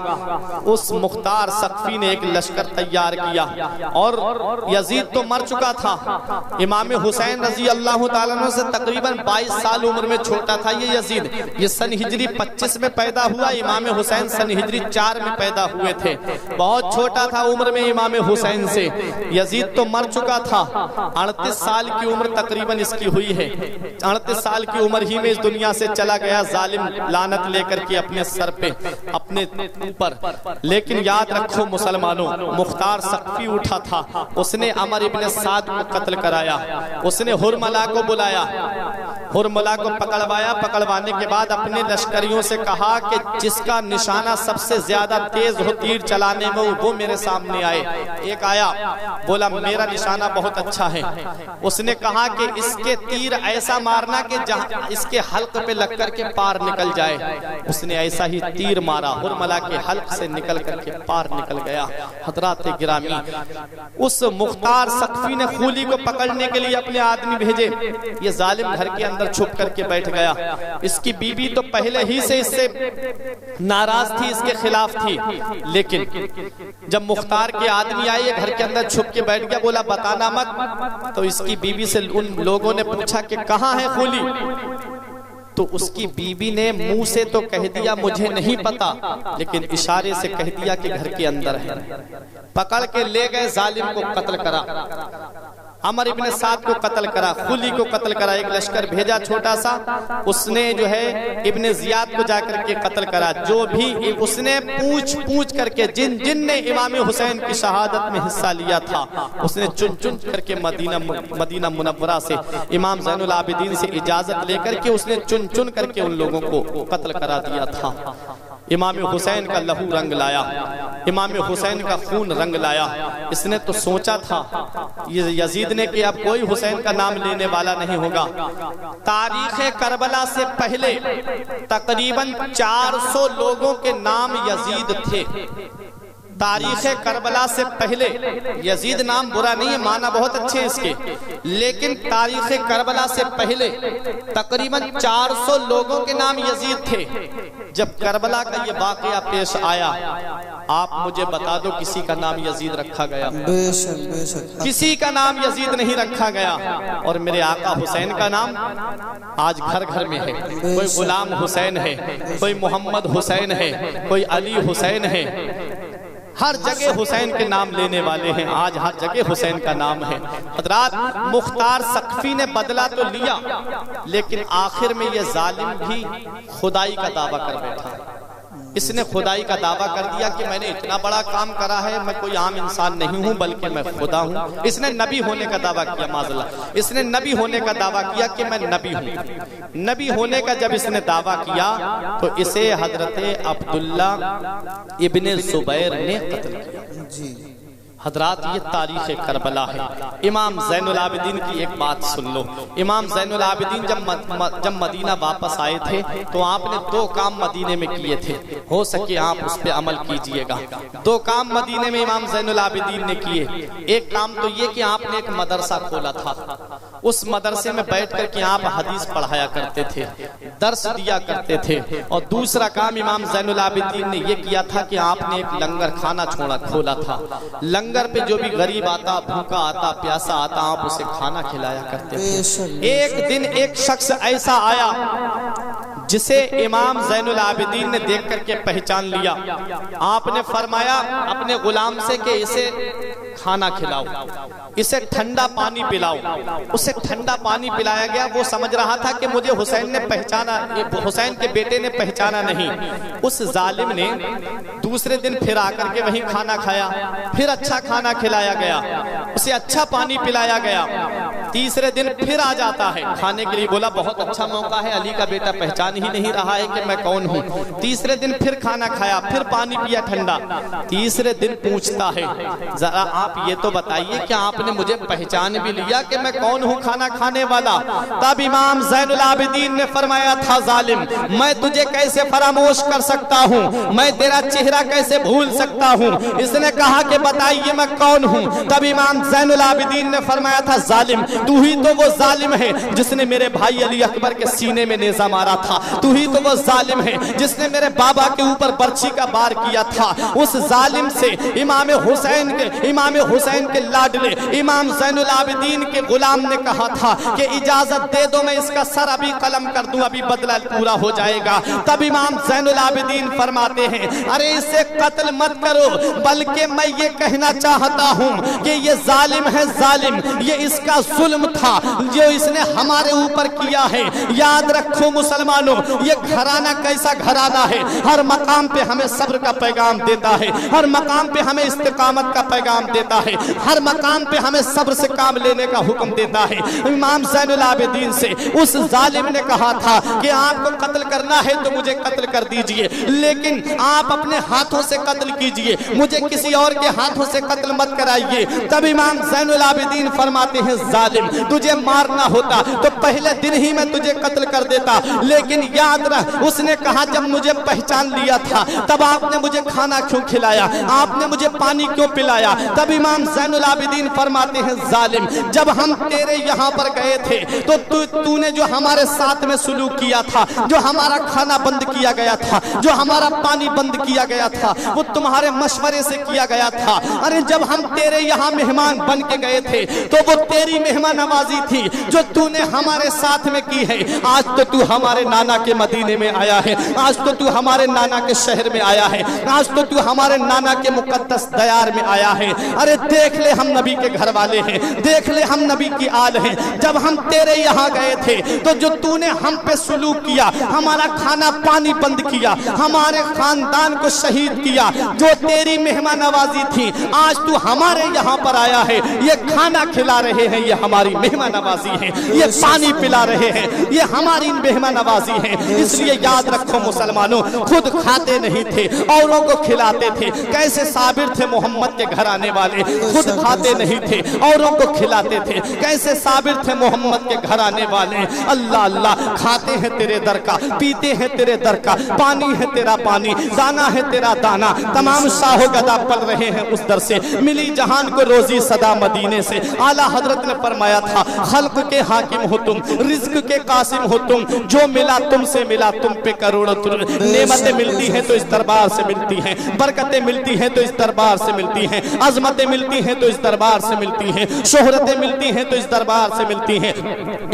اس مختار ثقفی نے ایک لشکر تیار کیا, اور یزید تو مر چکا تھا. امام حسین رضی اللہ تعالیٰ عنہ سے تقریباً 22 سال عمر میں چھوٹا تھا یہ یزید. یہ سن ہجری 25 میں پیدا ہوا, امام حسین سن ہجری 4 میں پیدا ہوئے تھے. بہت چھوٹا تھا عمر میں امام حسین سے. یزید تو مر چکا تھا, 38 سال کی عمر تقریباً اس کی ہوئی ہے. 38 سال کی عمر ہی میں اس دنیا سے چلا گیا ظالم, لعنت لے کر کے اپنے سر پہ, اپنے اوپر. لیکن یاد رکھو مسلمانوں, مختار ثقفی اٹھا تھا, اس نے عمر ابن سعد کو قتل کرایا. اس نے ہرملا کو بلایا, ہرملا کو پکڑوایا. پکڑوانے کے بعد اپنے لشکریوں سے کہا کہ جس کا نشانہ سب سے زیادہ تیز ہو تیر چلانے میں وہ میرے سامنے آئے. ایک آیا, بولا میرا نشانہ بہت اچھا ہے. اس نے کہا کہ اس کے تیر ایسا مارنا کہ جہاں اس کے حلق پہ لگ کر کے پار نکل جائے. اس نے ایسا ہی تیر مارا, ہرملا کے حلق سے نکل کر کے پار نکل گیا. حضرات گرامی, اس مختار ثقفی نے خولی کو پکڑنے کے لیے اپنے آدمی بھیجے. یہ ظالم گھر کے اندر چھپ کر کے بیٹھ گیا. اس کی بیوی تو پہلے ہی سے اس سے ناراض تھی, اس کے خلاف تھی. لیکن جب مختار کے آدمی آئے گھر کے اندر چھپ کے بیٹھ گیا, بولا بتانا مت. تو اس کی بیوی سے ان لوگوں نے پوچھا کہ کہاں ہے خولی. تو اس کی بیوی نے منہ سے تو کہہ دیا مجھے نہیں پتا, لیکن اشارے سے کہہ دیا کہ گھر کے اندر ہے. پکڑ کے لے گئے, ظالم کو قتل کرا. عمر ابن سعد کو قتل کرا, خلی کو قتل کرا. ایک لشکر بھیجا چھوٹا سا, اس نے جو ہے ابن زیاد کو جا کر کے قتل کرا. جو بھی اس نے پوچھ کر کے جن نے امام حسین کی شہادت میں حصہ لیا تھا, اس نے چن کر کے مدینہ منورہ سے امام زین العابدین سے اجازت لے کر کے اس نے چن کر کے ان لوگوں کو قتل کرا دیا تھا. امام حسین کا لہو رنگ لایا, امام حسین کا خون رنگ لایا. اس نے تو سوچا تھا یزید نے کہ اب کوئی حسین کا نام لینے والا نہیں ہوگا. تاریخ کربلا سے پہلے تقریباً 400 لوگوں کے نام یزید تھے. تاریخ کربلا سے پہلے، یزید نام برا نہیں ہے، معنی بہت اچھے اس کے، لیکن تاریخ کربلا سے پہلے تقریباً 400 لوگوں کے نام یزید تھے۔ جب کربلا کا یہ واقعہ پیش آیا، آپ مجھے بتا دو کسی کا نام یزید رکھا گیا؟ بے شک کسی کا نام یزید نہیں رکھا گیا۔ اور میرے آقا حسین کا نام آج گھر گھر میں ہے، کوئی غلام حسین ہے، کوئی محمد حسین ہے، کوئی علی حسین ہے، ہر جگہ حسین کے نام لینے والے ہیں، آج ہر جگہ حسین کا نام ہے۔ حضرات، مختار سقفی نے بدلہ تو لیا، لیکن آخر میں یہ ظالم بھی خدائی کا دعویٰ کر بیٹھا۔ اس نے خدائی کا دعویٰ کر دیا کہ میں نے اتنا بڑا کام کرا ہے، میں کوئی عام انسان نہیں ہوں بلکہ میں خدا ہوں۔ اس نے نبی ہونے کا دعویٰ کیا، معاذ اللہ، اس نے نبی ہونے کا دعویٰ کیا کہ میں نبی ہوں۔ نبی ہونے کا جب اس نے دعویٰ کیا تو اسے حضرت عبداللہ ابن زبیر نے قتل کیا۔ حضرات، یہ تاریخ کربلا ہے۔ امام زین العابدین کی ایک بات سن لو۔ امام زین العابدین جب مدینہ واپس آئے تھے تو آپ نے 2 کام مدینے میں کیے تھے، ہو سکے آپ اس پہ عمل کیجئے گا۔ 2 کام مدینے میں امام زین العابدین نے کیے۔ ایک کام تو یہ کہ آپ نے ایک مدرسہ کھولا تھا، اس مدرسے میں بیٹھ کر کے آپ حدیث پڑھایا کرتے تھے، درس دیا کرتے تھے۔ اور دوسرا کام امام زین العابدین نے یہ کیا تھا کہ آپ نے ایک لنگر خانہ کھولا تھا۔ لنگر پہ جو بھی غریب آتا، بھوکا آتا، پیاسا آتا، آپ اسے کھانا کھلایا کرتے تھے۔ ایک دن ایک شخص ایسا آیا جسے امام زین العابدین نے دیکھ کر کے پہچان لیا۔ آپ نے فرمایا اپنے غلام سے کہ اسے کھانا کھلاؤ، اسے ٹھنڈا پانی پلاؤ۔ اسے ٹھنڈا پانی پلایا گیا۔ وہ سمجھ رہا تھا کہ مجھے حسین کے بیٹے نے پہچانا نہیں۔ اس ظالم نے دوسرے دن پھر آ کر کے وہیں کھانا کھایا، پھر اچھا کھانا کھلایا گیا، اسے اچھا پانی پلایا گیا۔ تیسرے دن پھر آ جاتا ہے کھانے کے لیے، بولا بہت اچھا موقع ہے، علی کا بیٹا پہچان ہی نہیں رہا ہے کہ میں کون ہوں۔ تیسرے دن پھر کھانا کھایا، پھر پانی پیا ٹھنڈا۔ تیسرے دن پوچھتا ہے ذرا آپ یہ تو بتائیے کہ آپ نے مجھے پہچان بھی لیا کہ میں کون ہوں کھانا کھانے والا؟ تب امام زین العابدین نے فرمایا تھا ظالم، میں تجھے کیسے فراموش کر سکتا ہوں، میں تیرا چہرہ کیسے بھول سکتا ہوں؟ اس نے کہا کہ بتائیے میں کون ہوں؟ تب امام زین العابدین نے فرمایا تھا ظالم، تو ہی تو وہ ظالم ہے جس نے میرے بھائی علی اکبر کے سینے میں نیزہ مارا تھا، تو ہی تو وہ ظالم ہے جس نے میرے بابا کے اوپر برچھی کا بار کیا تھا۔ اس ظالم سے امام حسین کے لاڈلے امام زین العابدین کے غلام نے کہا تھا کہ اجازت دے دو میں اس کا سر ابھی قلم کر دوں، ابھی بدلہ پورا ہو جائے گا۔ تب امام زین العابدین فرماتے ہیں ارے اسے قتل مت کرو، بلکہ میں یہ کہنا چاہتا ہوں کہ یہ ظالم ہے، ظالم، یہ اس کا ظلم تھا جو اس نے ہمارے اوپر کیا ہے۔ یاد رکھو مسلمانوں، یہ گھرانہ کیسا گھرانہ ہے، ہر مقام پہ ہمیں صبر کا پیغام دیتا ہے، ہر مقام پہ ہمیں استقامت کا پیغام دیتا ہے، ہر مقام پہ ہمیں صبر سے کام لینے کا حکم دیتا ہے۔ امام زین العابدین سے اس ظالم نے کہا تھا کہ آپ کو قتل کرنا ہے تو مجھے قتل کر دیجئے، لیکن آپ اپنے ہاتھوں سے قتل کیجئے، مجھے کسی اور کے ہاتھوں سے قتل مت کرائیے۔ تب امام زین العابدین فرماتے ہیں ظالم، تجھے مارنا ہوتا تو پہلے دن ہی میں تجھے قتل کر دیتا، لیکن یاد رکھ اس نے کہا جب مجھے پہچان لیا تھا تب آپ نے مجھے کھانا کیوں کھلایا، آپ نے مجھے پانی کیوں پلایا؟ تب امام زین العابدین فرماتے ہیں ظالم، جب ہم تیرے یہاں پر گئے تھے تو تو نے جو ہمارے ساتھ میں سلوک کیا تھا، جو ہمارا کھانا بند کیا گیا تھا، جو ہمارا پانی بند کیا گیا تھا، وہ تمہارے مشورے سے کیا گیا تھا۔ ارے جب ہم تیرے یہاں مہمان بن کے گئے تھے تو وہ تیری مہمان نوازی تھی جو تو نے ہمارے ساتھ میں کی ہے۔ آج تو ہمارے نانا کے مدینے میں آیا ہے، آج تو ہمارے نانا کے شہر میں آیا ہے، آج تو ہمارے نانا کے مقدس دیار میں آیا ہے۔ ارے دیکھ لے ہم نبی کے گھر والے ہیں، دیکھ لے ہم نبی کی آل ہیں۔ جب ہم تیرے یہاں گئے تھے تو جو تو نے ہم پہ سلوک کیا، ہمارا کھانا پانی بند کیا، ہمارے خاندان کو شہید کیا، جو تیری مہمان نوازی تھی، آج تو ہمارے یہاں پر آیا ہے، یہ کھانا کھلا رہے ہیں، یہ ہمارے ہماری مہمان نوازی ہے، یہ پانی پلا رہے ہیں، یہ ہماری مہمان نوازی ہے۔ اس لیے یاد رکھو مسلمانوں، خود کھاتے نہیں تھے، اوروں کو کھلاتے تھے۔ کیسے صابر تھے محمد کے گھر آنے والے، خود کھاتے نہیں تھے، اوروں کو کھلاتے تھے۔ کیسے صابر تھے محمد کے گھر آنے والے، اللہ اللہ، کھاتے ہیں تیرے در کا، پیتے ہیں تیرے در کا، پانی ہے تیرا پانی، دانا ہے تیرا دانا۔ تمام شاہ و گدا پل رہے ہیں اس در سے، ملی جہان کو روزی صدا مدینے سے۔ اعلیٰ حضرت نے فرمایا تھا، خلق کے حاکم ہو تم، رزق کے قاسم ہو تم، جو ملا تم سے ملا تم پہ کروڑوں نعمتیں ملتی ہیں تو اس دربار سے ملتی ہیں، برکتیں ملتی ہیں تو اس دربار سے ملتی ہیں، عظمتیں ملتی ہیں تو اس دربار سے ملتی ہیں، شہرتیں ملتی ہیں تو اس دربار سے ملتی ہیں۔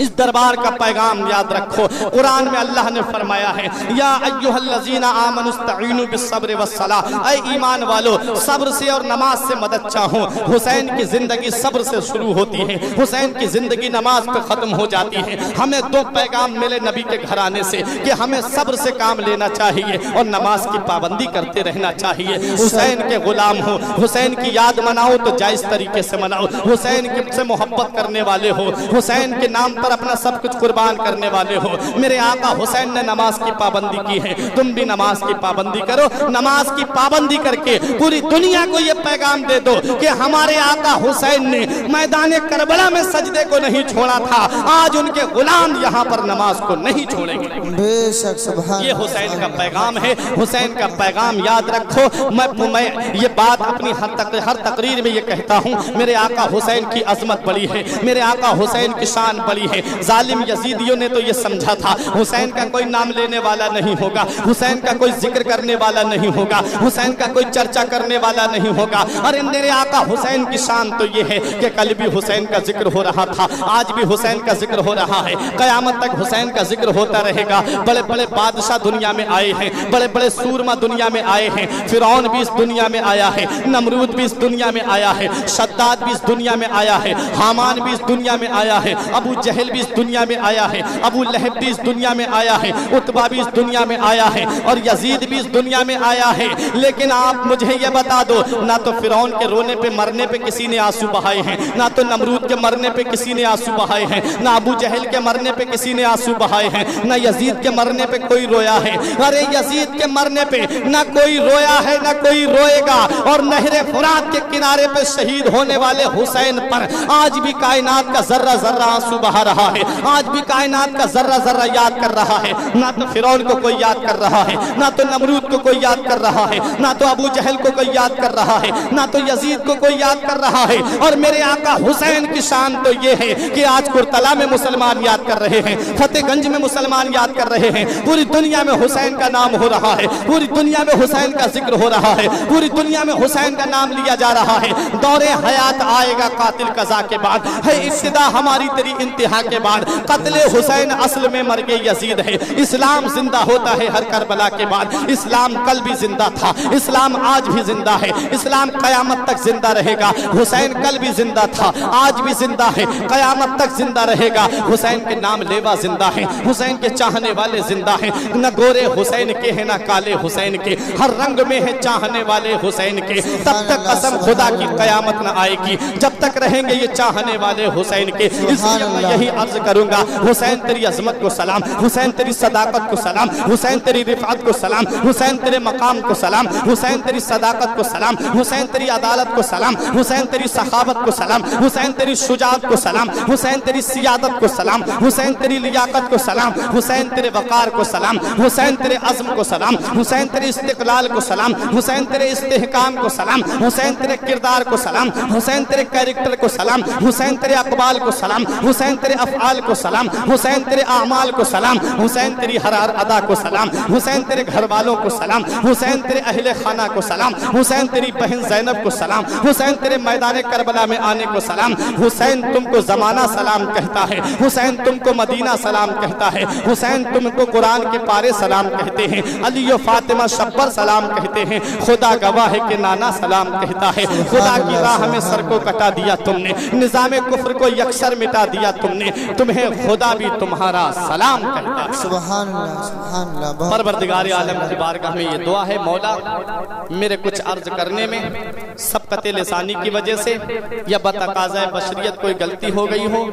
اس دربار کا پیغام یاد رکھو۔ قرآن میں اللہ نے فرمایا ہے، یا ایھا الذین آمنوا استعینوا بالصبر والصلاۃ، اے ایمان والو صبر سے اور نماز سے مدد چاہو۔ حسین کی زندگی صبر سے شروع ہوتی ہے، حسین کی زندگی نماز پہ ختم ہو جاتی ہے۔ ہمیں دو پیغام ملے نبی کے گھرانے سے کہ ہمیں صبر سے کام لینا چاہیے اور نماز کی پابندی کرتے رہنا چاہیے۔ حسین کے غلام ہو، حسین کی یاد مناؤ تو جائز طریقے سے مناؤ، حسین سے محبت کرنے والے ہو، حسین کے نام پر اپنا سب کچھ قربان کرنے والے ہو۔ میرے آقا حسین نے نماز کی پابندی کی ہے، تم بھی نماز کی پابندی کرو۔ نماز کی پابندی کر کے پوری دنیا کو یہ پیغام دے دو کہ ہمارے آقا حسین نے میدان کربلا میں سجدے کو نہیں چھوڑا تھا، آج ان کے غلام یہاں پر نماز کو نہیں چھوڑیں گے۔ بے شک سبحان، یہ حسین کا پیغام ہے، حسین کا پیغام یاد رکھو۔ میں یہ بات اپنی ہر تقریر میں یہ کہتا ہوں، میرے آقا حسین کی عظمت بڑی ہے، میرے آقا حسین کی شان بڑی ہے۔ ظالم یزیدیوں نے تو یہ سمجھا تھا حسین کا کوئی نام لینے والا نہیں ہوگا، حسین کا کوئی ذکر کرنے والا نہیں ہوگا، حسین کا کوئی چرچا کرنے والا نہیں ہوگا۔ ارے میرے آقا حسین کی شان تو یہ ہے کہ کل بھی حسین کا ذکر ہو رہا تھا، آج بھی حسین کا ذکر ہو رہا ہے، قیامت تک حسین کا ذکر ہوتا رہے گا۔ بڑے بڑے بادشاہ دنیا میں آئے ہیں، بڑے بڑے سورما دنیا میں آئے ہیں، فرعون بھی اس دنیا میں آیا ہے، نمرود بھی اس دنیا میں آیا ہے، شداد بھی اس دنیا میں آیا ہے، حامان بھی اس دنیا میں آیا ہے، ابو جہل بھی اس دنیا میں آیا ہے، ابو لہب بھی اس دنیا میں آیا ہے، عتبہ بھی اس دنیا میں آیا ہے، اور یزید بھی اس دنیا میں آیا ہے۔ لیکن آپ مجھے یہ بتا دو، نہ تو فرعون کے رونے پہ مرنے پہ کسی نے آنسو بہائے ہیں، نہ تو نمرود کے مرنے پہ کسی نے آنسو بہائے ہیں، نہ ابو جہل کے مرنے پہ کسی نے آنسو بہائے ہیں، نہ یزید کے مرنے پہ کوئی رویا ہے۔ ارے یزید کے مرنے پہ نہ کوئی رویا ہے نہ کوئی روئے گا، اور نہر فرات کے کنارے پہ شہید ہونے والے حسین پر آج بھی کائنات کا ذرہ ذرہ آنسو بہا رہا ہے، آج بھی کائنات کا ذرہ ذرہ یاد کر رہا ہے۔ نہ تو فرعون کو کوئی یاد کر رہا ہے، نہ تو نمرود کو کوئی یاد کر رہا ہے، نہ تو ابو جہل کو کوئی یاد کر رہا ہے، نہ تو یزید کو کوئی یاد کر رہا ہے۔ اور میرے آقا حسین کی شان تو یہ ہے کہ آج کرتلا میں مسلمان یاد کر رہے ہیں، فتح گنج میں مسلمان یاد کر رہے ہیں، پوری دنیا میں حسین کا نام ہو رہا ہے، پوری دنیا میں حسین کا ذکر ہو رہا ہے، پوری دنیا میں حسین کا نام لیا جا رہا ہے۔ دور حیات آئے گا قاتل قضا کے بعد، ہے ابتدا ہماری تیری انتہا کے بعد۔ قتل حسین اصل میں مرگ یزید ہے، اسلام زندہ ہوتا ہے ہر کربلا کے بعد۔ اسلام کل بھی زندہ تھا، اسلام آج بھی زندہ ہے، اسلام قیامت تک زندہ رہے گا۔ حسین کل بھی زندہ تھا، آج بھی زندہ ہے، قیامت تک زندہ رہے گا۔ حسین کے نام لیوا زندہ ہے، حسین کے چاہنے والے زندہ ہیں، نہ گورے حسین کے ہیں نہ کالے حسین کے، ہر رنگ میں ہے چاہنے والے حسین کے۔ تب تک قسم خدا کی قیامت نہ آئے گی جب تک رہیں گے یہ چاہنے والے حسین کے۔ اس لیے میں یہی عرض کروں گا، حسین تیری عظمت کو سلام، حسین تیری صداقت کو سلام، حسین تیری رفعت کو سلام، حسین تیرے مقام کو سلام، حسین تیری صداقت کو سلام، حسین تیری عدالت کو سلام، حسین تیری سخاوت کو سلام، حسین تیری شجاعت کو سلام، حسین تیری سیادت کو سلام، حسین تیری لیاقت کو سلام، حسین تیرے وقار کو سلام، حسین تیرے عزم کو سلام، حسین تیرے استقلال کو سلام، حسین تیرے استحکام کو سلام، حسین تیرے کردار کو سلام، حسین تیرے کیریکٹر کو سلام، حسین تیرے اقوال کو سلام، حسین تیرے افعال کو سلام، حسین تیرے اعمال کو سلام، حسین تیری ہر ادا کو سلام، حسین تیرے گھر والوں کو سلام، حسین تیرے اہل خانہ کو سلام، حسین تیری بہن زینب کو سلام، حسین تیرے میدان کربلا میں آنے کو سلام۔ حسین تم کو زمانہ سلام کہتا ہے، حسین تم کو مدینہ سلام کہتا ہے، حسین تم کو قرآن کے پارے سلام کہتے ہیں، علی و فاطمہ شبر سلام کہتے ہیں، خدا گواہ ہے کہ نانا سلام کہتا ہے۔ خدا کی راہ میں سر کو کٹا دیا تم نے، نظام کفر کو یکسر مٹا دیا تم نے، تمہیں خدا بھی تمہارا سلام کہتا ہے۔ سبحان اللہ سبحان اللہ۔ پروردگار عالم کی بارگاہ میں یہ دعا ہے، مولا میرے کچھ عرض کرنے میں سبقت لسانی کی وجہ سے یا بتقاضۂ بشریت کو کوئی غلطی ہو گئی ہو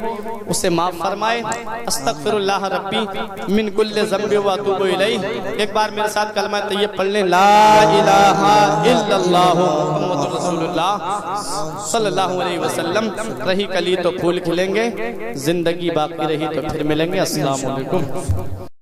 اسے معاف فرمائے. استغفر اللہ ربی من کل ذنب و اتوب الیہ. ایک بار میرے ساتھ کلمہ طیب پڑھ لیں. لا الہ الا اللہ محمد رسول اللہ صلی اللہ علیہ وسلم. رہی کلی تو پھول کھلیں گے، زندگی باقی رہی تو پھر ملیں گے. السلام علیکم.